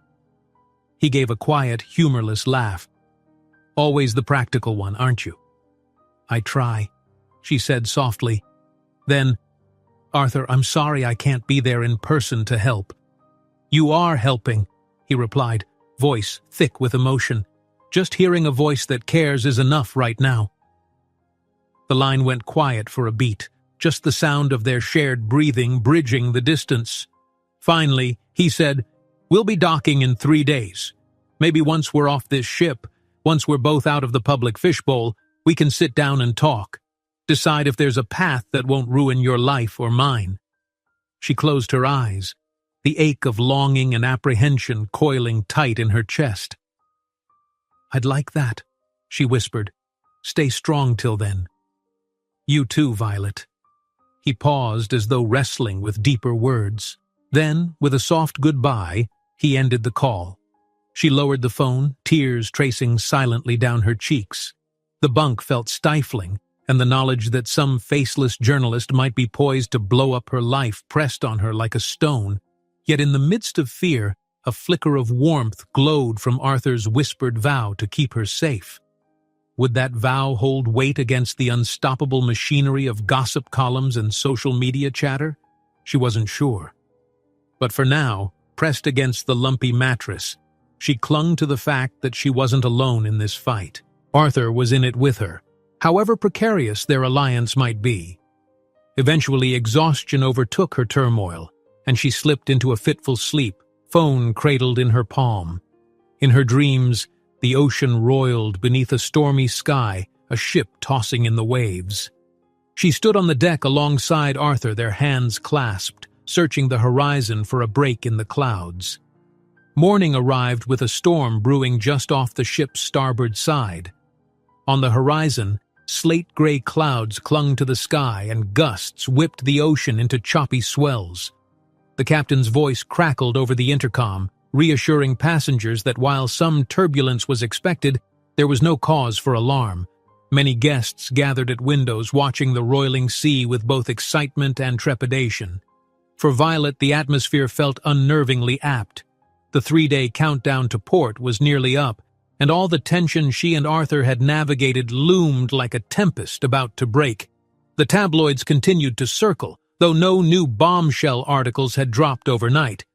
He gave a quiet, humorless laugh. "Always the practical one, aren't you?" "I try," she said softly. Then, "Arthur, I'm sorry I can't be there in person to help." "You are helping," he replied, voice thick with emotion. "Just hearing a voice that cares is enough right now." The line went quiet for a beat, just the sound of their shared breathing bridging the distance. Finally, he said, "We'll be docking in 3 days. Maybe once we're off this ship, once we're both out of the public fishbowl, we can sit down and talk. Decide if there's a path that won't ruin your life or mine." She closed her eyes, the ache of longing and apprehension coiling tight in her chest. "I'd like that," she whispered. "Stay strong till then." "You too, Violet." He paused as though wrestling with deeper words. Then, with a soft goodbye, he ended the call. She lowered the phone, tears tracing silently down her cheeks. The bunk felt stifling, and the knowledge that some faceless journalist might be poised to blow up her life pressed on her like a stone. Yet in the midst of fear, a flicker of warmth glowed from Arthur's whispered vow to keep her safe. Would that vow hold weight against the unstoppable machinery of gossip columns and social media chatter? She wasn't sure. But for now, pressed against the lumpy mattress, she clung to the fact that she wasn't alone in this fight. Arthur was in it with her, however precarious their alliance might be. Eventually, exhaustion overtook her turmoil, and she slipped into a fitful sleep, phone cradled in her palm. In her dreams, the ocean roiled beneath a stormy sky, a ship tossing in the waves. She stood on the deck alongside Arthur, their hands clasped, searching the horizon for a break in the clouds. Morning arrived with a storm brewing just off the ship's starboard side. On the horizon, slate-gray clouds clung to the sky and gusts whipped the ocean into choppy swells. The captain's voice crackled over the intercom, reassuring passengers that while some turbulence was expected, there was no cause for alarm. Many guests gathered at windows watching the roiling sea with both excitement and trepidation. For Violet, the atmosphere felt unnervingly apt. The 3-day countdown to port was nearly up, and all the tension she and Arthur had navigated loomed like a tempest about to break. The tabloids continued to circle, though no new bombshell articles had dropped overnight.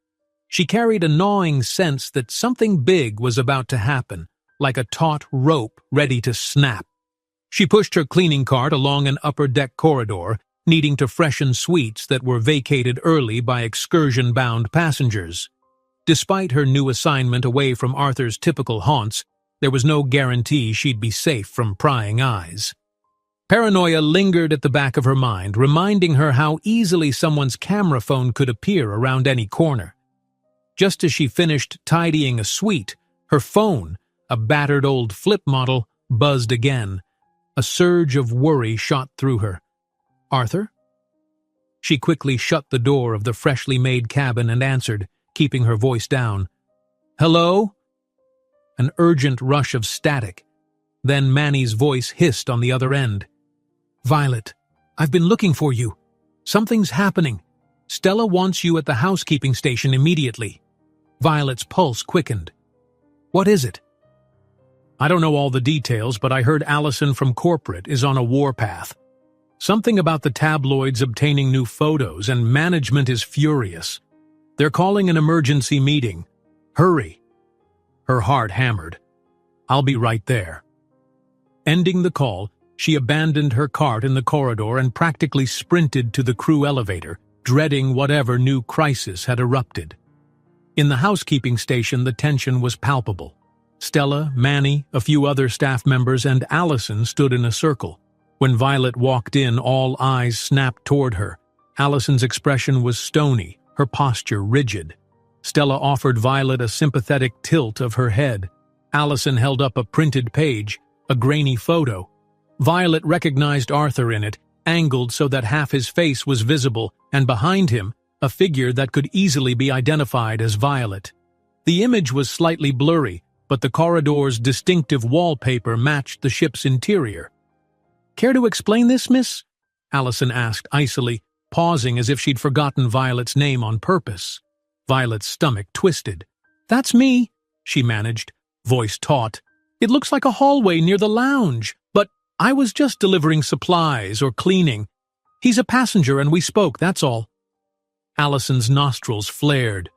She carried a gnawing sense that something big was about to happen, like a taut rope ready to snap. She pushed her cleaning cart along an upper-deck corridor, needing to freshen suites that were vacated early by excursion-bound passengers. Despite her new assignment away from Arthur's typical haunts, there was no guarantee she'd be safe from prying eyes. Paranoia lingered at the back of her mind, reminding her how easily someone's camera phone could appear around any corner. Just as she finished tidying a suite, her phone, a battered old flip model, buzzed again. A surge of worry shot through her. "Arthur?" She quickly shut the door of the freshly made cabin and answered, keeping her voice down. "Hello?" An urgent rush of static. Then Manny's voice hissed on the other end. "Violet, I've been looking for you. Something's happening. Stella wants you at the housekeeping station immediately." Violet's pulse quickened. "What is it?" "I don't know all the details, but I heard Allison from corporate is on a warpath. Something about the tabloids obtaining new photos, and management is furious. They're calling an emergency meeting. Hurry." Her heart hammered. "I'll be right there." Ending the call, she abandoned her cart in the corridor and practically sprinted to the crew elevator, dreading whatever new crisis had erupted. In the housekeeping station, the tension was palpable. Stella, Manny, a few other staff members, and Allison stood in a circle. When Violet walked in, all eyes snapped toward her. Allison's expression was stony, her posture rigid. Stella offered Violet a sympathetic tilt of her head. Allison held up a printed page, a grainy photo. Violet recognized Arthur in it, angled so that half his face was visible, and behind him, a figure that could easily be identified as Violet. The image was slightly blurry, but the corridor's distinctive wallpaper matched the ship's interior. "Care to explain this, miss?" Allison asked icily, pausing as if she'd forgotten Violet's name on purpose. Violet's stomach twisted. "That's me," she managed, voice taut. "It looks like a hallway near the lounge, but I was just delivering supplies or cleaning. He's a passenger and we spoke, that's all." Allison's nostrils flared.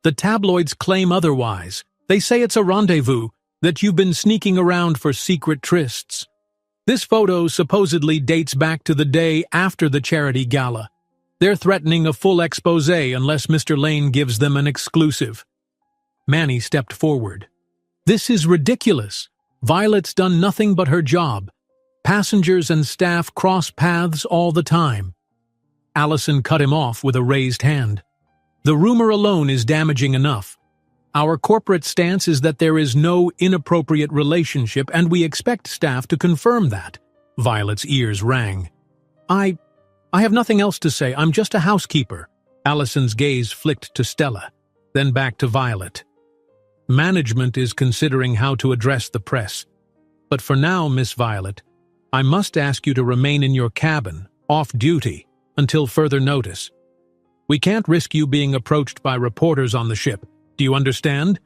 "The tabloids claim otherwise. They say it's a rendezvous, that you've been sneaking around for secret trysts. This photo supposedly dates back to the day after the charity gala. They're threatening a full exposé unless Mr. Lane gives them an exclusive." Manny stepped forward. "This is ridiculous. Violet's done nothing but her job. Passengers and staff cross paths all the time." Allison cut him off with a raised hand. "The rumor alone is damaging enough. Our corporate stance is that there is no inappropriate relationship, and we expect staff to confirm that." Violet's ears rang. I have nothing else to say. I'm just a housekeeper." Allison's gaze flicked to Stella, then back to Violet. "Management is considering how to address the press. But for now, Miss Violet, I must ask you to remain in your cabin, off duty, until further notice. We can't risk you being approached by reporters on the ship. Do you understand?"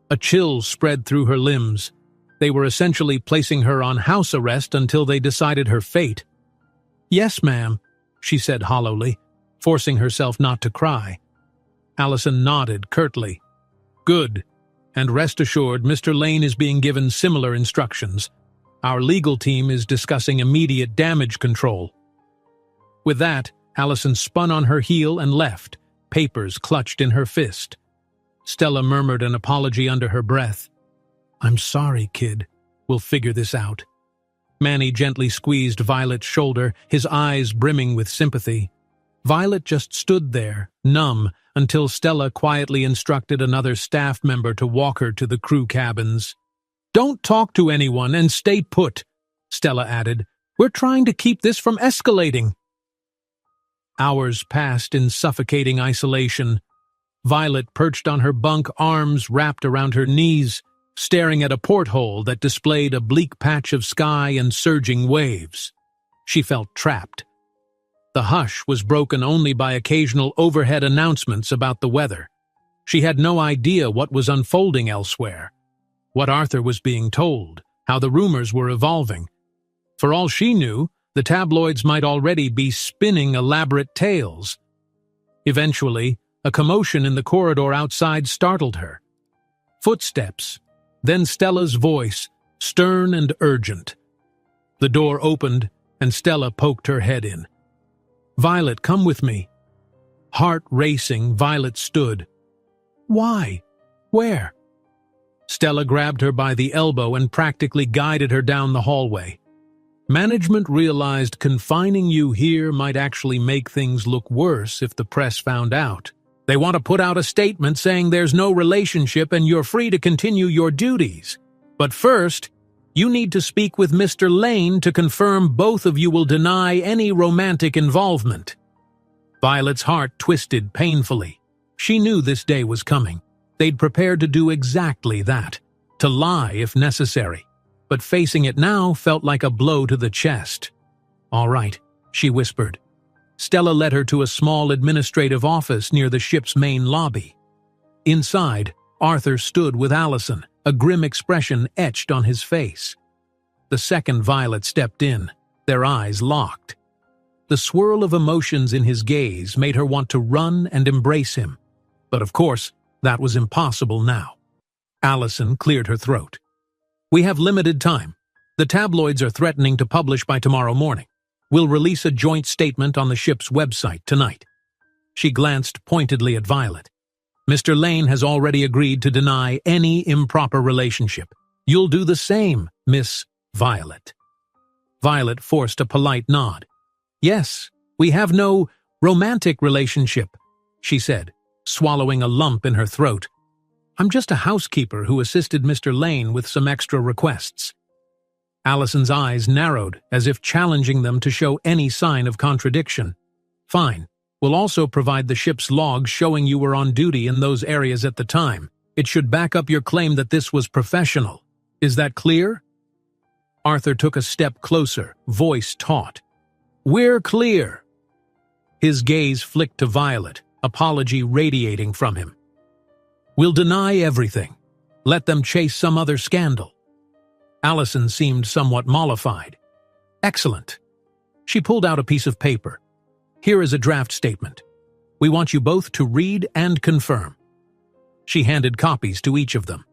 A chill spread through her limbs. They were essentially placing her on house arrest until they decided her fate. "Yes, ma'am," she said hollowly, forcing herself not to cry. Allison nodded curtly. "Good. And rest assured, Mr. Lane is being given similar instructions. Our legal team is discussing immediate damage control." With that, Allison spun on her heel and left, papers clutched in her fist. Stella murmured an apology under her breath. "I'm sorry, kid. We'll figure this out." Manny gently squeezed Violet's shoulder, his eyes brimming with sympathy. Violet just stood there, numb, until Stella quietly instructed another staff member to walk her to the crew cabins. "Don't talk to anyone and stay put," Stella added. "We're trying to keep this from escalating." Hours passed in suffocating isolation. Violet perched on her bunk, arms wrapped around her knees, staring at a porthole that displayed a bleak patch of sky and surging waves. She felt trapped. The hush was broken only by occasional overhead announcements about the weather. She had no idea what was unfolding elsewhere, what Arthur was being told, how the rumors were evolving. For all she knew, the tabloids might already be spinning elaborate tales. Eventually, a commotion in the corridor outside startled her. Footsteps, then Stella's voice, stern and urgent. The door opened, and Stella poked her head in. "Violet, come with me." Heart racing, Violet stood. "Why? Where?" Stella grabbed her by the elbow and practically guided her down the hallway. "Management realized confining you here might actually make things look worse if the press found out. They want to put out a statement saying there's no relationship and you're free to continue your duties. But first, you need to speak with Mr. Lane to confirm both of you will deny any romantic involvement." Violet's heart twisted painfully. She knew this day was coming. They'd prepared to do exactly that, to lie if necessary. But facing it now felt like a blow to the chest. "All right," she whispered. Stella led her to a small administrative office near the ship's main lobby. Inside, Arthur stood with Allison, a grim expression etched on his face. The second Violet stepped in, their eyes locked. The swirl of emotions in his gaze made her want to run and embrace him. But of course, that was impossible now. Allison cleared her throat. "We have limited time. The tabloids are threatening to publish by tomorrow morning. We'll release a joint statement on the ship's website tonight." She glanced pointedly at Violet. "Mr. Lane has already agreed to deny any improper relationship. You'll do the same, Miss Violet." Violet forced a polite nod. "Yes, we have no romantic relationship," she said, swallowing a lump in her throat. "I'm just a housekeeper who assisted Mr. Lane with some extra requests." Allison's eyes narrowed, as if challenging them to show any sign of contradiction. "Fine. We'll also provide the ship's logs showing you were on duty in those areas at the time. It should back up your claim that this was professional. Is that clear?" Arthur took a step closer, voice taut. "We're clear." His gaze flicked to Violet, apology radiating from him. "We'll deny everything. Let them chase some other scandal." Allison seemed somewhat mollified. "Excellent." She pulled out a piece of paper. "Here is a draft statement. We want you both to read and confirm." She handed copies to each of them.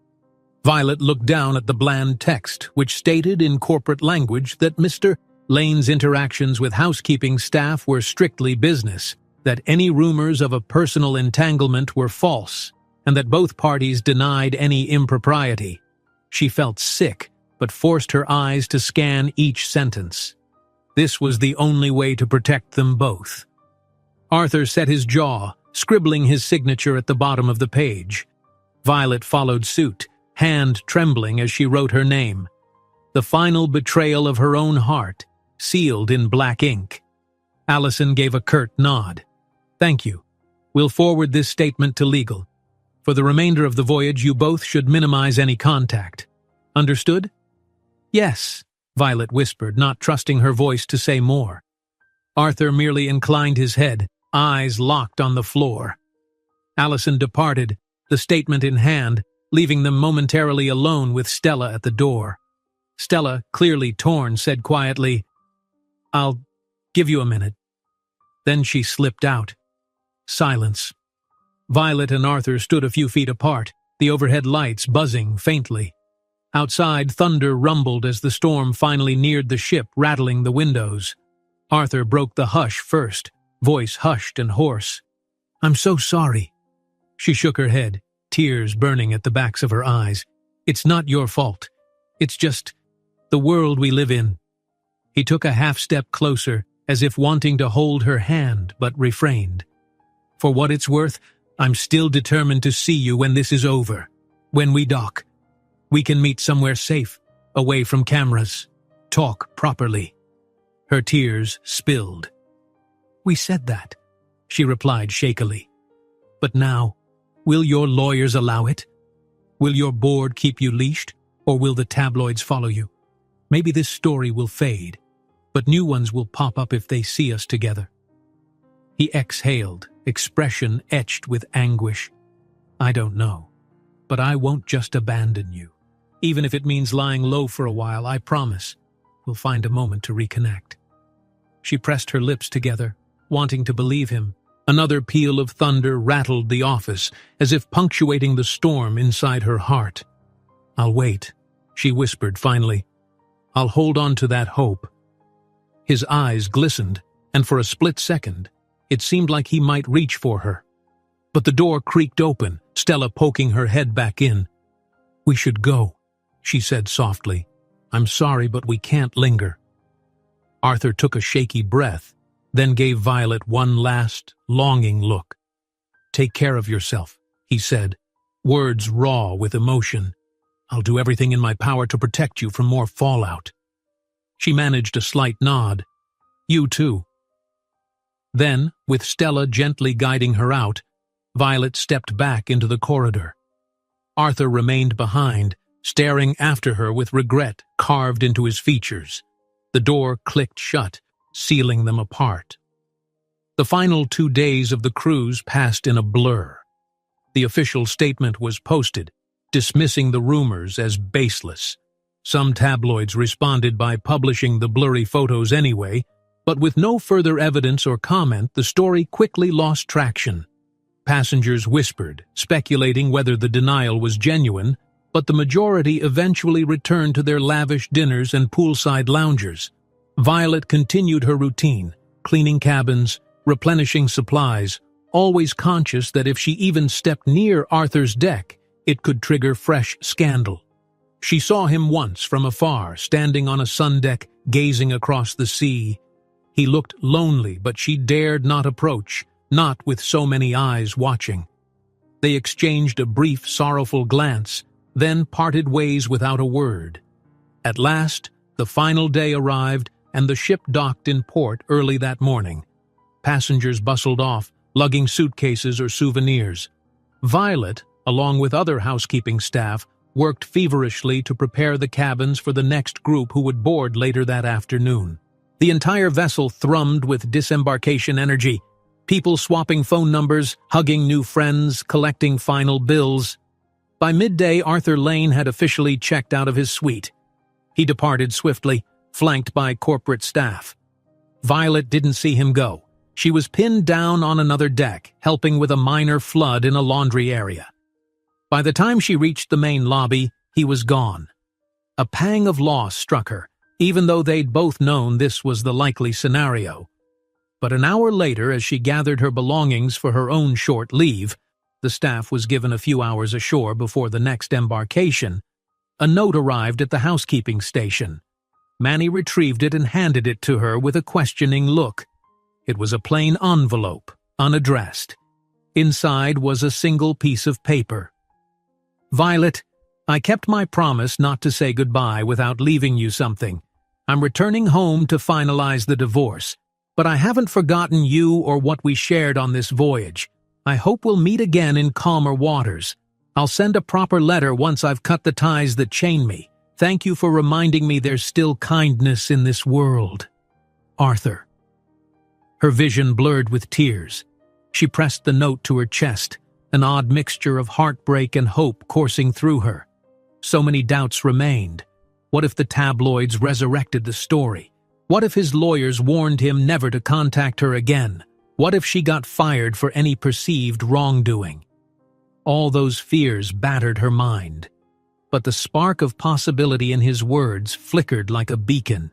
Violet looked down at the bland text, which stated in corporate language that Mr. Lane's interactions with housekeeping staff were strictly business, that any rumors of a personal entanglement were false, and that both parties denied any impropriety. She felt sick, but forced her eyes to scan each sentence. This was the only way to protect them both. Arthur set his jaw, scribbling his signature at the bottom of the page. Violet followed suit, hand trembling as she wrote her name. The final betrayal of her own heart, sealed in black ink. Allison gave a curt nod. "Thank you. We'll forward this statement to legal. For the remainder of the voyage, you both should minimize any contact. Understood?" "Yes," Violet whispered, not trusting her voice to say more. Arthur merely inclined his head, eyes locked on the floor. Allison departed, the statement in hand, leaving them momentarily alone with Stella at the door. Stella, clearly torn, said quietly, "I'll give you a minute." Then she slipped out. Silence. Violet and Arthur stood a few feet apart, the overhead lights buzzing faintly. Outside, thunder rumbled as the storm finally neared the ship, rattling the windows. Arthur broke the hush first, voice hushed and hoarse. "I'm so sorry." She shook her head, tears burning at the backs of her eyes. "It's not your fault. It's just the world we live in." He took a half-step closer, as if wanting to hold her hand, but refrained. "For what it's worth, I'm still determined to see you when this is over. When we dock. We can meet somewhere safe, away from cameras. Talk properly." Her tears spilled. "We said that," she replied shakily. "But now, will your lawyers allow it? Will your board keep you leashed, or will the tabloids follow you? Maybe this story will fade, but new ones will pop up if they see us together." He exhaled, expression etched with anguish. "I don't know, but I won't just abandon you. Even if it means lying low for a while, I promise we'll find a moment to reconnect." She pressed her lips together, wanting to believe him. Another peal of thunder rattled the office, as if punctuating the storm inside her heart. "I'll wait," she whispered finally. "I'll hold on to that hope." His eyes glistened, and for a split second, it seemed like he might reach for her. But the door creaked open, Stella poking her head back in. "We should go," she said softly. "I'm sorry, but we can't linger." Arthur took a shaky breath, then gave Violet one last, longing look. "Take care of yourself," he said, words raw with emotion. "I'll do everything in my power to protect you from more fallout." She managed a slight nod. "You too." Then, with Stella gently guiding her out, Violet stepped back into the corridor. Arthur remained behind, staring after her with regret carved into his features. The door clicked shut, sealing them apart. The final 2 days of the cruise passed in a blur. The official statement was posted, dismissing the rumors as baseless. Some tabloids responded by publishing the blurry photos anyway, but with no further evidence or comment, the story quickly lost traction. Passengers whispered, speculating whether the denial was genuine, but the majority eventually returned to their lavish dinners and poolside loungers. Violet continued her routine, cleaning cabins, replenishing supplies, always conscious that if she even stepped near Arthur's deck, it could trigger fresh scandal. She saw him once from afar, standing on a sun deck, gazing across the sea. He looked lonely, but she dared not approach, not with so many eyes watching. They exchanged a brief, sorrowful glance, then parted ways without a word. At last, the final day arrived, and the ship docked in port early that morning. Passengers bustled off, lugging suitcases or souvenirs. Violet, along with other housekeeping staff, worked feverishly to prepare the cabins for the next group who would board later that afternoon. The entire vessel thrummed with disembarkation energy, people swapping phone numbers, hugging new friends, collecting final bills. By midday, Arthur Lane had officially checked out of his suite. He departed swiftly, flanked by corporate staff. Violet didn't see him go. She was pinned down on another deck, helping with a minor flood in a laundry area. By the time she reached the main lobby, he was gone. A pang of loss struck her, even though they'd both known this was the likely scenario. But an hour later, as she gathered her belongings for her own short leave, the staff was given a few hours ashore before the next embarkation, a note arrived at the housekeeping station. Manny retrieved it and handed it to her with a questioning look. It was a plain envelope, unaddressed. Inside was a single piece of paper. "Violet, I kept my promise not to say goodbye without leaving you something. I'm returning home to finalize the divorce, but I haven't forgotten you or what we shared on this voyage. I hope we'll meet again in calmer waters. I'll send a proper letter once I've cut the ties that chain me. Thank you for reminding me there's still kindness in this world. Arthur." Her vision blurred with tears. She pressed the note to her chest, an odd mixture of heartbreak and hope coursing through her. So many doubts remained. What if the tabloids resurrected the story? What if his lawyers warned him never to contact her again? What if she got fired for any perceived wrongdoing? All those fears battered her mind. But the spark of possibility in his words flickered like a beacon.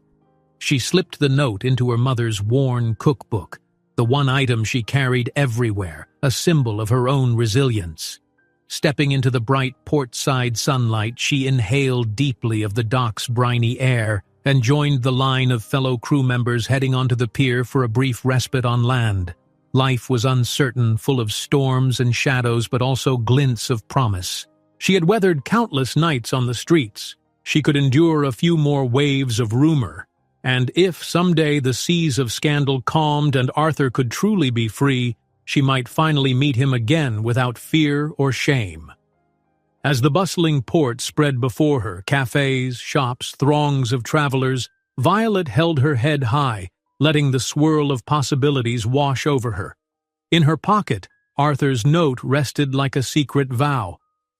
She slipped the note into her mother's worn cookbook, the one item she carried everywhere, a symbol of her own resilience. Stepping into the bright port-side sunlight, she inhaled deeply of the dock's briny air and joined the line of fellow crew members heading onto the pier for a brief respite on land. Life was uncertain, full of storms and shadows, but also glints of promise. She had weathered countless nights on the streets. She could endure a few more waves of rumor. And if someday the seas of scandal calmed and Arthur could truly be free, she might finally meet him again without fear or shame. As the bustling port spread before her, cafes, shops, throngs of travelers, Violet held her head high, letting the swirl of possibilities wash over her. In her pocket, Arthur's note rested like a secret vow.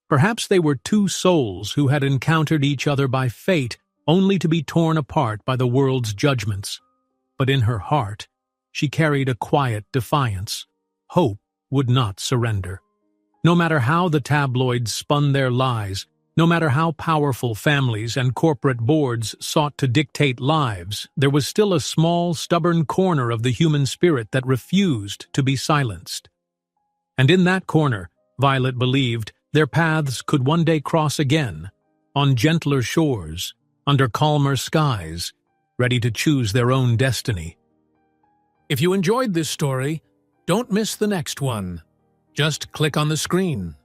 Perhaps they were two souls who had encountered each other by fate, only to be torn apart by the world's judgments. But in her heart, she carried a quiet defiance. Hope would not surrender. No matter how the tabloids spun their lies, No matter how powerful families and corporate boards sought to dictate lives, there was still a small, stubborn corner of the human spirit that refused to be silenced. And in that corner, Violet believed, their paths could one day cross again, on gentler shores, under calmer skies, ready to choose their own destiny. If you enjoyed this story, don't miss the next one. Just click on the screen.